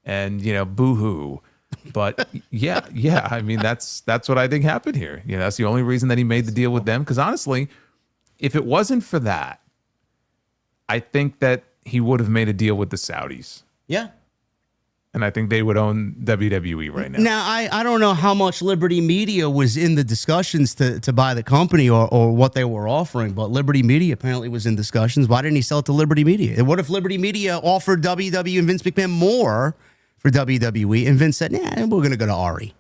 And, you know, boo-hoo. But yeah, I mean, that's what I think happened here. You know, that's the only reason that he made the deal with them. Because honestly, if it wasn't for that, I think that he would have made a deal with the Saudis. Yeah. And I think they would own WWE right now. Now, I don't know how much Liberty Media was in the discussions to buy the company or what they were offering, but Liberty Media apparently was in discussions. Why didn't he sell it to Liberty Media? And what if Liberty Media offered WWE and Vince McMahon more for WWE, and Vince said, nah, we're going to go to Ari?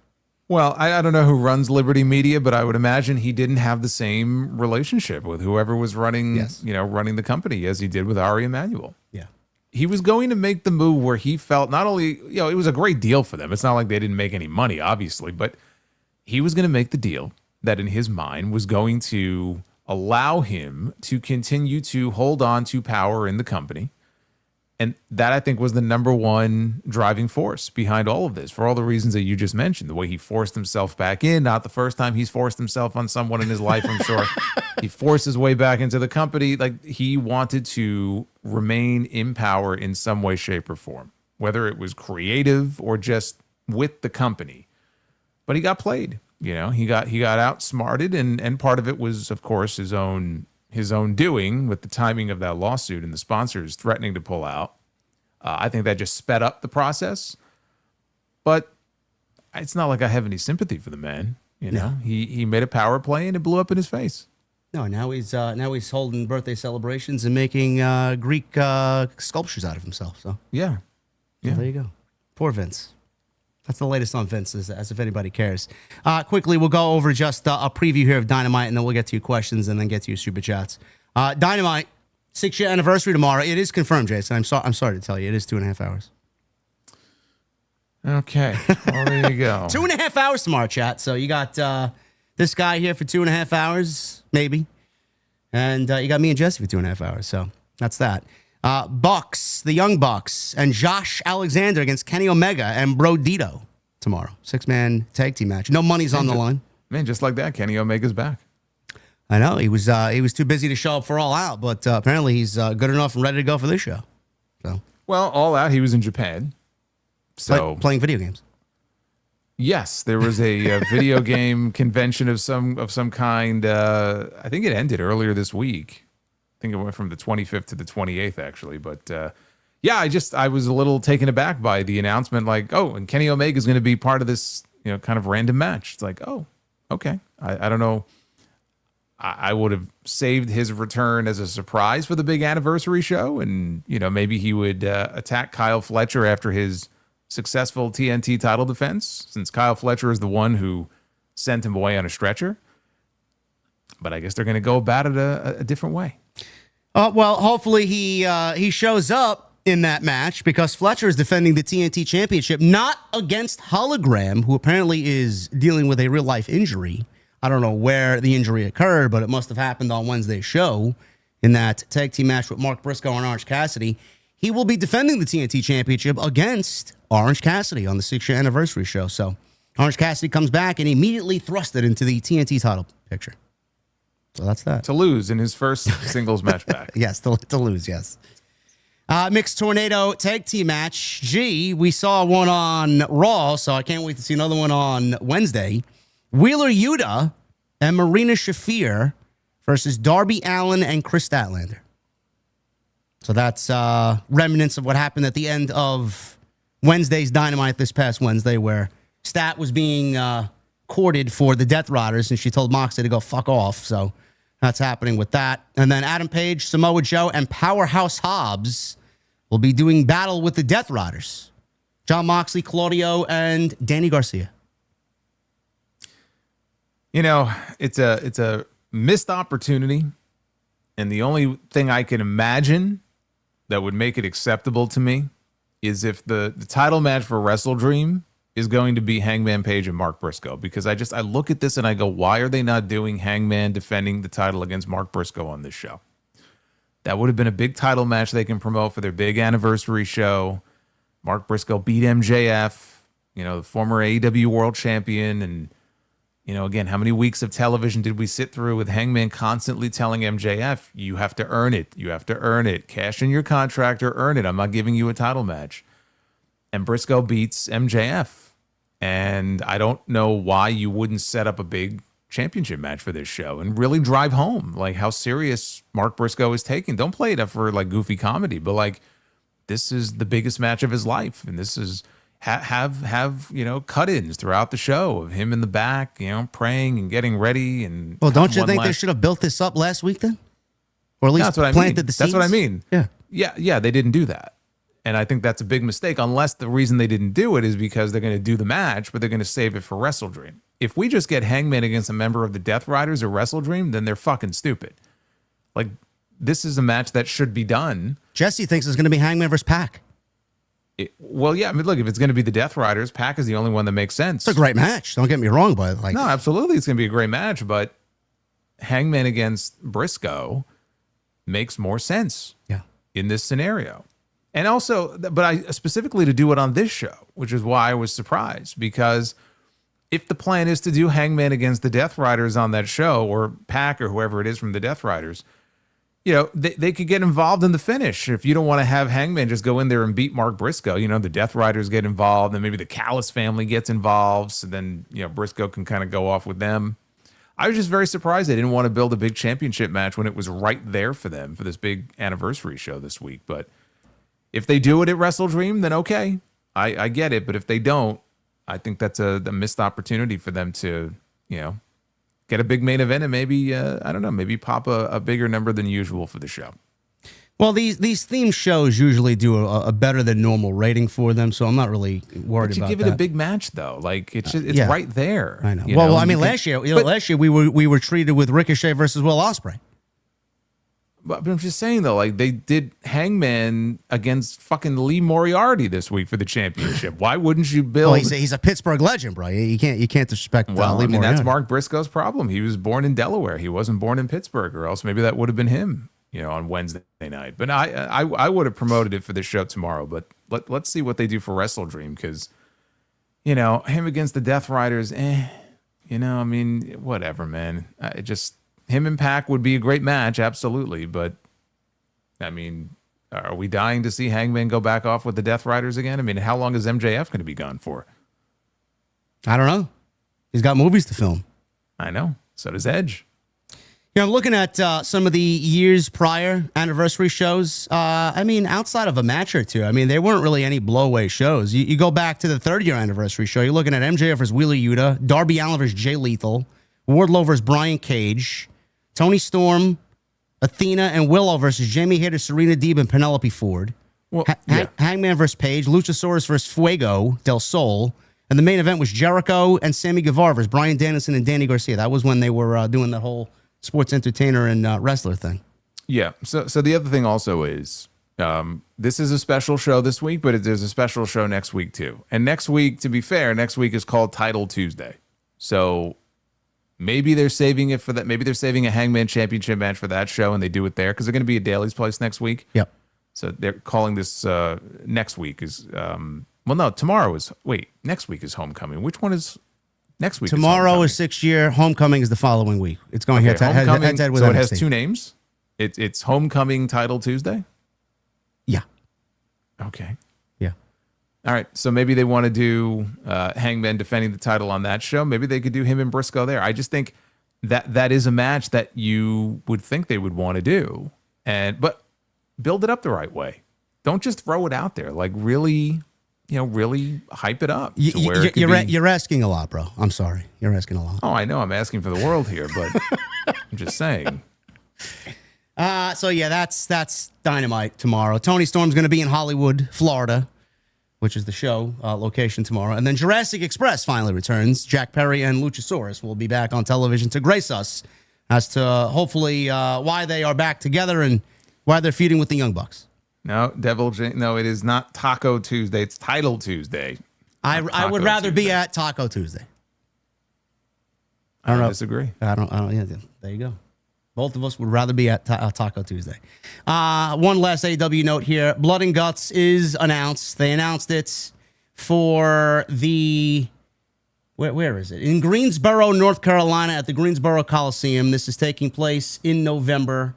Well, I don't know who runs Liberty Media, but I would imagine he didn't have the same relationship with whoever was running, running the company as he did with Ari Emanuel. Yeah. He was going to make the move where he felt not only, you know, it was a great deal for them. It's not like they didn't make any money, obviously, but he was going to make the deal that in his mind was going to allow him to continue to hold on to power in the company. And that, I think, was the number one driving force behind all of this, for all the reasons that you just mentioned. The way he forced himself back in, not the first time he's forced himself on someone in his life, I'm sure. He forced his way back into the company. Like, he wanted to remain in power in some way, shape, or form, whether it was creative or just with the company. But he got played. You know, he got outsmarted, and part of it was, of course, his own doing with the timing of that lawsuit and the sponsors threatening to pull out. I think that just sped up the process. But it's not like I have any sympathy for the man. You know, he made a power play and it blew up in his face. No, now he's holding birthday celebrations and making Greek sculptures out of himself. So yeah, so there you go. Poor Vince. That's the latest on Vince, as if anybody cares. Quickly, we'll go over just a preview here of Dynamite, and then we'll get to your questions and then get to your super chats. Dynamite, 6-year anniversary tomorrow. It is confirmed, Jason. I'm sorry to tell you, it is 2.5 hours. Okay, well, there you go. 2.5 hours tomorrow, chat. So you got this guy here for 2.5 hours, maybe, and you got me and Jesse for 2.5 hours. So that's that. Bucks, the Young Bucks, and Josh Alexander against Kenny Omega and Bro Dito tomorrow. 6-man tag team match. No money's on the line. Man, just like that, Kenny Omega's back. I know he was too busy to show up for All Out, but apparently he's good enough and ready to go for this show. So, well, All Out, he was in Japan, so playing video games. Yes, there was a video game convention of some kind. I think it ended earlier this week. I think it went from the 25th to the 28th, actually. But yeah, I was a little taken aback by the announcement, like, oh, and Kenny Omega is going to be part of this, you know, kind of random match. It's like, oh, okay. I don't know. I would have saved his return as a surprise for the big anniversary show, and you know, maybe he would attack Kyle Fletcher after his successful TNT title defense, since Kyle Fletcher is the one who sent him away on a stretcher. But I guess they're going to go about it a different way. Well, hopefully he shows up in that match, because Fletcher is defending the TNT Championship, not against Hologram, who apparently is dealing with a real-life injury. I don't know where the injury occurred, but it must have happened on Wednesday's show in that tag team match with Mark Briscoe and Orange Cassidy. He will be defending the TNT Championship against Orange Cassidy on the 6-year anniversary show. So Orange Cassidy comes back and immediately thrust it into the TNT title picture. So that's that. To lose in his first singles match back. Yes, to lose, yes. Mixed Tornado tag team match. Gee, we saw one on Raw, so I can't wait to see another one on Wednesday. Wheeler Yuta and Marina Shafir versus Darby Allin and Chris Statlander. So that's remnants of what happened at the end of Wednesday's Dynamite this past Wednesday, where Stat was being courted for the Death Riders, and she told Moxley to go fuck off. So that's happening with that. And then Adam Page, Samoa Joe, and Powerhouse Hobbs will be doing battle with the Death Riders. Jon Moxley, Claudio, and Danny Garcia. You know, it's a missed opportunity, and the only thing I can imagine that would make it acceptable to me is if the title match for Wrestle Dream is going to be Hangman Page and Mark Briscoe, because I look at this and I go, why are they not doing Hangman defending the title against Mark Briscoe on this show? That would have been a big title match they can promote for their big anniversary show. Mark Briscoe beat MJF, you know, the former AEW World Champion. And, you know, again, how many weeks of television did we sit through with Hangman constantly telling MJF, you have to earn it. You have to earn it. Cash in your contract or earn it. I'm not giving you a title match. And Briscoe beats MJF. And I don't know why you wouldn't set up a big championship match for this show and really drive home like how serious Mark Briscoe is taking. Don't play it up for like goofy comedy, but like this is the biggest match of his life, and this is have you know, cut-ins throughout the show of him in the back, you know, praying and getting ready. And well, don't you think they should have built this up last week then, or at least planted the seeds? That's what I mean. Yeah. They didn't do that. And I think that's a big mistake, unless the reason they didn't do it is because they're going to do the match, but they're going to save it for Wrestle Dream. If we just get Hangman against a member of the Death Riders or Wrestle Dream, then they're fucking stupid. Like, this is a match that should be done. Jesse thinks it's going to be Hangman versus Pac. Well, yeah, I mean, look, if it's going to be the Death Riders, Pac is the only one that makes sense. It's a great match. Don't get me wrong, but like, no, absolutely, it's going to be a great match. But Hangman against Briscoe makes more sense in this scenario. And also, but I specifically to do it on this show, which is why I was surprised, because if the plan is to do Hangman against the Death Riders on that show, or Pac or whoever it is from the Death Riders, you know, they could get involved in the finish. If you don't want to have Hangman just go in there and beat Mark Briscoe, you know, the Death Riders get involved, and maybe the Callis family gets involved, so then, you know, Briscoe can kind of go off with them. I was just very surprised they didn't want to build a big championship match when it was right there for them for this big anniversary show this week. But if they do it at Wrestle Dream, then okay, I get it. But if they don't, I think that's a missed opportunity for them to, you know, get a big main event and maybe, I don't know, maybe pop a bigger number than usual for the show. Well, these theme shows usually do a better than normal rating for them, so I'm not really worried about that. But you give it a big match, though. Like, it's right there. I know. Well, I mean, last year we were treated with Ricochet versus Will Ospreay. But I'm just saying, though, like, they did Hangman against fucking Lee Moriarty this week for the championship. Why wouldn't you build... Well, he's a Pittsburgh legend, bro. You can't disrespect Lee Moriarty. That's Mark Briscoe's problem. He was born in Delaware. He wasn't born in Pittsburgh, or else maybe that would have been him, you know, on Wednesday night. But I would have promoted it for the show tomorrow. But let's see what they do for Wrestle Dream, because, you know, him against the Death Riders, you know, I mean, whatever, man. Him and Pac would be a great match, absolutely. But, I mean, are we dying to see Hangman go back off with the Death Riders again? I mean, how long is MJF going to be gone for? I don't know. He's got movies to film. I know. So does Edge. You know, I'm looking at some of the years prior anniversary shows. I mean, outside of a match or two, I mean, there weren't really any blowaway shows. You go back to the 30-year anniversary show, you're looking at MJF versus Wheeler Yuta, Darby Allin versus Jay Lethal, Wardlow versus Brian Cage, Tony Storm, Athena, and Willow versus Jamie Hayter, Serena Deeb, and Penelope Ford. Well, Hangman versus Page, Luchasaurus versus Fuego del Sol, and the main event was Jericho and Sammy Guevara versus Bryan Danielson and Danny Garcia. That was when they were doing that whole sports entertainer and wrestler thing. Yeah. So the other thing also is this is a special show this week, but there's a special show next week too. And next week, to be fair, next week is called Title Tuesday. So maybe they're saving it for that. Maybe they're saving a Hangman Championship match for that show, and they do it there because they're going to be at Daly's Place next week. Yep. So they're calling this next week is well, no, tomorrow is next week is Homecoming. Which one is next week? Tomorrow is 6th year. Homecoming is the following week. It's going head to head with So NXT. it has two names. It's Homecoming Title Tuesday. Yeah. Okay. Yeah. All right. So maybe they want to do Hangman defending the title on that show. Maybe they could do him and Briscoe there. I just think that is a match that you would think they would want to do, but build it up the right way. Don't just throw it out there. Like really hype it up. You're asking a lot, bro. I'm sorry. You're asking a lot. Oh, I know. I'm asking for the world here, but I'm just saying. So yeah, that's Dynamite tomorrow. Tony Storm's going to be in Hollywood, Florida, which is the show location tomorrow. And then Jurassic Express finally returns. Jack Perry and Luchasaurus will be back on television to grace us as to hopefully why they are back together and why they're feuding with the Young Bucks. No, no, it is not Taco Tuesday. It's Title Tuesday. I would rather be at Taco Tuesday. I don't disagree. I don't. Yeah, there you go. Both of us would rather be at Taco Tuesday. One last AEW note here. Blood and Guts is announced. They announced it for the... Where is it? In Greensboro, North Carolina, at the Greensboro Coliseum. This is taking place in November.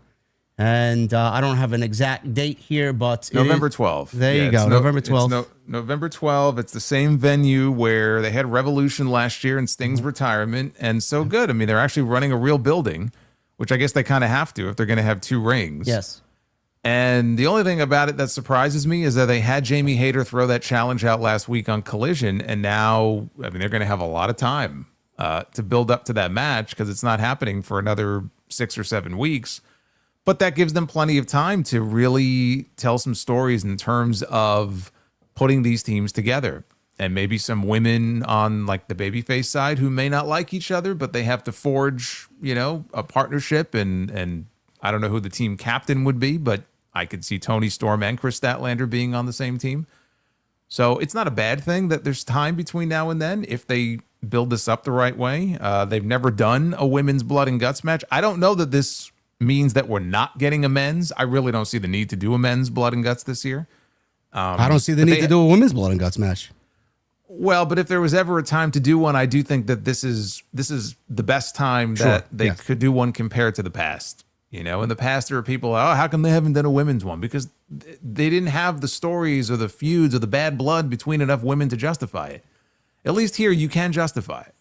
And I don't have an exact date here, but... November 12th. There you go, November 12th. November 12th. It's the same venue where they had Revolution last year and Sting's retirement. And so good. I mean, they're actually running a real building, which I guess they kind of have to if they're going to have two rings. Yes. And the only thing about it that surprises me is that they had Jamie Hayter throw that challenge out last week on Collision, and now, I mean, they're going to have a lot of time to build up to that match because it's not happening for another 6 or 7 weeks. But that gives them plenty of time to really tell some stories in terms of putting these teams together. And maybe some women on like the babyface side who may not like each other, but they have to forge, a partnership. And I don't know who the team captain would be, but I could see Tony Storm and Chris Statlander being on the same team. So it's not a bad thing that there's time between now and then if they build this up the right way. They've never done a women's blood and guts match. I don't know that this means that we're not getting a men's. I really don't see the need to do a men's blood and guts this year. I don't see the need to do a women's blood and guts match. Well, but if there was ever a time to do one, I do think that this is the best time that they could do one compared to the past. You know, in the past, there were people, how come they haven't done a women's one? Because they didn't have the stories or the feuds or the bad blood between enough women to justify it. At least here, you can justify it.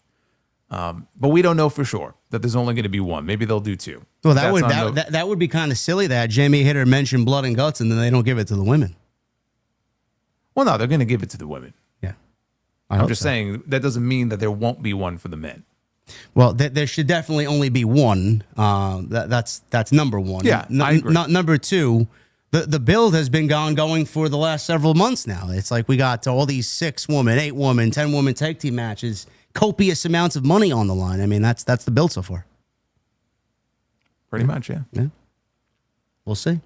But we don't know for sure that there's only going to be one. Maybe they'll do two. Well, that would be kind of silly that Jamie Hitter mentioned blood and guts and then they don't give it to the women. Well, no, they're going to give it to the women. Yeah. I'm just saying that doesn't mean that there won't be one for the men. Well, there should definitely only be one. That's number one. Yeah, I agree. Not number two. The build has been going for the last several months now. It's like we got all these 6-woman, 8-woman, 10-woman tag team matches, copious amounts of money on the line. I mean, that's the build so far. Pretty much, yeah. Yeah. We'll see.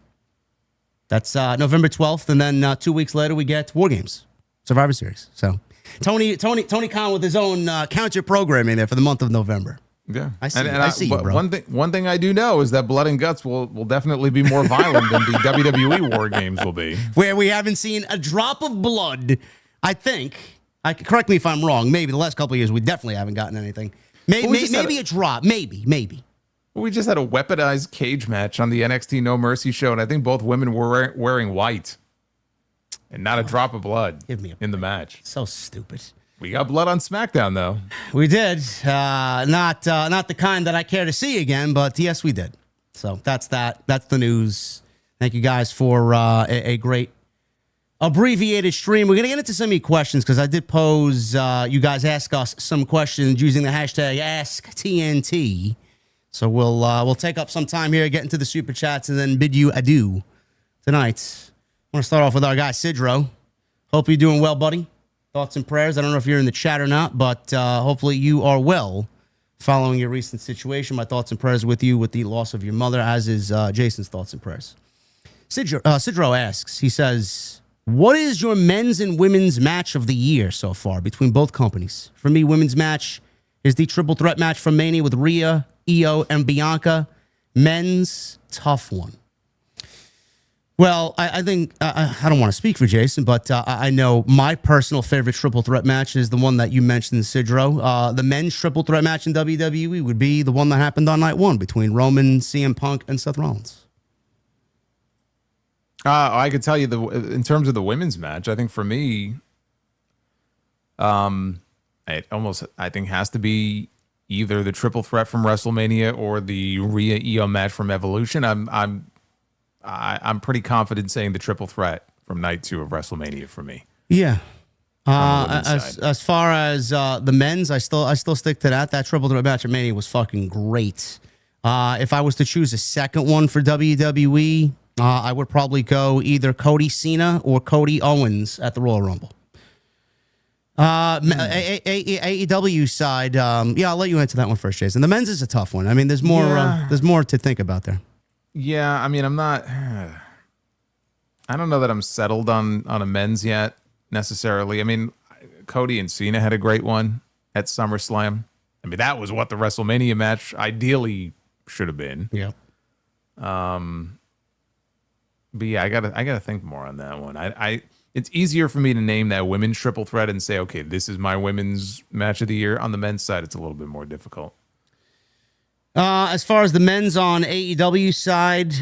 That's November 12th, and then 2 weeks later we get War Games, Survivor Series. So Tony Khan with his own counter programming there for the month of November. Yeah, I see, bro. One thing I do know is that Blood and Guts will definitely be more violent than the WWE War Games will be. Where we haven't seen a drop of blood, I think. Correct me if I'm wrong. Maybe the last couple of years we definitely haven't gotten anything. Maybe a drop. Maybe. We just had a weaponized cage match on the NXT No Mercy show, and I think both women were wearing white, and not a drop of blood in the match. So stupid. We got blood on SmackDown, though. We did. Not the kind that I care to see again, but yes, we did. So that's that. That's the news. Thank you guys for a great abbreviated stream. We're going to get into some of your questions because I did pose, you guys ask us some questions using the hashtag AskTNT. So we'll take up some time here, get into the super chats, and then bid you adieu tonight. I want to start off with our guy, Sidro. Hope you're doing well, buddy. Thoughts and prayers. I don't know if you're in the chat or not, but hopefully you are well following your recent situation. My thoughts and prayers with you with the loss of your mother, as is Jason's thoughts and prayers. Sidro asks, he says, what is your men's and women's match of the year so far between both companies? For me, women's match is the triple threat match from Mania with Rhea, Io, and Bianca. Men's, tough one. Well, I think, I don't want to speak for Jason, but I know my personal favorite triple threat match is the one that you mentioned, Sidro. The men's triple threat match in WWE would be the one that happened on night one between Roman, CM Punk, and Seth Rollins. I could tell you, in terms of the women's match, I think for me, it almost, I think, has to be either the triple threat from WrestleMania or the Rhea Io match from Evolution. I'm pretty confident saying the triple threat from night 2 of WrestleMania for me. Yeah. As far as the men's, I still stick to that. That triple threat match at Mania was fucking great. If I was to choose a second one for WWE, I would probably go either Cody Cena or Cody Owens at the Royal Rumble. AEW side, I'll let you answer that one first, Jason. The men's is a tough one. I mean, there's more to think about there. Yeah, I mean, I don't know that I'm settled on a men's yet necessarily. I mean, Cody and Cena had a great one at SummerSlam. I mean, that was what the WrestleMania match ideally should have been. Yeah. But yeah, I gotta think more on that one. It's easier for me to name that women's triple threat and say, okay, this is my women's match of the year. On the men's side, it's a little bit more difficult. As far as the men's on AEW side,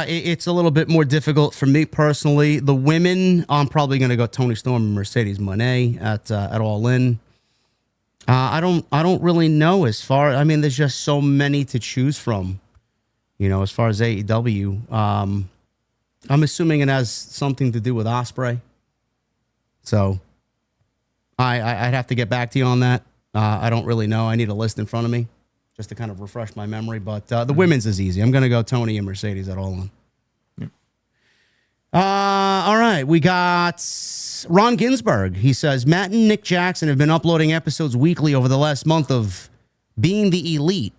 it's a little bit more difficult for me personally. The women, I'm probably going to go Toni Storm and Mercedes Moné at All In. I don't really know as far. I mean, there's just so many to choose from. You know, as far as AEW, I'm assuming it has something to do with Ospreay. So I'd have to get back to you on that. I don't really know. I need a list in front of me just to kind of refresh my memory. But the women's is easy. I'm going to go Tony and Mercedes at All In. Yeah. All right. We got Ron Ginsburg. He says, Matt and Nick Jackson have been uploading episodes weekly over the last month of Being the Elite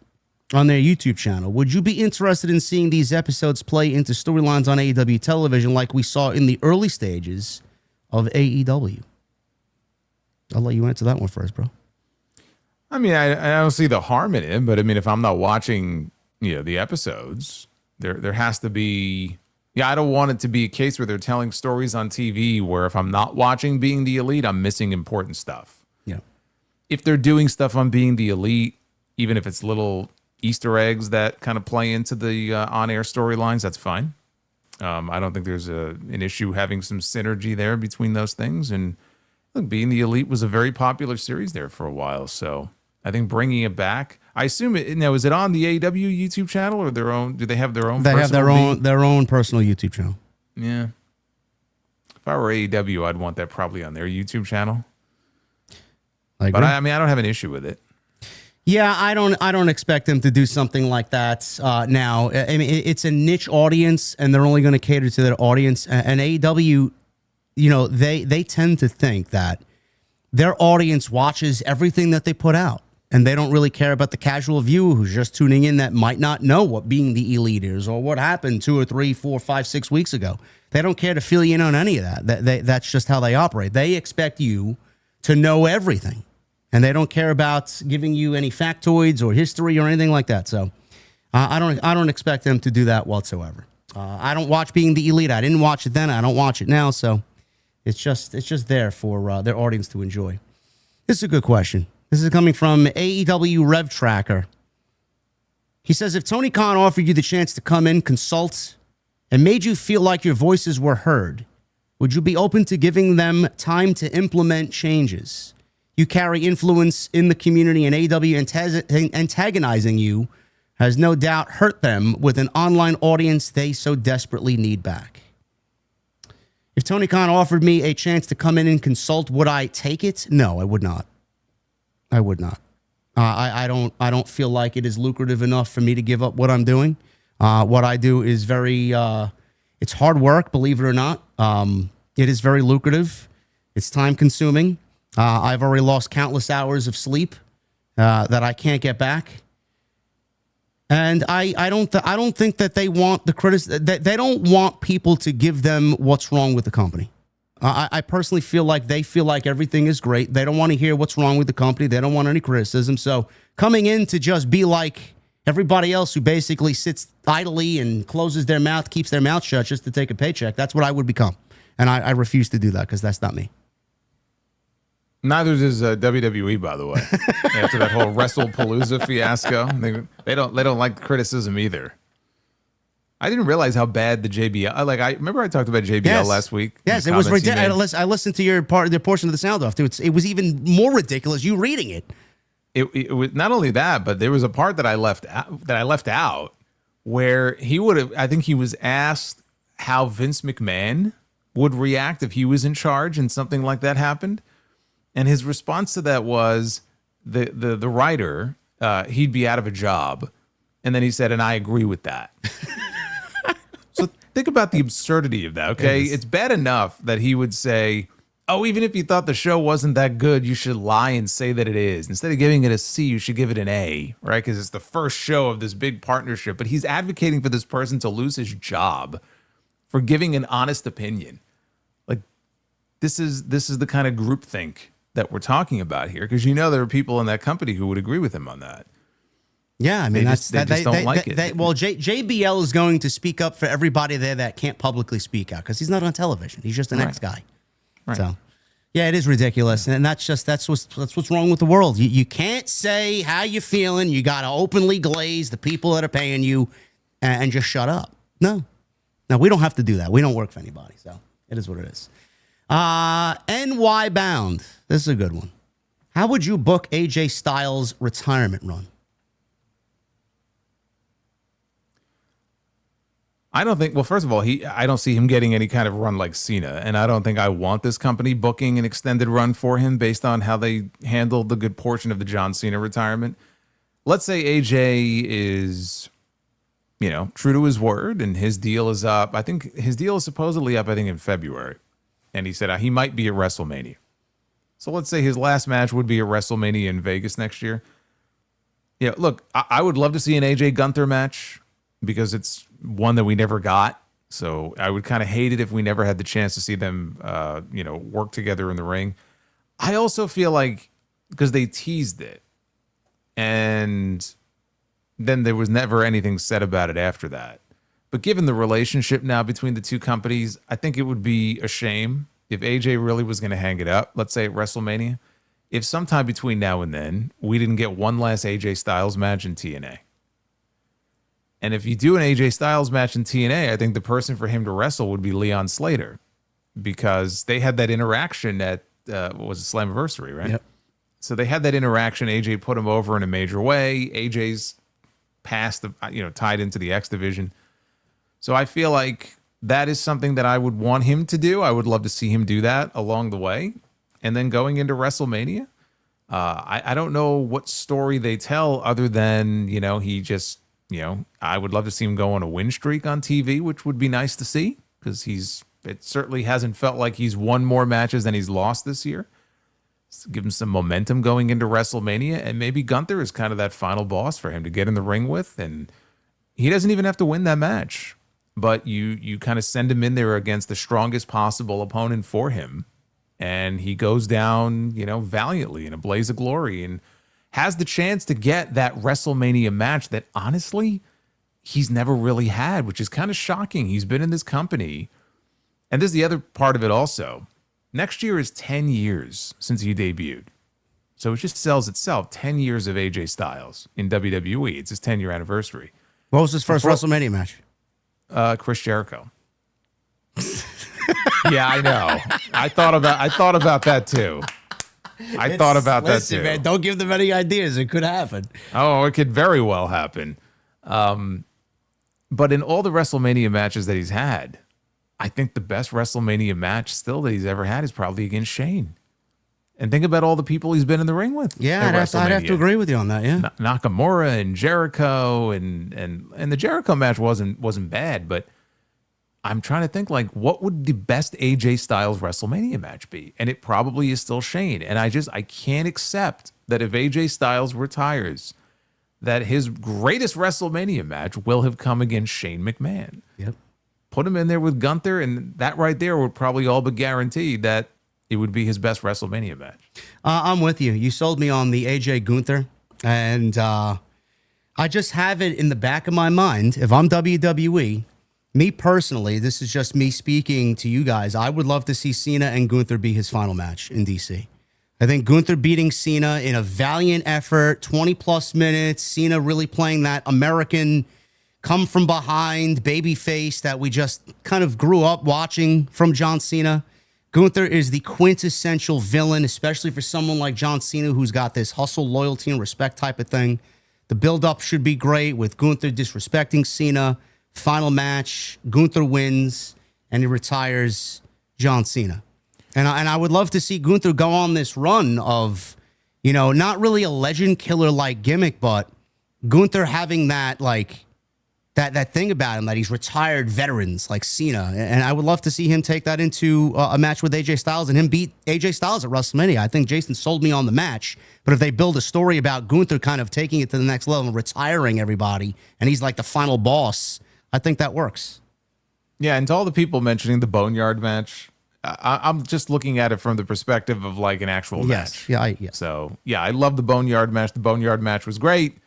on their YouTube channel. Would you be interested in seeing these episodes play into storylines on AEW television like we saw in the early stages of AEW? I'll let you answer that one first, bro. I mean, I don't see the harm in it, but I mean, if I'm not watching, the episodes, there has to be. Yeah, I don't want it to be a case where they're telling stories on TV where if I'm not watching Being the Elite, I'm missing important stuff. Yeah. If they're doing stuff on Being the Elite, even if it's little Easter eggs that kind of play into the on-air storylines, that's fine. I don't think there's an issue having some synergy there between those things. And look, Being the Elite was a very popular series there for a while, so I think bringing it back. I assume it now. Is it on the AEW YouTube channel or their own? Do they have their own? They have their own personal YouTube channel. Yeah. If I were AEW, I'd want that probably on their YouTube channel. But I mean, I don't have an issue with it. Yeah, I don't expect them to do something like that now. I mean, it's a niche audience, and they're only going to cater to their audience. And AEW, they tend to think that their audience watches everything that they put out, and they don't really care about the casual viewer who's just tuning in that might not know what Being the Elite is or what happened 2 or 3, 4, 5, 6 weeks ago. They don't care to fill you in on any of that. That's just how they operate. They expect you to know everything, and they don't care about giving you any factoids or history or anything like that. So I don't expect them to do that whatsoever. I don't watch Being the Elite. I didn't watch it then. I don't watch it now. So it's just there for their audience to enjoy. This is a good question. This is coming from AEW Rev Tracker. He says, if Tony Khan offered you the chance to come in, consult, and made you feel like your voices were heard, would you be open to giving them time to implement changes? You carry influence in the community, and AEW antagonizing you has no doubt hurt them with an online audience they so desperately need back. If Tony Khan offered me a chance to come in and consult, would I take it? No, I would not. I would not. I don't feel like it is lucrative enough for me to give up what I'm doing. What I do is it's hard work, believe it or not. It is very lucrative. It's time consuming. I've already lost countless hours of sleep that I can't get back. And I don't think that they want they don't want people to give them what's wrong with the company. I personally feel like they feel like everything is great. They don't want to hear what's wrong with the company. They don't want any criticism. So coming in to just be like everybody else who basically sits idly and closes their mouth, keeps their mouth shut just to take a paycheck, that's what I would become. And I refuse to do that because that's not me. Neither does WWE, by the way. After that whole WrestlePalooza fiasco, they don't like criticism either. I didn't realize how bad the JBL. I remember I talked about JBL last week. Yes, it was ridiculous. I listened to your portion of the sound off too. It was even more ridiculous. You reading it. It was not only that, but there was a part that I left out where he would have. I think he was asked how Vince McMahon would react if he was in charge and something like that happened, and his response to that was the writer he'd be out of a job, and then he said, "And I agree with that." So think about the absurdity of that, okay? It's bad enough that he would say, oh, even if you thought the show wasn't that good, you should lie and say that it is. Instead of giving it a C, you should give it an A, right? Because it's the first show of this big partnership. But he's advocating for this person to lose his job for giving an honest opinion. Like, this is the kind of groupthink that we're talking about here, because there are people in that company who would agree with him on that. Yeah, I mean, they just don't like it. Well, JBL is going to speak up for everybody there that can't publicly speak out because he's not on television. He's just an ex-guy. Right. So, yeah, it is ridiculous, and that's what's wrong with the world. You can't say how you're feeling. You got to openly glaze the people that are paying you, and just shut up. No, we don't have to do that. We don't work for anybody, so it is what it is. NY Bound. This is a good one. How would you book AJ Styles' retirement run? I don't think, well, first of all, I don't see him getting any kind of run like Cena, and I don't think I want this company booking an extended run for him based on how they handled the good portion of the John Cena retirement. Let's say AJ is, true to his word, and his deal is up. I think his deal is supposedly up, in February, and he said he might be at WrestleMania. So let's say his last match would be at WrestleMania in Vegas next year. Yeah, look, I would love to see an AJ Gunther match because it's one that we never got. So I would kind of hate it if we never had the chance to see them, work together in the ring. I also feel like, because they teased it, And then there was never anything said about it after that. But given the relationship now between the two companies, I think it would be a shame if AJ really was going to hang it up, let's say at WrestleMania, if sometime between now and then we didn't get one last AJ Styles match in TNA. And if you do an AJ Styles match in TNA, I think the person for him to wrestle would be Leon Slater, because they had that interaction at what was it, Slammiversary, right? Yep. So they had that interaction. AJ put him over in a major way. AJ's past the, tied into the X division. So I feel like that is something that I would want him to do. I would love to see him do that along the way. And then going into WrestleMania, I don't know what story they tell other than, he just, I would love to see him go on a win streak on TV, which would be nice to see, because it certainly hasn't felt like he's won more matches than he's lost this year. So give him some momentum going into WrestleMania, and maybe Gunther is kind of that final boss for him to get in the ring with, and he doesn't even have to win that match. But you kind of send him in there against the strongest possible opponent for him, and he goes down, valiantly in a blaze of glory, and has the chance to get that WrestleMania match that honestly he's never really had, which is kind of shocking. He's been in this company, and this is the other part of it also. Next year is 10 years since he debuted, so it just sells itself. 10 years of AJ Styles in WWE. It's his 10-year anniversary. What was his first WrestleMania match? Chris Jericho. Yeah, I know. I thought about that too. I thought about that too. Man, don't give them any ideas. It could happen. Oh, it could very well happen. But in all the WrestleMania matches that he's had, I think the best WrestleMania match still that he's ever had is probably against Shane. And think about all the people he's been in the ring with. Yeah, I'd have to agree with you on that. Yeah, Nakamura and Jericho, and the Jericho match wasn't bad, but I'm trying to think, like, what would the best AJ Styles WrestleMania match be? And it probably is still Shane. And I can't accept that if AJ Styles retires, that his greatest WrestleMania match will have come against Shane McMahon. Yep. Put him in there with Gunther, and that right there would probably all but guarantee that it would be his best WrestleMania match. I'm with you. You sold me on the AJ Gunther, and I just have it in the back of my mind. If I'm WWE, me personally, this is just me speaking to you guys, I would love to see Cena and Gunther be his final match in DC. I think Gunther beating Cena in a valiant effort, 20-plus minutes, Cena really playing that American come from behind baby face that we just kind of grew up watching from John Cena. Gunther is the quintessential villain, especially for someone like John Cena, who's got this hustle, loyalty, and respect type of thing. The build-up should be great with Gunther disrespecting Cena. Final match, Gunther wins, and he retires John Cena. And I would love to see Gunther go on this run of, not really a legend killer-like gimmick, but Gunther having that, like, that thing about him, that he's retired veterans like Cena. And I would love to see him take that into a match with AJ Styles and him beat AJ Styles at WrestleMania. I think Jason sold me on the match, but if they build a story about Gunther kind of taking it to the next level and retiring everybody, and he's like the final boss, I think that works. Yeah, and to all the people mentioning the Boneyard match, I'm just looking at it from the perspective of like an actual match. Yeah. So, yeah, I love the Boneyard match. The Boneyard match was great.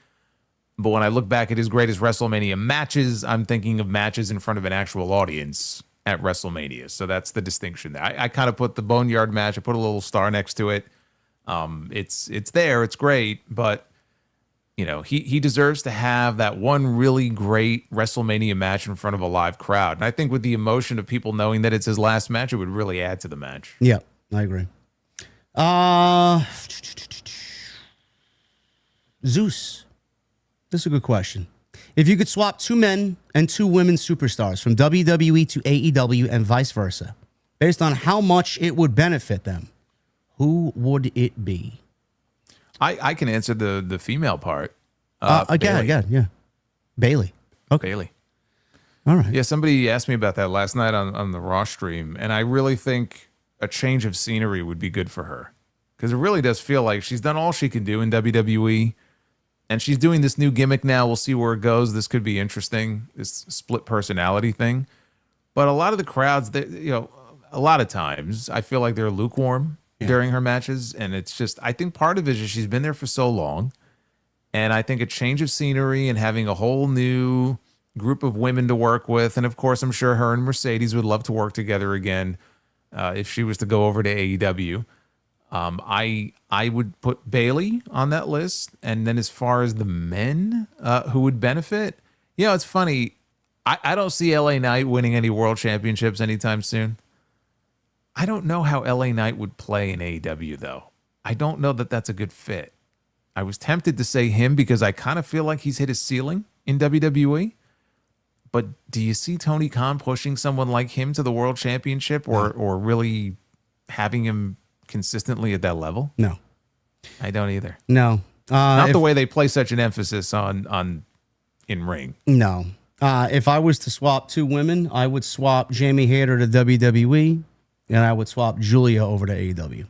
But when I look back at his greatest WrestleMania matches, I'm thinking of matches in front of an actual audience at WrestleMania. So that's the distinction there. I kind of put the Boneyard match, I put a little star next to it. It's there, it's great, but he deserves to have that one really great WrestleMania match in front of a live crowd. And I think with the emotion of people knowing that it's his last match, it would really add to the match. Yeah, I agree. Zeus. This is a good question. If you could swap 2 men and 2 women superstars from WWE to AEW and vice versa, based on how much it would benefit them, who would it be? I can answer the female part. Again, yeah. Bayley. Okay. Bayley. All right. Yeah, somebody asked me about that last night on the Raw stream, and I really think a change of scenery would be good for her, because it really does feel like she's done all she can do in WWE. And she's doing this new gimmick now. We'll see where it goes. This could be interesting, this split personality thing. But a lot of the crowds, a lot of times, I feel like they're lukewarm during her matches. And it's just, I think part of it is she's been there for so long. And I think a change of scenery and having a whole new group of women to work with. And of course, I'm sure her and Mercedes would love to work together again if she was to go over to AEW. I would put Bailey on that list. And then as far as the men who would benefit, it's funny. I don't see LA Knight winning any world championships anytime soon. I don't know how LA Knight would play in AEW, though. I don't know that that's a good fit. I was tempted to say him because I kind of feel like he's hit his ceiling in WWE. But do you see Tony Khan pushing someone like him to the world championship or really having him consistently at that level? No. I don't either. No. Not the way they play such an emphasis on in ring. No. If I was to swap two women, I would swap Jamie Hayter to WWE, and I would swap Julia over to AEW.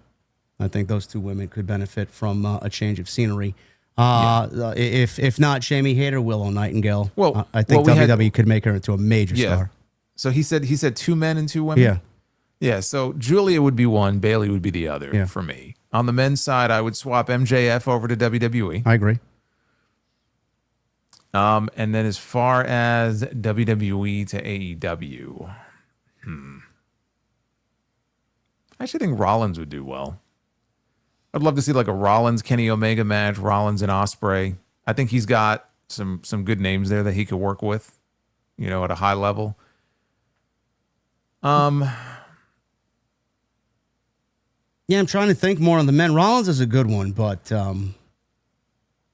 I think those two women could benefit from a change of scenery. If not Jamie Hayter, Willow Nightingale. Well, I think WWE could make her into a major star. So he said 2 men and 2 women? Yeah. Yeah, so Julia would be one, Bailey would be the other for me. On the men's side, I would swap MJF over to WWE. I agree. And then as far as WWE to AEW, I actually think Rollins would do well. I'd love to see like a Rollins Kenny Omega match, Rollins and Ospreay. I think he's got some good names there that he could work with, at a high level. Yeah, I'm trying to think more on the men. Rollins is a good one, but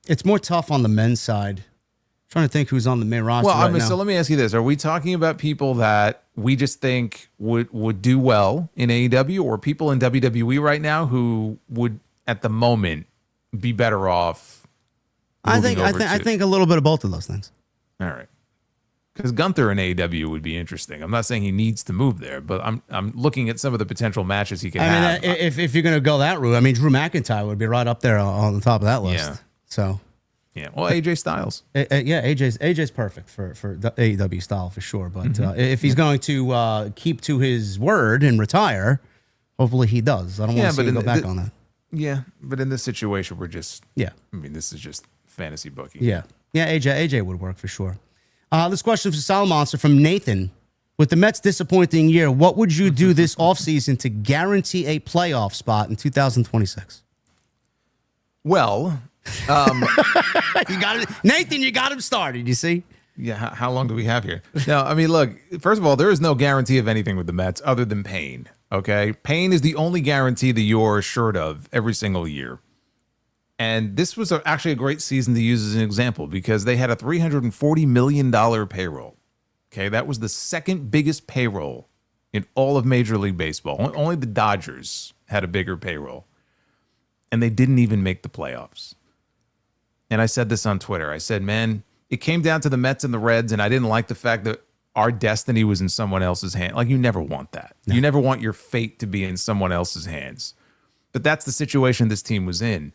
it's more tough on the men's side. I'm trying to think who's on the main roster right now. So let me ask you this. Are we talking about people that we just think would do well in AEW, or people in WWE right now who would, at the moment, be better off? I think a little bit of both of those things. All right. Because Gunther in AEW would be interesting. I'm not saying he needs to move there, but I'm looking at some of the potential matches he can have. If you're going to go that route, Drew McIntyre would be right up there on the top of that list. Yeah. So. Yeah. Well, AJ Styles. AJ's perfect for the AEW style for sure. But if he's going to keep to his word and retire, hopefully he does. I don't want to see him go back on that. Yeah, but in this situation, we're just. Yeah. This is just fantasy booking. Yeah. Yeah. AJ would work for sure. This question for Solid Monster from Nathan. With the Mets' disappointing year, what would you do this offseason to guarantee a playoff spot in 2026? Well, you got it, Nathan. You got him started. You see? Yeah. How long do we have here? No, look. First of all, there is no guarantee of anything with the Mets other than pain. Okay, pain is the only guarantee that you're assured of every single year. And this was actually a great season to use as an example because they had a $340 million payroll. Okay, that was the second biggest payroll in all of Major League Baseball. Only the Dodgers had a bigger payroll. And they didn't even make the playoffs. And I said this on Twitter. I said, man, it came down to the Mets and the Reds, and I didn't like the fact that our destiny was in someone else's hand. Like, you never want that. No. You never want your fate to be in someone else's hands. But that's the situation this team was in.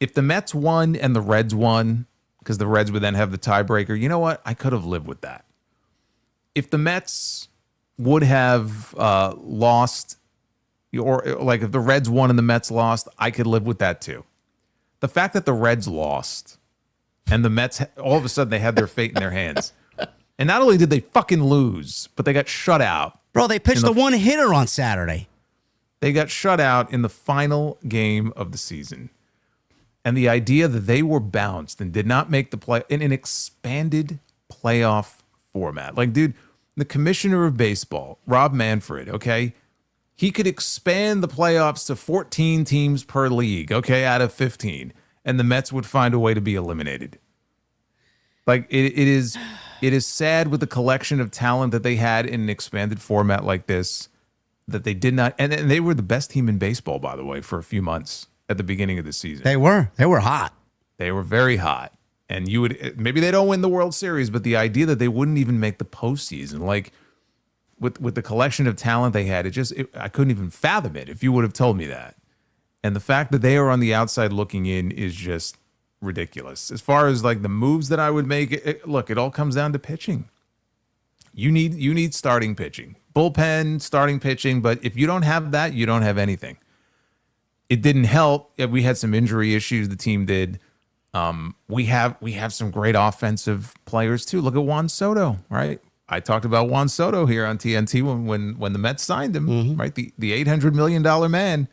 If the Mets won and the Reds won, because the Reds would then have the tiebreaker, you know what? I could have lived with that. If the Mets would have lost, or like if the Reds won and the Mets lost, I could live with that too. The fact that the Reds lost and the Mets, all of a sudden they had their fate in their hands. And not only did they fucking lose, but they got shut out. Bro, they pitched a one-hitter on Saturday. They got shut out in the final game of the season. And the idea that they were bounced and did not make the play in an expanded playoff format. Like, dude, the commissioner of baseball, Rob Manfred, okay, he could expand the playoffs to 14 teams per league, okay, out of 15. And the Mets would find a way to be eliminated. Like, it is sad with the collection of talent that they had in an expanded format like this that they did not. And they were the best team in baseball, by the way, for a few months at the beginning of the season. They were hot. They were very hot. And maybe they don't win the World Series, but the idea that they wouldn't even make the postseason, like with the collection of talent they had, I couldn't even fathom it if you would have told me that. And the fact that they are on the outside looking in is just ridiculous. As far as like the moves that I would make, look, it all comes down to pitching. You need starting pitching, bullpen, starting pitching. But if you don't have that, you don't have anything. It didn't help. We had some injury issues. The team did. We have some great offensive players too. Look at Juan Soto, right? I talked about Juan Soto here on TNT when the Mets signed him, right? The $800 million man.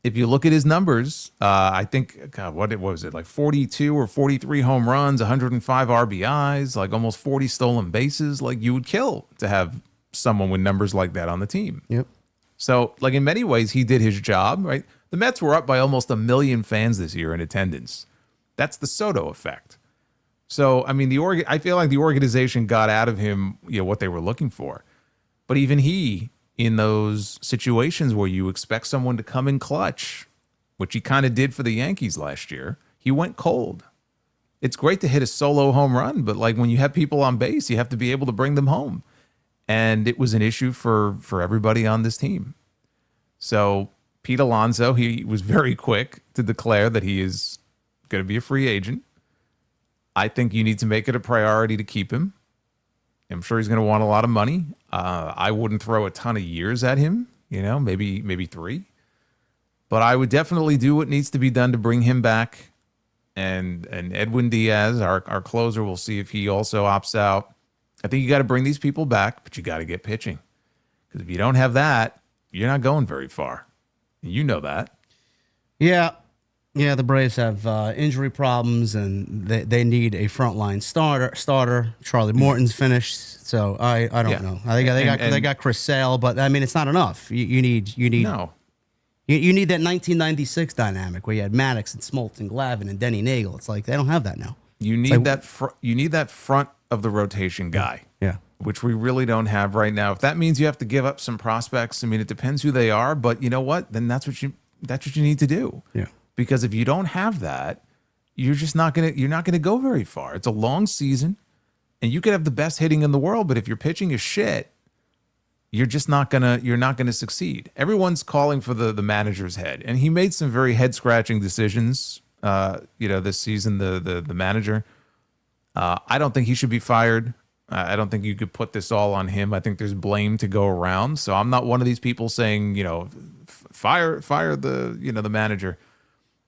If you look at his numbers, I think, God, what was it, like 42 or 43 home runs, 105 RBIs, like almost 40 stolen bases. Like, you would kill to have someone with numbers like that on the team. Yep. So, like, in many ways, he did his job, right? The Mets were up by almost 1 million fans this year in attendance. That's the Soto effect. So, I mean, I feel like the organization got out of him, what they were looking for. But even he, in those situations where you expect someone to come in clutch, which he kind of did for the Yankees last year, he went cold. It's great to hit a solo home run, but like when you have people on base, you have to be able to bring them home. And it was an issue for everybody on this team. So Pete Alonso, he was very quick to declare that he is going to be a free agent. I think you need to make it a priority to keep him. I'm sure he's going to want a lot of money. I wouldn't throw a ton of years at him, maybe 3. But I would definitely do what needs to be done to bring him back. And Edwin Diaz, our closer, we'll see if he also opts out. I think you got to bring these people back, but you got to get pitching. Because if you don't have that, you're not going very far. You know that. Yeah. Yeah, the Braves have injury problems, and they need a frontline starter. Charlie Morton's finished, so I don't know. They got Chris Sale, but I mean, it's not enough. You need no. You need that 1996 dynamic where you had Maddox and Smoltz and Glavine and Denny Nagel. It's like they don't have that now. You need you need that front of the rotation guy. Yeah. Which we really don't have right now. If that means you have to give up some prospects, I mean, it depends who they are, but you know what? Then that's what you need to do. Yeah. Because if you don't have that, you're not gonna go very far. It's a long season, and you could have the best hitting in the world, but if your pitching is shit, you're not gonna succeed. Everyone's calling for the manager's head, and he made some very head scratching decisions. This season, the manager. I don't think he should be fired. I don't think you could put this all on him. I think there's blame to go around. So I'm not one of these people saying, fire the manager.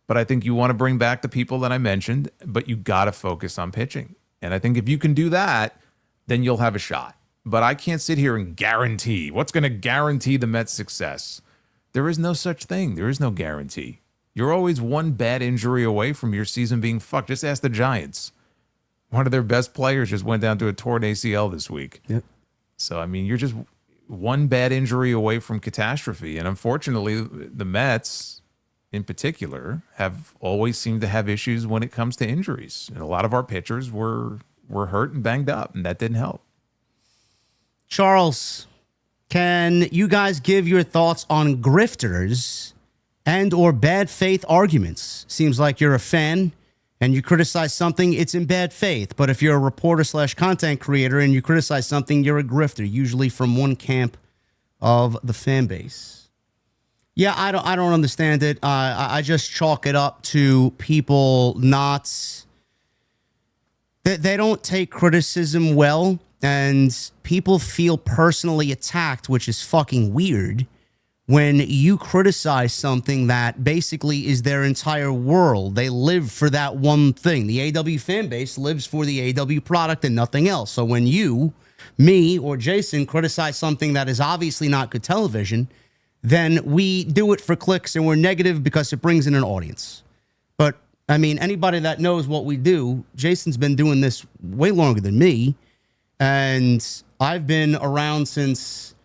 But I think you want to bring back the people that I mentioned, but you got to focus on pitching. And I think if you can do that, then you'll have a shot. But I can't sit here and guarantee. What's going to guarantee the Mets' success? There is no such thing. There is no guarantee. You're always one bad injury away from your season being fucked. Just ask the Giants. One of their best players just went down to a torn ACL this week. Yep. So, I mean, you're just one bad injury away from catastrophe. And unfortunately, the Mets in particular have always seemed to have issues when it comes to injuries. And a lot of our pitchers were hurt and banged up, and that didn't help. Charles, can you guys give your thoughts on grifters and or bad faith arguments? Seems like you're a fan and you criticize something, it's in bad faith. But if you're a reporter / content creator and you criticize something, you're a grifter, usually from one camp of the fan base. Yeah, I don't understand it. I just chalk it up to people they don't take criticism well, and people feel personally attacked, which is fucking weird. When you criticize something that basically is their entire world, they live for that one thing. The AEW fan base lives for the AEW product and nothing else. So when you, me, or Jason criticize something that is obviously not good television, then we do it for clicks and we're negative because it brings in an audience. But, I mean, anybody that knows what we do, Jason's been doing this way longer than me, and I've been around since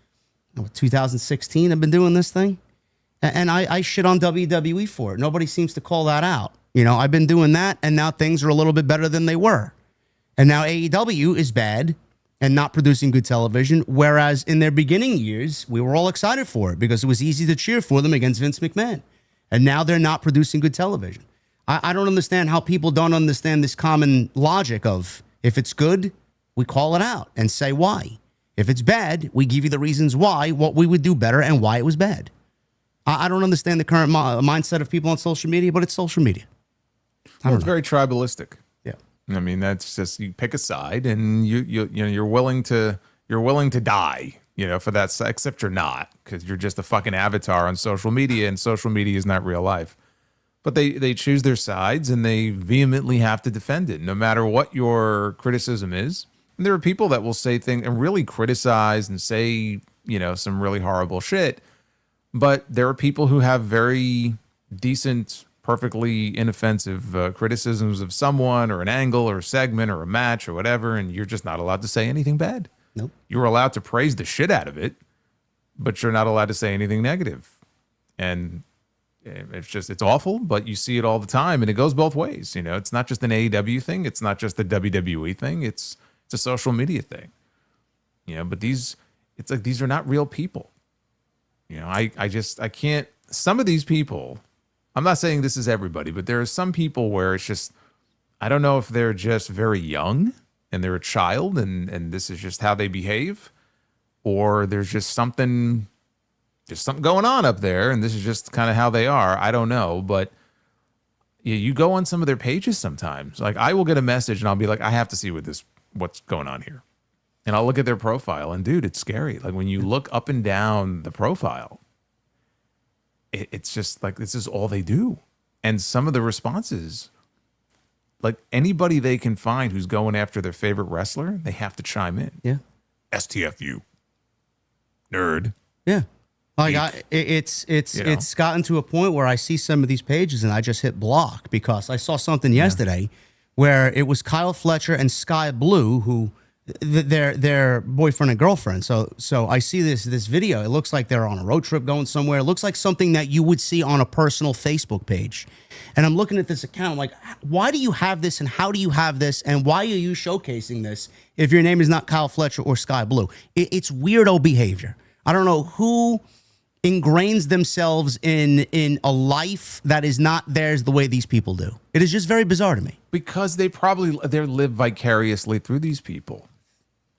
2016. I've been doing this thing, and I shit on WWE for it. Nobody seems to call that out. I've been doing that, and now things are a little bit better than they were. And now AEW is bad and not producing good television, whereas in their beginning years, we were all excited for it because it was easy to cheer for them against Vince McMahon. And now they're not producing good television. I don't understand how people don't understand this common logic of, if it's good, we call it out and say why. If it's bad, we give you the reasons why, what we would do better, and why it was bad. I don't understand the current mindset of people on social media, but it's social media. It's very tribalistic. Yeah. I mean, that's just, you pick a side and you're willing to die, for that side, except you're not, because you're just a fucking avatar on social media, and social media is not real life. but they choose their sides and they vehemently have to defend it, no matter what your criticism is. And there are people that will say things and really criticize and say, some really horrible shit. But there are people who have very decent, perfectly inoffensive criticisms of someone or an angle or a segment or a match or whatever, and you're just not allowed to say anything bad. Nope. You're allowed to praise the shit out of it, but you're not allowed to say anything negative. And it's awful, but you see it all the time, and it goes both ways. It's not just an AEW thing. It's not just a WWE thing. It's a social media thing. But these are not real people. I can't, some of these people, I'm not saying this is everybody, but there are some people where it's just, I don't know if they're just very young and they're a child and this is just how they behave, or there's just something going on up there and this is just kind of how they are. I don't know, but you go on some of their pages sometimes. Like I will get a message and I'll be like, I have to see what's going on here. And I'll look at their profile and dude, it's scary. Like when you look up and down the profile, it's just like, this is all they do. And some of the responses, like anybody they can find who's going after their favorite wrestler, they have to chime in. Yeah. STFU. Nerd. Yeah. Like it's gotten to a point where I see some of these pages and I just hit block because I saw something yesterday where it was Kyle Fletcher and Sky Blue who their boyfriend and girlfriend. So I see this video. It looks like they're on a road trip going somewhere. It looks like something that you would see on a personal Facebook page. And I'm looking at this account like, why do you have this and how do you have this and why are you showcasing this if your name is not Kyle Fletcher or Sky Blue? It's weirdo behavior. I don't know who ingrains themselves in a life that is not theirs the way these people do. It is just very bizarre to me. Because they live vicariously through these people.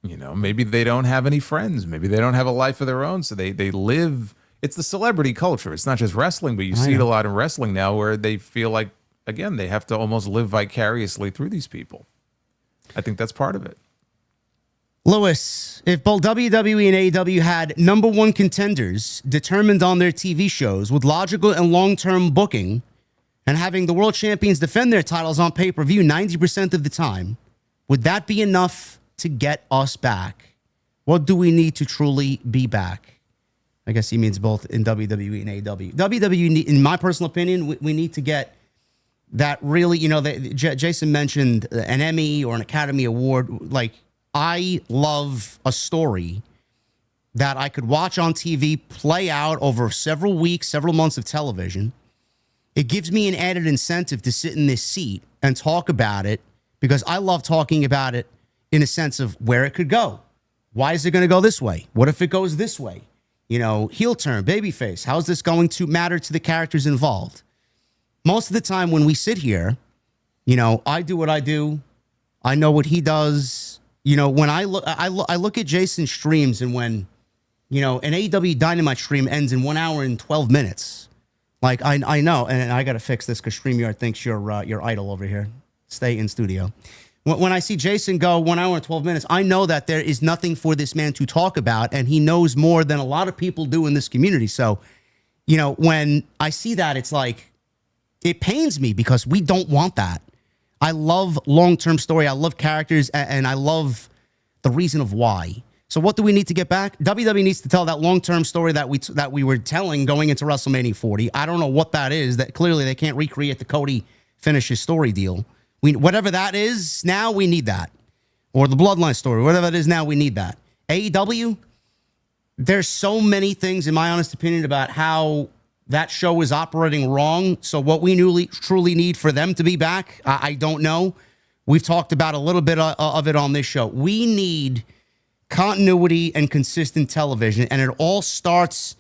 Maybe they don't have any friends. Maybe they don't have a life of their own. So they live. It's the celebrity culture. It's not just wrestling, but you see it a lot in wrestling now where they feel like, again, they have to almost live vicariously through these people. I think that's part of it. Lewis, if both WWE and AEW had number one contenders determined on their TV shows with logical and long-term booking and having the world champions defend their titles on pay-per-view 90% of the time, would that be enough to get us back? What do we need to truly be back? I guess he means both in WWE and AEW. WWE, in my personal opinion, we need to get that really, Jason mentioned an Emmy or an Academy Award. Like, I love a story that I could watch on TV play out over several weeks, several months of television. It gives me an added incentive to sit in this seat and talk about it because I love talking about it in a sense of where it could go. Why is it going to go this way? What if it goes this way? Heel turn, babyface. How's this going to matter to the characters involved? Most of the time when we sit here, I do what I do. I know what he does. When I look at Jason's streams and when, an AEW Dynamite stream ends in 1 hour and 12 minutes, like I know, and I got to fix this because StreamYard thinks you're idle over here. Stay in studio. When I see Jason go 1 hour and 12 minutes, I know that there is nothing for this man to talk about, and he knows more than a lot of people do in this community. So, when I see that, it's like, it pains me because we don't want that. I love long-term story. I love characters, and I love the reason of why. So what do we need to get back? WWE needs to tell that long-term story that we were telling going into WrestleMania 40. I don't know what that is. That clearly they can't recreate the Cody finish his story deal. Whatever that is now, we need that. Or the Bloodline story, whatever it is now, we need that. AEW, there's so many things, in my honest opinion, about how that show is operating wrong. So what we truly need for them to be back, I don't know. We've talked about a little bit of it on this show. We need continuity and consistent television, and it all starts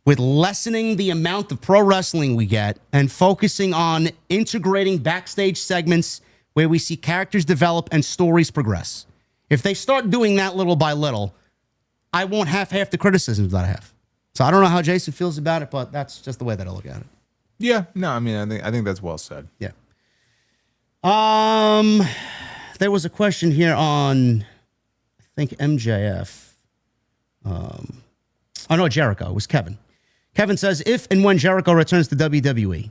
with lessening the amount of pro wrestling we get and focusing on integrating backstage segments where we see characters develop and stories progress. If they start doing that little by little, I won't have half the criticisms that I have. So I don't know how Jason feels about it, but that's just the way that I look at it. Yeah, no, I mean, I think that's well said. Yeah. There was a question here on, I think MJF. Oh no, Jericho. It was Kevin. Kevin says, if and when Jericho returns to WWE,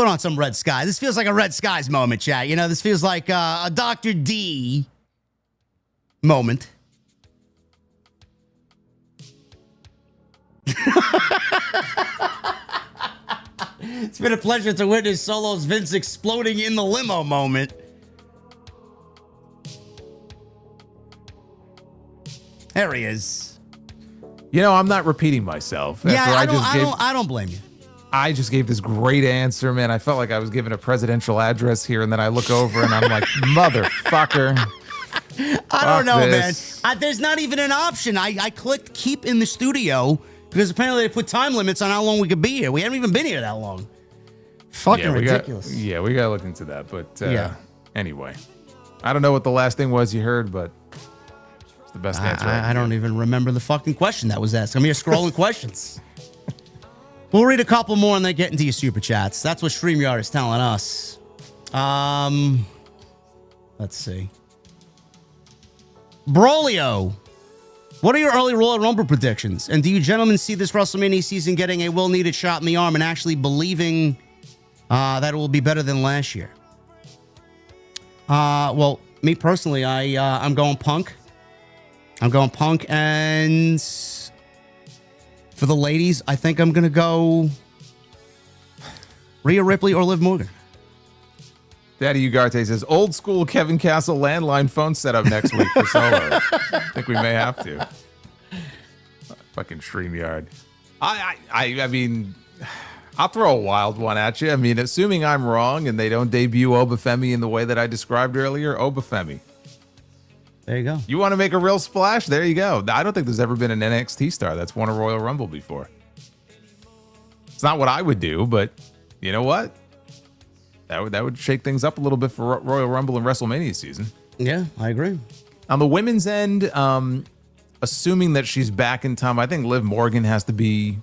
put on some Red Skies. This feels like a Red Skies moment, chat. You know, this feels like a Dr. D moment. It's been a pleasure to witness Solo's Vince exploding in the limo moment. There he is. You know, I'm not repeating myself. Yeah, I don't blame you. I just gave this great answer, man. I felt like I was giving a presidential address here, and then I look over and I'm like, motherfucker. I don't know, man. There's not even an option. I clicked keep in the studio because apparently they put time limits on how long we could be here. We haven't even been here that long. Fucking ridiculous. We got to look into that. But anyway, I don't know what the last thing was you heard, but it's the best answer. I don't even remember the fucking question that was asked. I'm here scrolling questions. We'll read a couple more and then get into your super chats. That's what StreamYard is telling us. Let's see. Brolio, what are your early Royal Rumble predictions? And do you gentlemen see this WrestleMania season getting a well-needed shot in the arm and actually believing that it will be better than last year? Well, me personally, I'm going Punk. And for the ladies, I think I'm going to go Rhea Ripley or Liv Morgan. Daddy Ugarte says, old school Kevin Castle landline phone setup next week for Solo. I think we may have to. Fucking StreamYard. I mean, I'll throw a wild one at you. I mean, assuming I'm wrong and they don't debut Oba Femi in the way that I described earlier, Oba Femi. There you go. You want to make a real splash? There you go. I don't think there's ever been an NXT star that's won a Royal Rumble before. It's not what I would do, but you know what? That would shake things up a little bit for Royal Rumble and WrestleMania season. Yeah, I agree. On the women's end, assuming that she's back in time, I think Liv Morgan has to be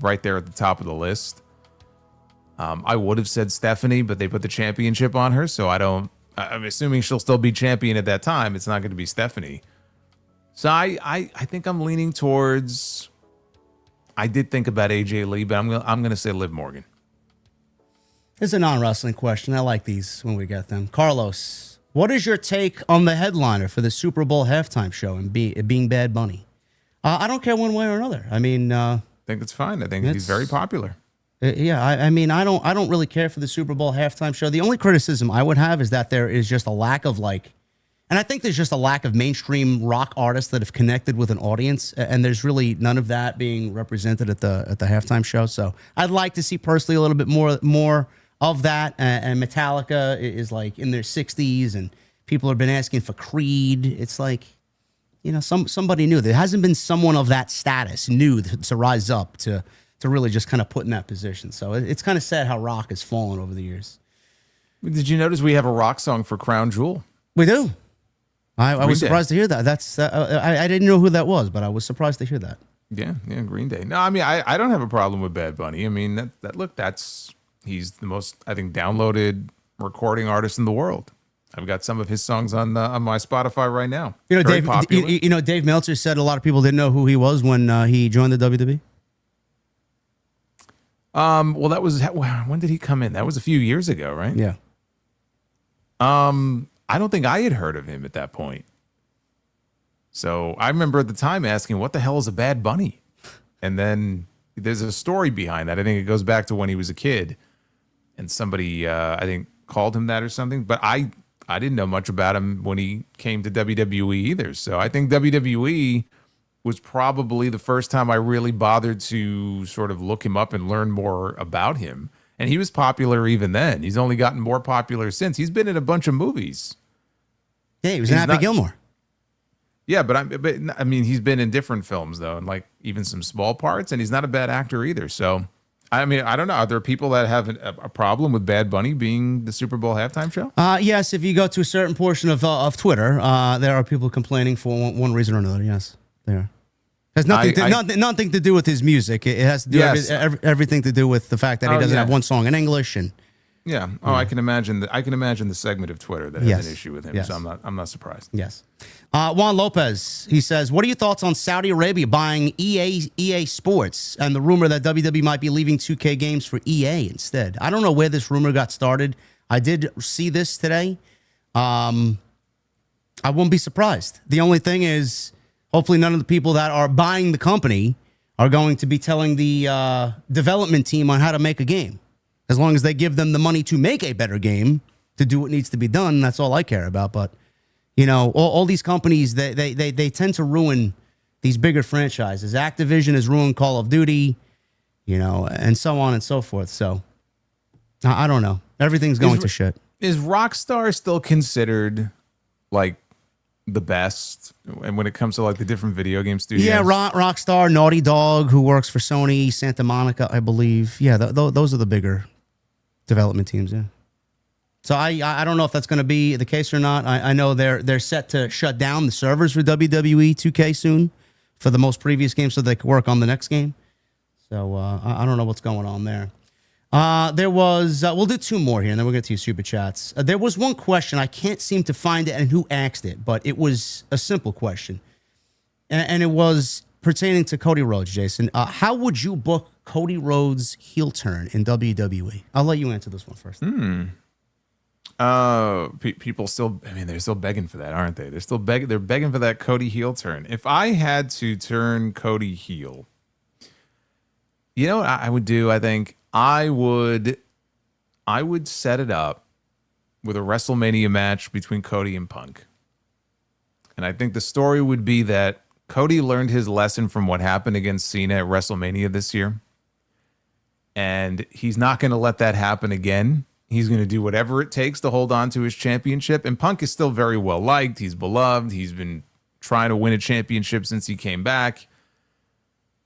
right there at the top of the list. I would have said Stephanie, but they put the championship on her, so I'm assuming she'll still be champion at that time. It's not going to be Stephanie. So I think I'm leaning towards. I did think about AJ Lee, but I'm going to say Liv Morgan. It's a non-wrestling question. I like these when we get them. Carlos, what is your take on the headliner for the Super Bowl halftime show and being Bad Bunny? I don't care one way or another. I mean, I think that's fine. I think he's very popular. Yeah, I mean, I don't really care for the Super Bowl halftime show. The only criticism I would have is that there is just a lack of and I think there's just a lack of mainstream rock artists that have connected with an audience, and there's really none of that being represented at the halftime show. So I'd like to see personally a little bit more of that. And Metallica is like in their 60s, and people have been asking for Creed. It's like, you know, somebody new. There hasn't been someone of that status new to rise up to really just kind of put in that position. So it's kind of sad how rock has fallen over the years. Did you notice we have a rock song for Crown Jewel? We do. I was surprised to hear that. That's I didn't know who that was, but I was surprised to hear that. Yeah, Green Day. No, I mean, I don't have a problem with Bad Bunny. I mean, he's the most, I think, downloaded recording artist in the world. I've got some of his songs on my Spotify right now. You know, Dave Meltzer said a lot of people didn't know who he was when he joined the WWE. Well, that was, when did he come in? That was a few years ago, right? Yeah. I don't think I had heard of him at that point. So I remember at the time asking, what the hell is a Bad Bunny? And then there's a story behind that. I think it goes back to when he was a kid and somebody, I think, called him that or something. But I didn't know much about him when he came to WWE either. So I think WWE was probably the first time I really bothered to sort of look him up and learn more about him. And he was popular even then. He's only gotten more popular since. He's been in a bunch of movies. Yeah, he was in Happy Gilmore. Yeah, but I mean, he's been in different films though, and like even some small parts. And he's not a bad actor either. So, I mean, I don't know. Are there people that have a problem with Bad Bunny being the Super Bowl halftime show? Yes, if you go to a certain portion of Twitter, there are people complaining for one reason or another. Yes, there are. It has nothing to do with his music. It has to do everything to do with the fact that he doesn't have one song in English, and Yeah. Oh, I can imagine the segment of Twitter that has an issue with him. Yes. So I'm not surprised. Yes. Juan Lopez, he says, what are your thoughts on Saudi Arabia buying EA Sports and the rumor that WWE might be leaving 2K games for EA instead? I don't know where this rumor got started. I did see this today. I wouldn't be surprised. The only thing is, hopefully none of the people that are buying the company are going to be telling the development team on how to make a game. As long as they give them the money to make a better game, to do what needs to be done, that's all I care about. But, you know, all these companies, they tend to ruin these bigger franchises. Activision has ruined Call of Duty, you know, and so on and so forth. So, I don't know. Everything's going to shit. Is Rockstar still considered, like, the best, and when it comes to like the different video game studios? Yeah, Rockstar, Naughty Dog, who works for Sony, Santa Monica, I believe. Yeah, those are the bigger development teams. Yeah. So I don't know if that's going to be the case or not. I know they're set to shut down the servers for WWE 2K soon for the most previous game, so they can work on the next game. So I don't know what's going on there. There was, we'll do two more here, and then we'll get to your super chats. There was one question. I can't seem to find it and who asked it, but it was a simple question. And it was pertaining to Cody Rhodes, Jason. How would you book Cody Rhodes' heel turn in WWE? I'll let you answer this one first. People still, I mean, they're still begging for that, aren't they? They're begging for that Cody heel turn. If I had to turn Cody heel, you know what I would do? I think I would set it up with a WrestleMania match between Cody and Punk. And I think the story would be that Cody learned his lesson from what happened against Cena at WrestleMania this year. And he's not going to let that happen again. He's going to do whatever it takes to hold on to his championship. And Punk is still very well liked. He's beloved. He's been trying to win a championship since he came back.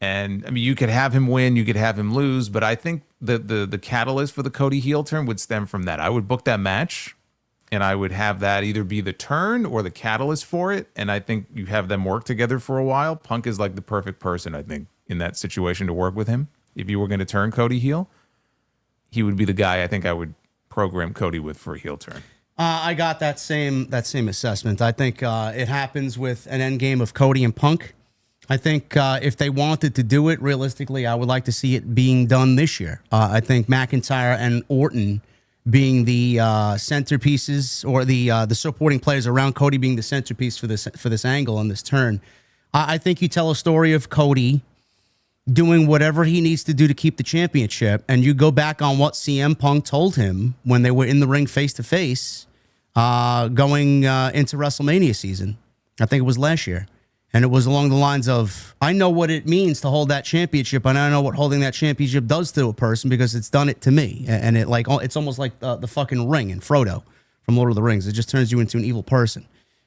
And I mean, you could have him win, you could have him lose, but I think the catalyst for the Cody heel turn would stem from that. I would book that match, and I would have that either be the turn or the catalyst for it. And I think you have them work together for a while. Punk is like the perfect person, I think, in that situation to work with him. If you were going to turn Cody heel, he would be the guy I think I would program Cody with for a heel turn. I got that same assessment. I think it happens with an end game of Cody and Punk. I think if they wanted to do it realistically, I would like to see it being done this year. I think McIntyre and Orton being the centerpieces, or the supporting players around Cody being the centerpiece for this angle and this turn. I think you tell a story of Cody doing whatever he needs to do to keep the championship, and you go back on what CM Punk told him when they were in the ring face to face going into WrestleMania season. I think it was last year. And it was along the lines of, I know what it means to hold that championship, and I know what holding that championship does to a person because it's done it to me. And it's almost like the fucking ring in Frodo from Lord of the Rings. It just turns you into an evil person.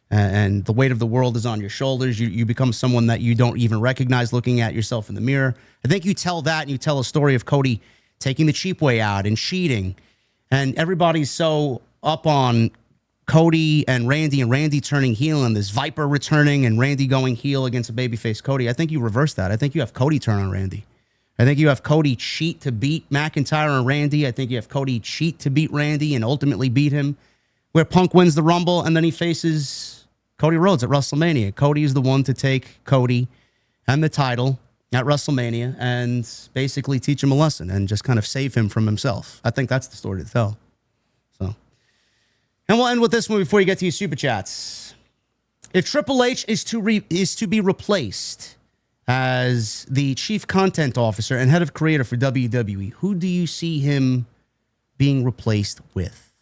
And the weight of the world is on your shoulders. You become someone that you don't even recognize looking at yourself in the mirror. I think you tell that, and you tell a story of Cody taking the cheap way out and cheating. And everybody's so up on Cody and Randy turning heel, and this Viper returning and Randy going heel against a babyface Cody. I think you reverse that. I think you have Cody turn on Randy. I think you have Cody cheat to beat McIntyre and Randy. I think you have Cody cheat to beat Randy and ultimately beat him, where Punk wins the Rumble and then he faces Cody Rhodes at WrestleMania. Cody is the one to take Cody and the title at WrestleMania and basically teach him a lesson and just kind of save him from himself. I think that's the story to tell. And we'll end with this one before you get to your super chats. If Triple H is to be replaced as the chief content officer and head of creator for WWE, who do you see him being replaced with?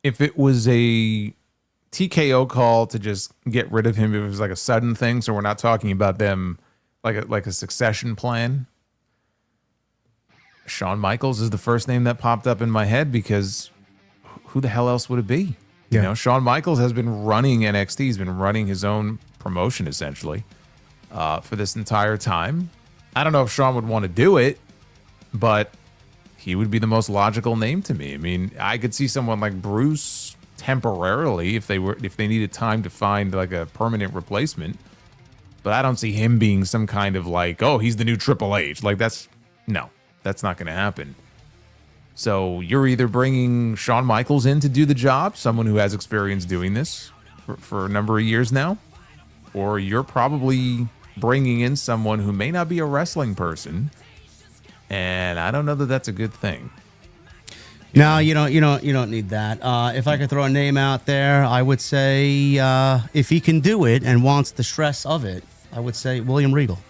If it was a TKO call to just get rid of him, if it was like a sudden thing, so we're not talking about them like a succession plan, Shawn Michaels is the first name that popped up in my head, because who the hell else would it be? You know, Shawn Michaels has been running NXT. He's been running his own promotion essentially for this entire time. I don't know if Shawn would want to do it, but he would be the most logical name to me. I mean, I could see someone like Bruce temporarily if they needed time to find like a permanent replacement, but I don't see him being some kind of like, oh, he's the new Triple H. Like that's That's not going to happen. So you're either bringing Shawn Michaels in to do the job, someone who has experience doing this for a number of years now, or you're probably bringing in someone who may not be a wrestling person, and I don't know that that's a good thing. No, you don't need that. If I could throw a name out there, I would say if he can do it and wants the stress of it, I would say William Regal.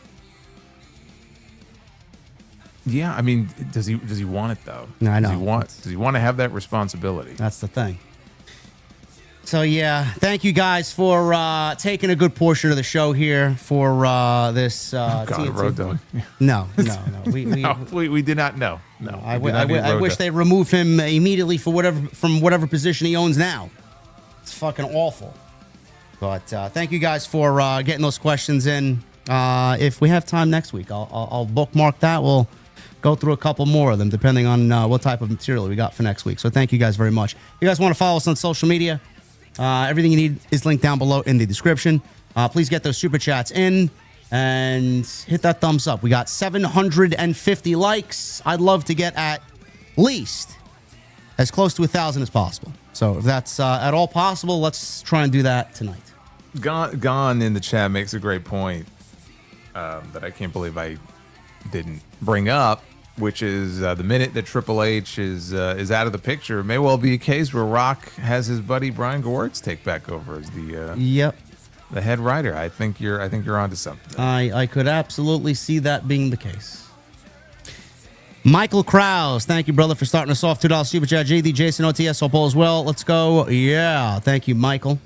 Yeah, I mean, does he want it though? No, I know. Does he want to have that responsibility? That's the thing. So yeah, thank you guys for taking a good portion of the show here for this TNT. Road Dogg. No. We did not know. No, I wish they removed him immediately from whatever position he owns now. It's fucking awful. But thank you guys for getting those questions in. If we have time next week, I'll bookmark that. We'll go through a couple more of them, depending on what type of material we got for next week. So thank you guys very much. If you guys want to follow us on social media, everything you need is linked down below in the description. Please get those super chats in and hit that thumbs up. We got 750 likes. I'd love to get at least as close to 1,000 as possible. So if that's at all possible, let's try and do that tonight. Gone in the chat makes a great point that I can't believe I didn't bring up, which is the minute that Triple H is out of the picture, it may well be a case where Rock has his buddy Brian Gewirtz take back over as the head writer. I think you're onto something. I could absolutely see that being the case. Michael Krause, thank you, brother, for starting us off. $2 super chat. JD, Jason, OTS, hope all is well. Let's go. Yeah, thank you, Michael.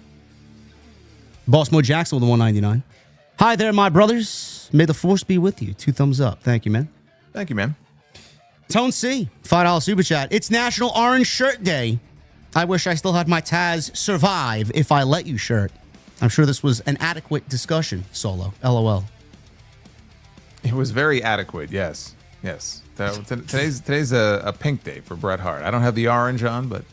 Boss Mo Jackson with the 199. Hi there, my brothers. May the force be with you. 2 thumbs up. Thank you, man. Thank you, man. Tone C, $5 super chat. It's National Orange Shirt Day. I wish I still had my Taz Survive If I Let You shirt. I'm sure this was an adequate discussion, Solo. LOL. It was very adequate, yes. Today's a pink day for Bret Hart. I don't have the orange on, but...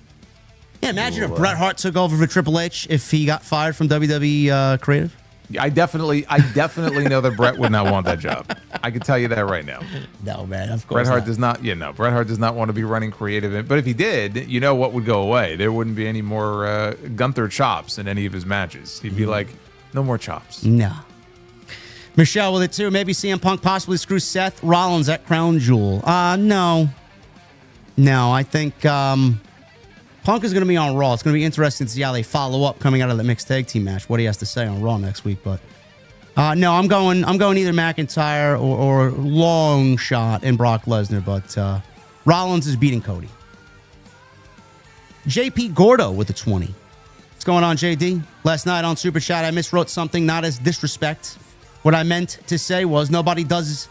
Yeah, imagine if Bret Hart took over for Triple H if he got fired from WWE Creative. I definitely know that Bret would not want that job. I can tell you that right now. No, man, of course Bret Hart not. does not. Bret Hart does not want to be running creative. But if he did, you know what would go away? There wouldn't be any more Gunther chops in any of his matches. He'd be like, no more chops. No. Michelle with it too. Maybe CM Punk possibly screws Seth Rollins at Crown Jewel. No, I think Punk is going to be on Raw. It's going to be interesting to see how they follow up coming out of the mixed tag team match. What he has to say on Raw next week. But no, I'm going either McIntyre or long shot in Brock Lesnar. But Rollins is beating Cody. JP Gordo with the 20. What's going on, JD? Last night on Super Chat, I miswrote something, not as disrespect. What I meant to say was nobody does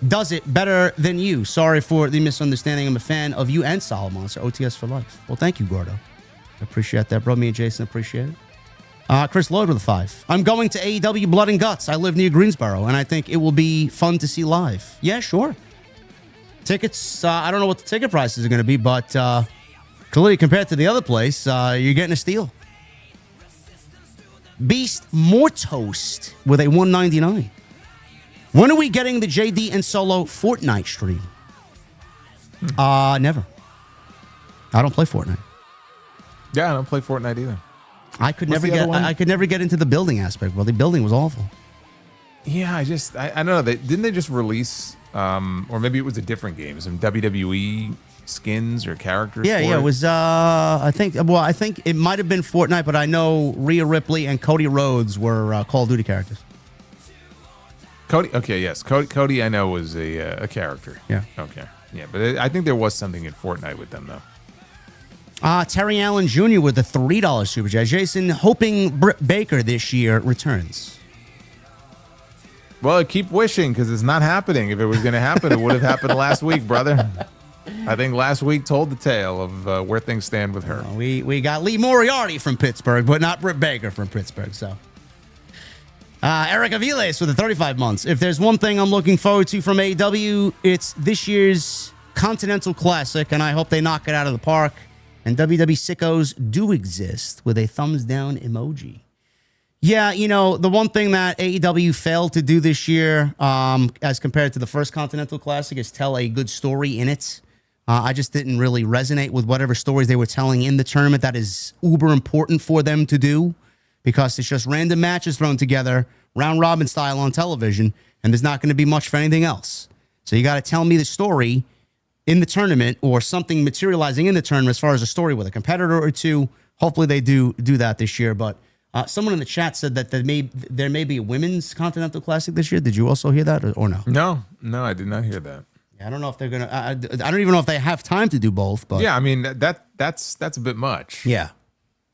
it better than you. Sorry for the misunderstanding. I'm a fan of you and Solid Monster. OTS for life. Well, thank you, Gordo. I appreciate that, bro. Me and Jason appreciate it. Chris Lloyd with a 5. I'm going to AEW Blood and Guts. I live near Greensboro, and I think it will be fun to see live. Yeah, sure. Tickets, I don't know what the ticket prices are going to be, but clearly compared to the other place, you're getting a steal. Beast Mortoast with a 199. When are we getting the JD and Solo Fortnite stream? Never. I don't play Fortnite. Yeah, I don't play Fortnite either. I could never get into the building aspect. Well, the building was awful. Yeah, I don't know. Didn't they just release, or maybe it was a different game, some WWE skins or characters? Yeah, it was. I think it might have been Fortnite, but I know Rhea Ripley and Cody Rhodes were Call of Duty characters. Cody, okay, yes, Cody, I know was a character. Yeah. Okay. Yeah, but I think there was something in Fortnite with them though. Terry Allen Jr. with the $3 super chat. Jason, hoping Britt Baker this year returns. Well, keep wishing because it's not happening. If it was going to happen, it would have happened last week, brother. I think last week told the tale of where things stand with her. We got Lee Moriarty from Pittsburgh, but not Britt Baker from Pittsburgh. So, Eric Aviles with the 35 months. If there's one thing I'm looking forward to from AEW, it's this year's Continental Classic, and I hope they knock it out of the park. And WWE sickos do exist with a thumbs down emoji. Yeah, the one thing that AEW failed to do this year, as compared to the first Continental Classic, is tell a good story in it. I just didn't really resonate with whatever stories they were telling in the tournament. That is uber important for them to do, because it's just random matches thrown together, round robin style on television, and there's not going to be much for anything else. So you got to tell me the story in the tournament, or something materializing in the tournament as far as a story with a competitor or two. Hopefully they do that this year, but. Someone in the chat said that there may be a women's Continental Classic this year. Did you also hear that or no? No, I did not hear that. Yeah, I don't know if they're gonna. I don't even know if they have time to do both. But yeah, I mean that's a bit much. Yeah,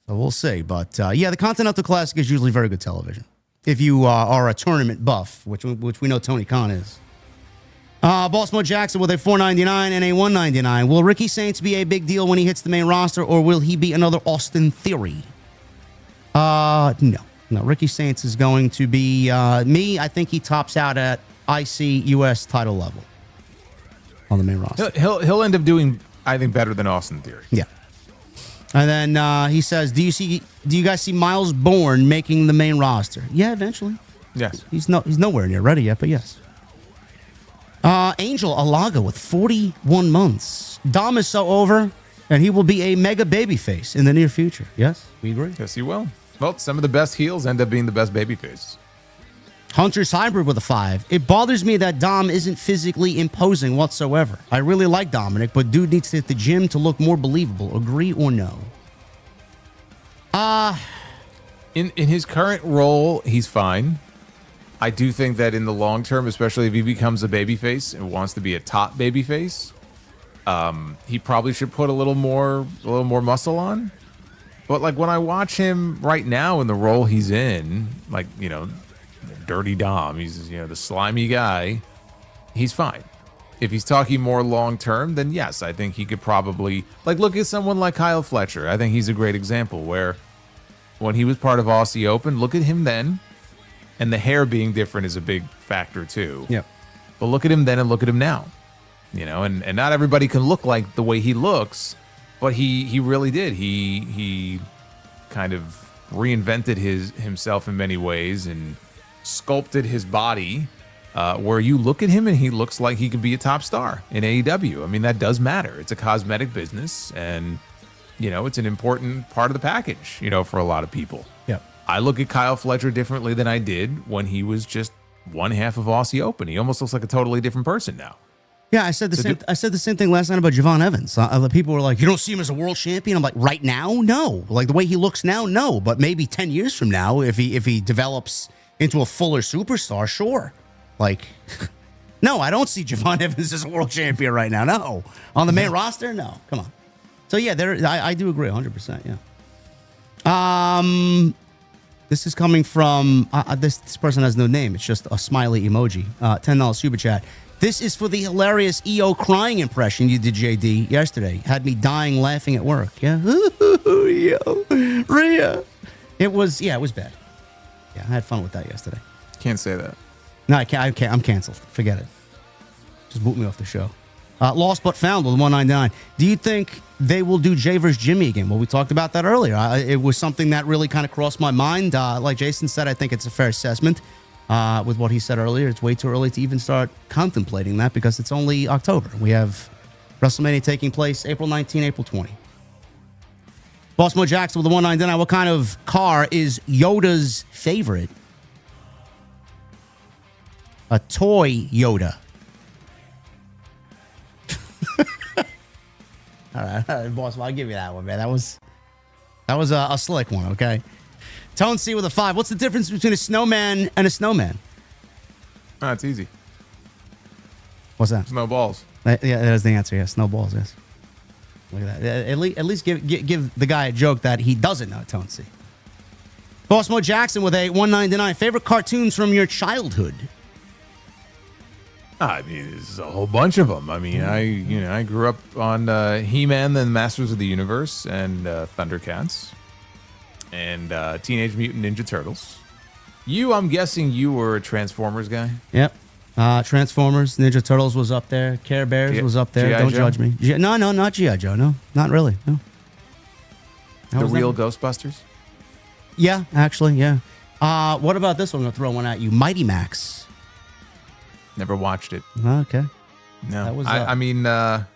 so we'll see. But yeah, the Continental Classic is usually very good television if you are a tournament buff, which we know Tony Khan is. Baltimore Jackson with a $4.99 and a $1.99. Will Ricky Saints be a big deal when he hits the main roster, or will he be another Austin Theory? No. Ricky Saints is going to be me. I think he tops out at IC US title level on the main roster. He'll end up doing, I think, better than Austin Theory. Yeah. And then he says, "Do you guys see Miles Bourne making the main roster?" Yeah, eventually. Yes. He's nowhere near ready yet, but yes. Angel Alaga with 41 months. Dom is so over, and he will be a mega babyface in the near future. Yes, we agree. Yes, he will. Well, some of the best heels end up being the best babyfaces. Hunter's Hybrid with a 5. It bothers me that Dom isn't physically imposing whatsoever. I really like Dominic, but dude needs to hit the gym to look more believable. Agree or no? In his current role, he's fine. I do think that in the long term, especially if he becomes a babyface and wants to be a top babyface, he probably should put a little more muscle on. But like when I watch him right now in the role he's in, like, Dirty Dom, he's the slimy guy, he's fine. If he's talking more long term, then yes, I think he could probably, like, look at someone like Kyle Fletcher. I think he's a great example where when he was part of Aussie Open, look at him then, and the hair being different is a big factor too. Yeah. But look at him then and look at him now. And not everybody can look like the way he looks. But he really did. He kind of reinvented himself in many ways and sculpted his body where you look at him and he looks like he could be a top star in AEW. I mean, that does matter. It's a cosmetic business, and it's an important part of the package, for a lot of people. Yeah. I look at Kyle Fletcher differently than I did when he was just one half of Aussie Open. He almost looks like a totally different person now. Yeah, I said the same thing last night about Javon Evans. The people were like, "You don't see him as a world champion." I'm like, right now, no. Like the way he looks now, no. But maybe 10 years from now, if he develops into a fuller superstar, sure. Like, no, I don't see Javon Evans as a world champion right now. No, on the main roster, no. Come on. So yeah, I do agree 100%. Yeah. This is coming from this person has no name. It's just a smiley emoji. $10 super chat. This is for the hilarious EO crying impression you did, JD, yesterday. Had me dying laughing at work. Yeah. EO. Rhea. It was bad. Yeah, I had fun with that yesterday. Can't say that. No, I can't. I'm canceled. Forget it. Just boot me off the show. Lost but found with 199. Do you think they will do Jey versus Jimmy again? Well, we talked about that earlier. It was something that really kind of crossed my mind. Like Jason said, I think it's a fair assessment. With what he said earlier, it's way too early to even start contemplating that because it's only October. We have WrestleMania taking place April 19, April 20. Boss Mo Jackson with the 199. What kind of car is Yoda's favorite? A toy Yoda. All right, boss. I'll give you that one, man. That was a slick one. Okay. Tone C with a 5. What's the difference between a snowman and a snowman? Oh, it's easy. What's that? Snowballs. Yeah, that's the answer. Yeah, snowballs. Yes. Look at that. At least give the guy a joke that he doesn't know. Tone C. Boss Mo Jackson with a 199. Favorite cartoons from your childhood? I mean, there's a whole bunch of them. I mean, I grew up on He-Man, then Masters of the Universe, and Thundercats, and Teenage Mutant Ninja Turtles. I'm guessing you were a Transformers guy. Yep. Transformers, Ninja Turtles was up there. Care Bears was up there. Don't judge me. No, not G.I. Joe. No, not really. No. The real Ghostbusters? Yeah, actually, yeah. What about this one? I'm going to throw one at you. Mighty Max. Never watched it. Okay. No. That was, I mean,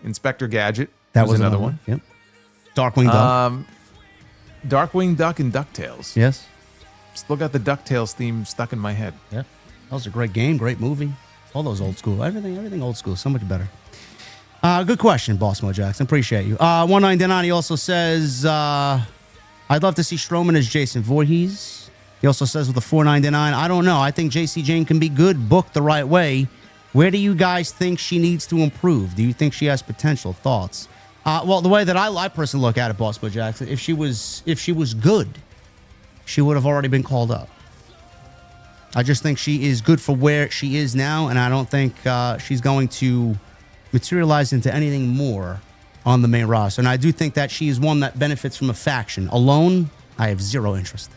Inspector Gadget. That was another one. Yep. Darkwing Duck. Darkwing Duck and DuckTales. Yes. Still got the DuckTales theme stuck in my head. Yep. That was a great game, great movie. All those old school. Everything old school. So much better. Good question, Boss Mo Jackson. Appreciate you. 199, he also says, I'd love to see Strowman as Jason Voorhees. He also says with the 499, I don't know. I think JC Jane can be good, booked the right way. Where do you guys think she needs to improve? Do you think she has potential? Thoughts? Well, the way that I personally look at it, Boss Mo Jackson, if she was good, she would have already been called up. I just think she is good for where she is now, and I don't think she's going to materialize into anything more on the main roster. And I do think that she is one that benefits from a faction. Alone, I have zero interest.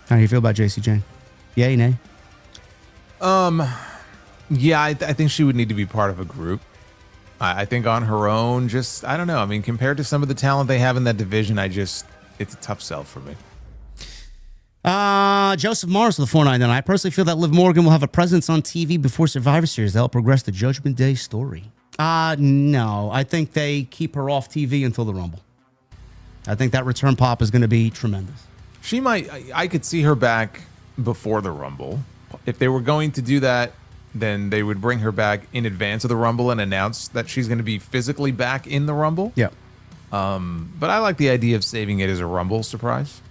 How do you feel about JC Jane? Yay, nay? Yeah, I think she would need to be part of a group. I think on her own, just, I don't know. I mean, compared to some of the talent they have in that division, it's a tough sell for me. Joseph Morris with the 499. I personally feel that Liv Morgan will have a presence on TV before Survivor Series to help progress the Judgment Day story. No. I think they keep her off TV until the Rumble. I think that return pop is going to be tremendous. She might, I could see her back before the Rumble. If they were going to do that, then they would bring her back in advance of the Rumble and announce that she's going to be physically back in the Rumble. Yeah. But I like the idea of saving it as a Rumble surprise.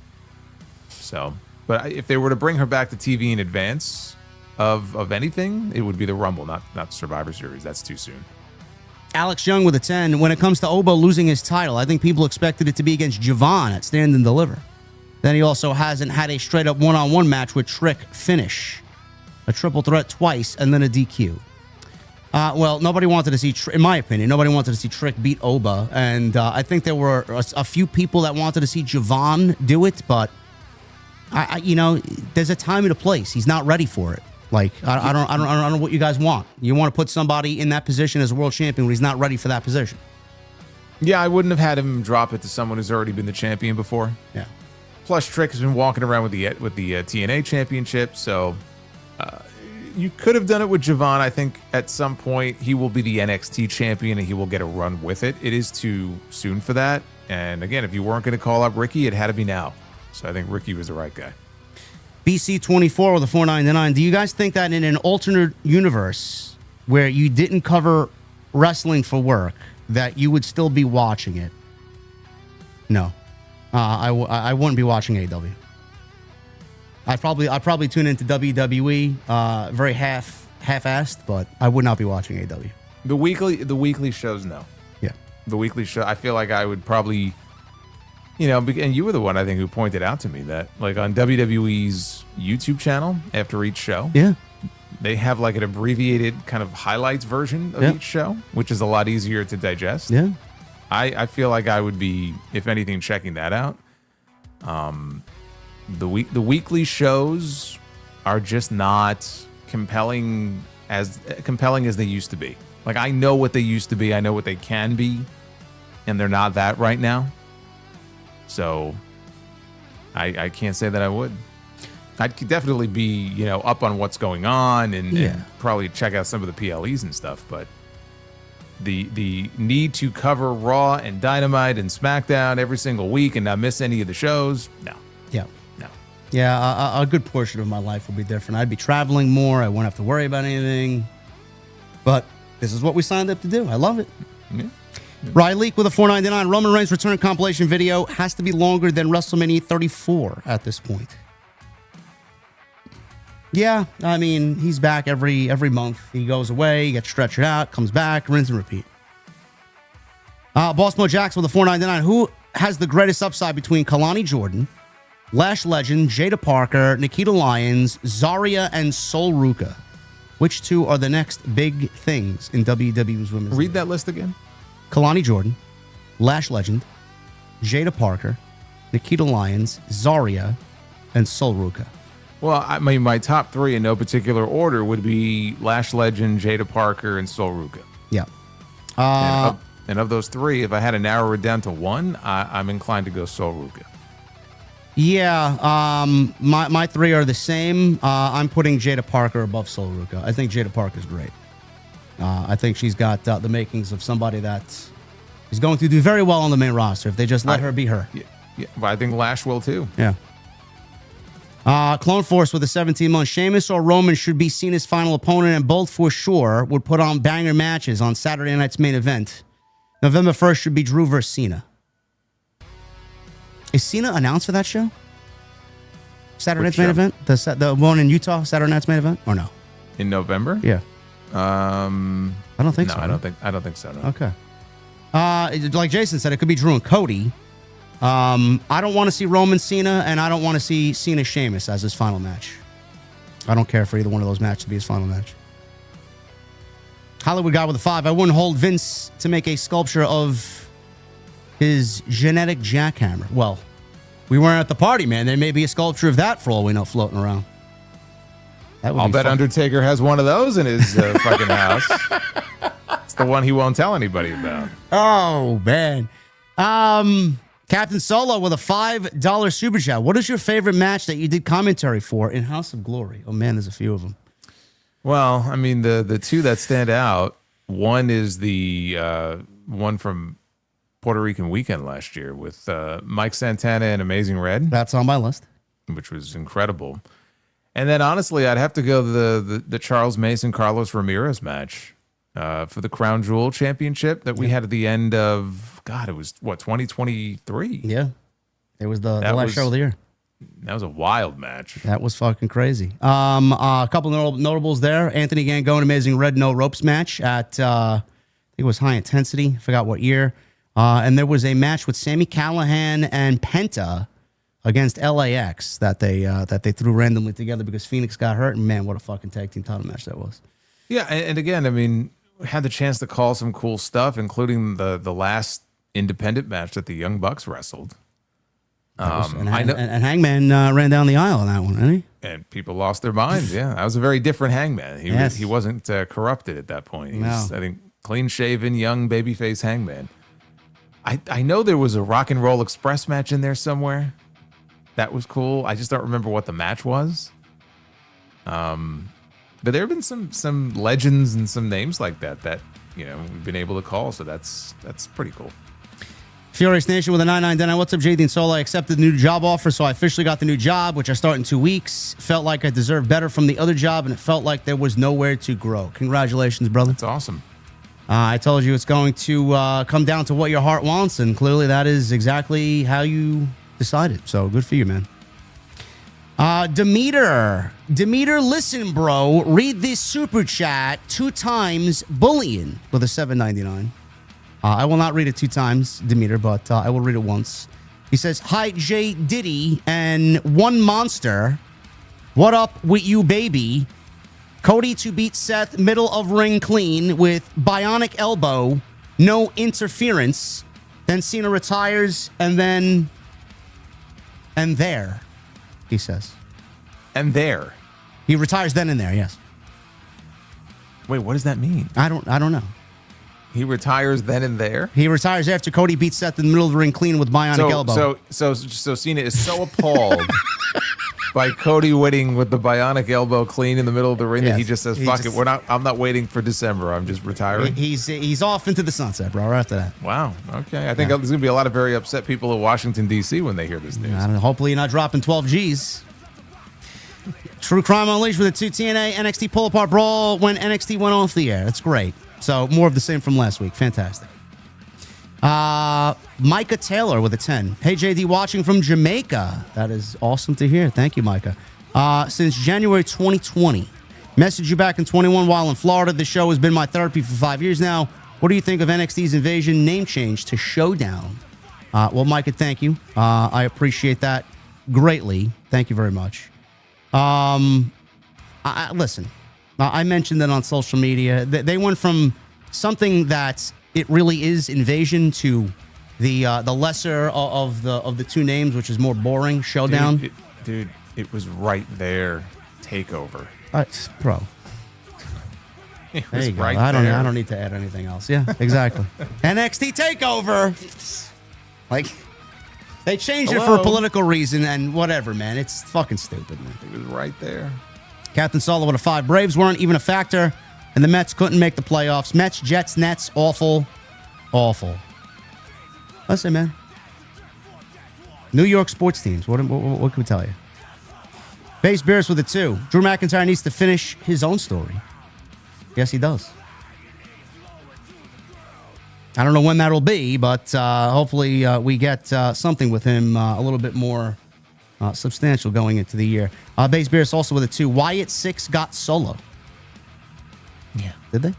So, but if they were to bring her back to TV in advance of anything, it would be the Rumble, not Survivor Series. That's too soon. Alex Young with a 10. When it comes to Oba losing his title, I think people expected it to be against Javon at Stand and Deliver. Then he also hasn't had a straight-up one-on-one match with Trick finish. A triple threat twice, and then a DQ. Well, nobody wanted to see, in my opinion, nobody wanted to see Trick beat Oba. And I think there were a few people that wanted to see Javon do it, but, there's a time and a place. He's not ready for it. Like, I don't know what you guys want. You want to put somebody in that position as a world champion when he's not ready for that position. Yeah, I wouldn't have had him drop it to someone who's already been the champion before. Yeah. Plus, Trick has been walking around with the TNA championship, so you could have done it with Javon. I think at some point he will be the NXT champion and he will get a run with it. It is too soon for that. And again, if you weren't going to call up Ricky, it had to be now. So I think Ricky was the right guy. BC24 with a 499. Do you guys think that in an alternate universe where you didn't cover wrestling for work, that you would still be watching it? No. I wouldn't be watching AEW. I'd probably tune into WWE, very half-assed, but I would not be watching AEW. The weekly shows, no. Yeah. The weekly show, I feel like I would probably, and you were the one I think who pointed out to me that like on WWE's YouTube channel after each show, yeah, they have like an abbreviated kind of highlights version of each show, which is a lot easier to digest. Yeah. I feel like I would be, if anything, checking that out. The weekly shows are just not compelling as they used to be. Like, I know what they used to be, I know what they can be, and they're not that right now. So I can't say that I would. I'd definitely be, up on what's going on and probably check out some of the PLEs and stuff, but the need to cover Raw and Dynamite and SmackDown every single week and not miss any of the shows, no. Yeah, a good portion of my life will be different. I'd be traveling more. I won't have to worry about anything. But this is what we signed up to do. I love it. Yeah. Riley with a 499. Roman Reigns return compilation video has to be longer than WrestleMania 34 at this point. Yeah, I mean, he's back every month. He goes away, he gets stretched out, comes back, rinse and repeat. Boss Mo Jackson with a 499. Who has the greatest upside between Kalani Jordan, Lash Legend, Jada Parker, Nikita Lyons, Zarya, and Sol Ruka? Which two are the next big things in WWE's women's? Read that list again. Kalani Jordan, Lash Legend, Jada Parker, Nikita Lyons, Zarya, and Sol Ruka. Well, I mean, my top three in no particular order would be Lash Legend, Jada Parker, and Sol Ruka. Yeah. And of those three, if I had to narrow it down to one, I'm inclined to go Sol Ruka. Yeah, my three are the same. I'm putting Jada Parker above Sol Ruca. I think Jada Parker is great. I think she's got the makings of somebody that is going to do very well on the main roster if they just let her be her. Yeah, but I think Lash will too. Yeah. Clone Force with a 17-month. Sheamus or Roman should be Cena's final opponent, and both for sure would put on banger matches on Saturday night's main event. November 1st should be Drew versus Cena. Is Cena announced for that show? Saturday night's main event? The one in Utah, Saturday night's main event? Or no? In November? Yeah. I don't think so. I don't think so. No. Okay. Like Jason said, it could be Drew and Cody. I don't want to see Roman Cena, and I don't want to see Cena Sheamus as his final match. I don't care for either one of those matches to be his final match. Hollywood guy with a 5. I wouldn't hold Vince to make a sculpture of his genetic jackhammer. Well, we weren't at the party, man. There may be a sculpture of that for all we know floating around. I'll bet Undertaker has one of those in his fucking house. It's the one he won't tell anybody about. Oh, man. Captain Solo with a $5 super chat. What is your favorite match that you did commentary for in House of Glory? Oh, man, there's a few of them. Well, I mean, the two that stand out, one is the one from Puerto Rican Weekend last year with Mike Santana and Amazing Red. That's on my list. Which was incredible. And then, honestly, I'd have to go the Charles Mason Carlos Ramirez match for the Crown Jewel Championship that we had at the end of, God, it was, 2023? Yeah. It was the last show of the year. That was a wild match. That was fucking crazy. A couple of notables there. Anthony Gangone, Amazing Red No Ropes match at, I think it was High Intensity. I forgot what year. And there was a match with Sami Callihan and Penta against LAX that they threw randomly together because Phoenix got hurt. And man, what a fucking tag team title match that was. Yeah, and again, I mean, we had the chance to call some cool stuff, including the last independent match that the Young Bucks wrestled. And Hangman ran down the aisle on that one, didn't he? And people lost their minds. Yeah, that was a very different Hangman. He wasn't corrupted at that point. He was, I think, clean-shaven, young babyface Hangman. I know there was a Rock and Roll Express match in there somewhere. That was cool. I just don't remember what the match was. But there have been some legends and some names like that we've been able to call. So that's pretty cool. Furious Nation with a 99. What's up, JD and Soul? I accepted the new job offer, so I officially got the new job, which I start in 2 weeks. Felt like I deserved better from the other job, and it felt like there was nowhere to grow. Congratulations, brother. That's awesome. I told you it's going to come down to what your heart wants, and clearly that is exactly how you decided. So good for you, man. Demeter, listen, bro. Read this super chat 2 times. Bullying with a $7.99. I will not read it 2 times, Demeter, but I will read it once. He says, "Hi, J Diddy and One Monster. What up with you, baby? Cody to beat Seth middle of ring clean with bionic elbow, no interference. Then Cena retires, and then and there," he says. And there. He retires then and there, yes. Wait, what does that mean? I don't know. He retires then and there? He retires after Cody beats Seth in the middle of the ring clean with bionic elbow. So Cena is so appalled by Cody winning with the bionic elbow clean in the middle of the ring that he just says, "Fuck it, I'm not waiting for December. I'm just retiring." He's off into the sunset, bro. Right after that. Wow. Okay. I think there's gonna be a lot of very upset people in Washington D.C. when they hear this news. Hopefully, you're not dropping 12 G's. True Crime Unleashed with a 2 TNA NXT pull apart brawl when NXT went off the air. That's great. So more of the same from last week. Fantastic. Micah Taylor with a 10. Hey, JD, watching from Jamaica. That is awesome to hear. Thank you, Micah. Since January 2020. Messaged you back in 21 while in Florida. The show has been my therapy for 5 years now. What do you think of NXT's Invasion name change to Showdown? Well, Micah, thank you. I appreciate that greatly. Thank you very much. Listen, I mentioned that on social media. They went from something that it really is Invasion to the lesser of the 2 names, which is more boring, Showdown. Dude, it was right there. Takeover. Bro. There you go. Right I don't need to add anything else. Yeah, exactly. NXT Takeover. Like, They changed it for a political reason and whatever, man. It's fucking stupid, man. He was right there. Captain Solo with a 5. Braves weren't even a factor, and the Mets couldn't make the playoffs. Mets, Jets, Nets, awful. Awful. Listen, man. New York sports teams. What can we tell you? Base Beers with a 2. Drew McIntyre needs to finish his own story. Yes, he does. I don't know when that'll be, but hopefully we get something with him a little bit more substantial going into the year. Base Beers also with a 2. Wyatt 6 got Solo. Yeah. Did they?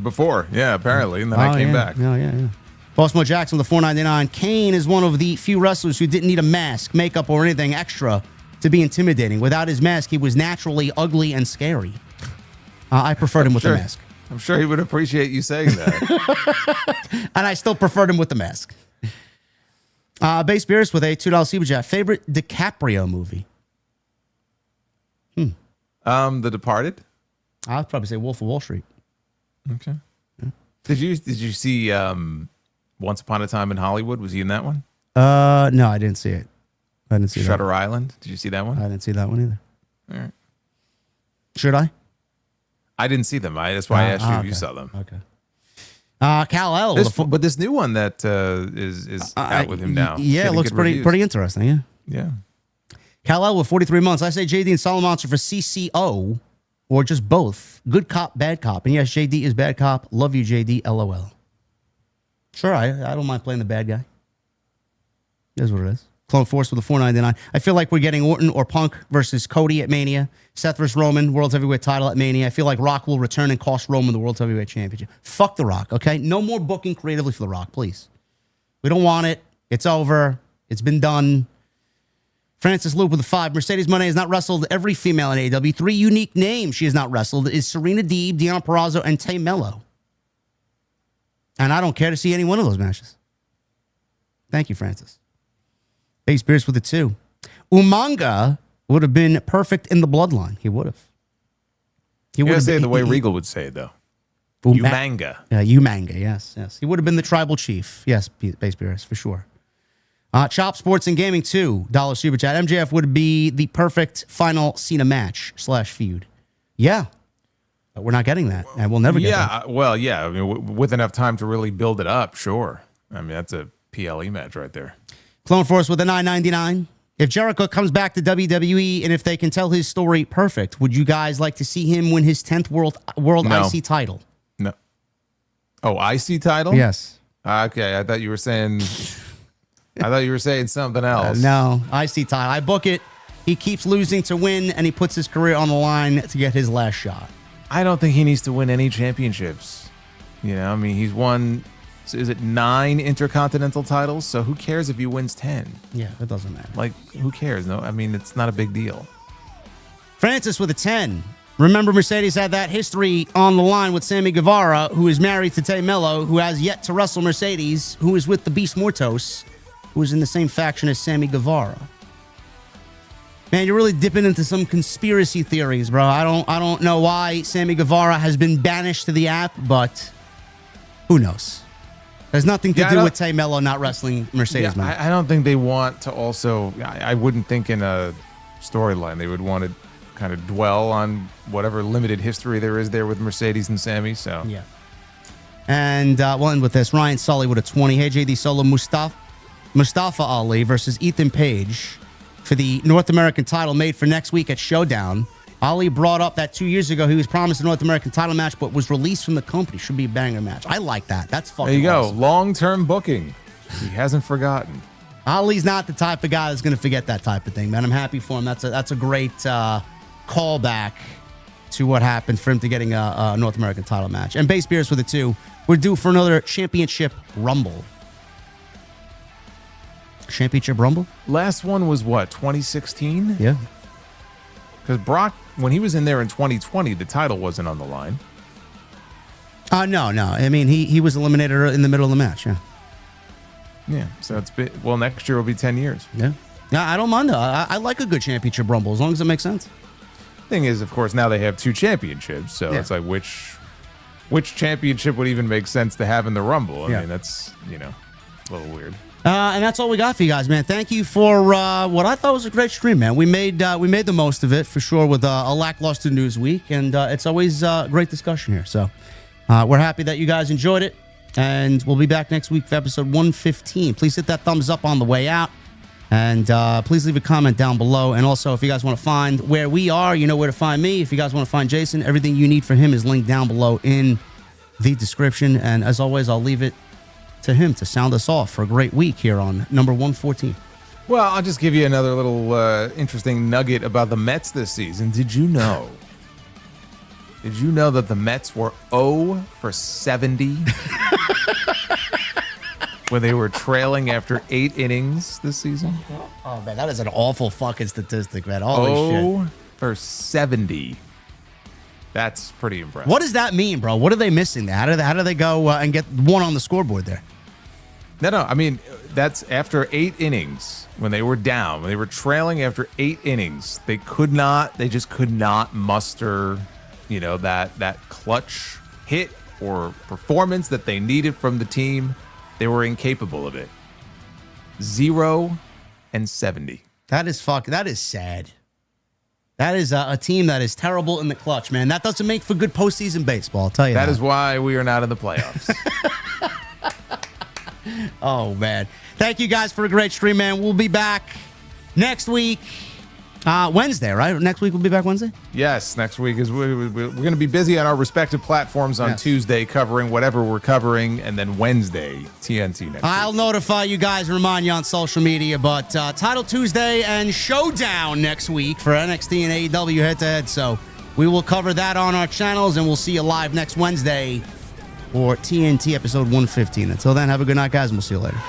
Before, yeah, apparently. And then I came back. Yeah. Bossmo Jackson with the 4.99. Kane is one of the few wrestlers who didn't need a mask, makeup, or anything extra to be intimidating. Without his mask, he was naturally ugly and scary. I preferred him with the mask. I'm sure he would appreciate you saying that. And I still preferred him with the mask. Base Beers with a $2 Super Chat. Favorite DiCaprio movie? The Departed? I'd probably say Wolf of Wall Street. Okay. Yeah. Did you see Once Upon a Time in Hollywood? Was he in that one? No, I didn't see it. I didn't see Shutter Island. Did you see that one? I didn't see that one either. All right. Should I? I didn't see them. That's why I asked you if you saw them. Okay. Kal-El. But this new one that is out with him now. Yeah, it looks pretty interesting. Yeah. Yeah. Kal-El with 43 months. I say JD and Solomon for CCO or just both. Good cop, bad cop. And yes, JD is bad cop. Love you, JD. LOL. Sure, I don't mind playing the bad guy. That's what it is. Clone Force with a 4.99. I feel like we're getting Orton or Punk versus Cody at Mania. Seth versus Roman, World Heavyweight title at Mania. I feel like Rock will return and cost Roman the World Heavyweight Championship. Fuck The Rock, okay? No more booking creatively for The Rock, please. We don't want it. It's over. It's been done. Francis Loop with a 5. Mercedes Moné has not wrestled every female in AEW. 3 unique names she has not wrestled is Serena Deeb, Deonna Purrazzo, and Tay Mello. And I don't care to see any one of those matches. Thank you, Francis. Base Beers with a 2. Umanga would have been perfect in the bloodline. He would have. He would have say it the way Regal would say it, though. Umanga. Yeah, Umanga, yes. He would have been the tribal chief. Yes, Base Beers, for sure. Chop Sports and Gaming, $2 Super Chat. MJF would be the perfect final Cena match / feud. Yeah. But we're not getting that, and we'll never get that. Well, yeah. I mean, with enough time to really build it up, sure. I mean, that's a PLE match right there. Clone Force with a 9.99. If Jericho comes back to WWE and if they can tell his story perfect, would you guys like to see him win his 10th world IC title? No. Oh, IC title? Yes. Okay, I thought you were saying something else. No, IC title. I book it. He keeps losing to win, and he puts his career on the line to get his last shot. I don't think he needs to win any championships. You know, I mean, he's won, is it 9 intercontinental titles? So who cares if he wins 10? Yeah, it doesn't matter. Like, who cares? No, I mean, it's not a big deal. Francis with a 10. Remember, Mercedes had that history on the line with Sammy Guevara, who is married to Tay Mello, who has yet to wrestle Mercedes, who is with the Beast Mortos, who is in the same faction as Sammy Guevara. Man, you're really dipping into some conspiracy theories, bro. I don't know why Sammy Guevara has been banished to the app, but who knows? There's nothing to do with Tay Mello not wrestling Mercedes. Yeah, I don't think they want to also... I wouldn't think in a storyline they would want to kind of dwell on whatever limited history there is there with Mercedes and Sammy, so... Yeah. And we'll end with this. Ryan Sully with a 20. Hey, JD Solo, Mustafa Ali versus Ethan Page for the North American title made for next week at Showdown. Ali brought up that 2 years ago he was promised a North American title match, but was released from the company. Should be a banger match. I like that. That's fucking There you awesome. go. Long-term booking. He hasn't forgotten. Ali's not the type of guy that's going to forget that type of thing, man. I'm happy for him. That's a great callback to what happened for him to getting a North American title match. And Base Beers with it, too. We're due for another championship rumble. Championship Rumble? Last one was what, 2016? Yeah. Because Brock, when he was in there in 2020, the title wasn't on the line. No. I mean, he was eliminated in the middle of the match, yeah. Yeah, so next year will be 10 years. Yeah. I don't mind, though. I like a good championship Rumble, as long as it makes sense. Thing is, of course, now they have 2 championships, so it's like which championship would even make sense to have in the Rumble? I mean, that's, a little weird. And that's all we got for you guys, man. Thank you for what I thought was a great stream, man. We made the most of it for sure with a lackluster news week, and it's always a great discussion here. So we're happy that you guys enjoyed it, and we'll be back next week for episode 115. Please hit that thumbs up on the way out, and please leave a comment down below. And also, if you guys want to find where we are, you know where to find me. If you guys want to find Jason, everything you need for him is linked down below in the description. And as always, I'll leave it to him to sound us off for a great week here on number 114. Well, I'll just give you another little interesting nugget about the Mets this season. Did you know that the Mets were 0 for 70 when they were trailing after 8 innings this season? Oh, man, that is an awful fucking statistic, man. Holy shit. 0 for 70. That's pretty impressive. What does that mean, bro? What are they missing there? How do they go and get one on the scoreboard there? No. I mean, that's after 8 innings when they were down, when they were trailing after 8 innings. They just could not muster, that clutch hit or performance that they needed from the team. They were incapable of it. 0 and 70. That is sad. That is a team that is terrible in the clutch, man. That doesn't make for good postseason baseball, I'll tell you that. That is why we are not in the playoffs. Oh, man. Thank you guys for a great stream, man. We'll be back next week, Wednesday, right? Next week we'll be back Wednesday? Yes, next week is we're going to be busy on our respective platforms on Tuesday covering whatever we're covering, and then Wednesday, TNT next I'll week. notify you guys and remind you on social media, but Title Tuesday and Showdown next week for NXT and AEW head-to-head, so we will cover that on our channels, and we'll see you live next Wednesday for TNT episode 115. Until then, have a good night, guys, and we'll see you later.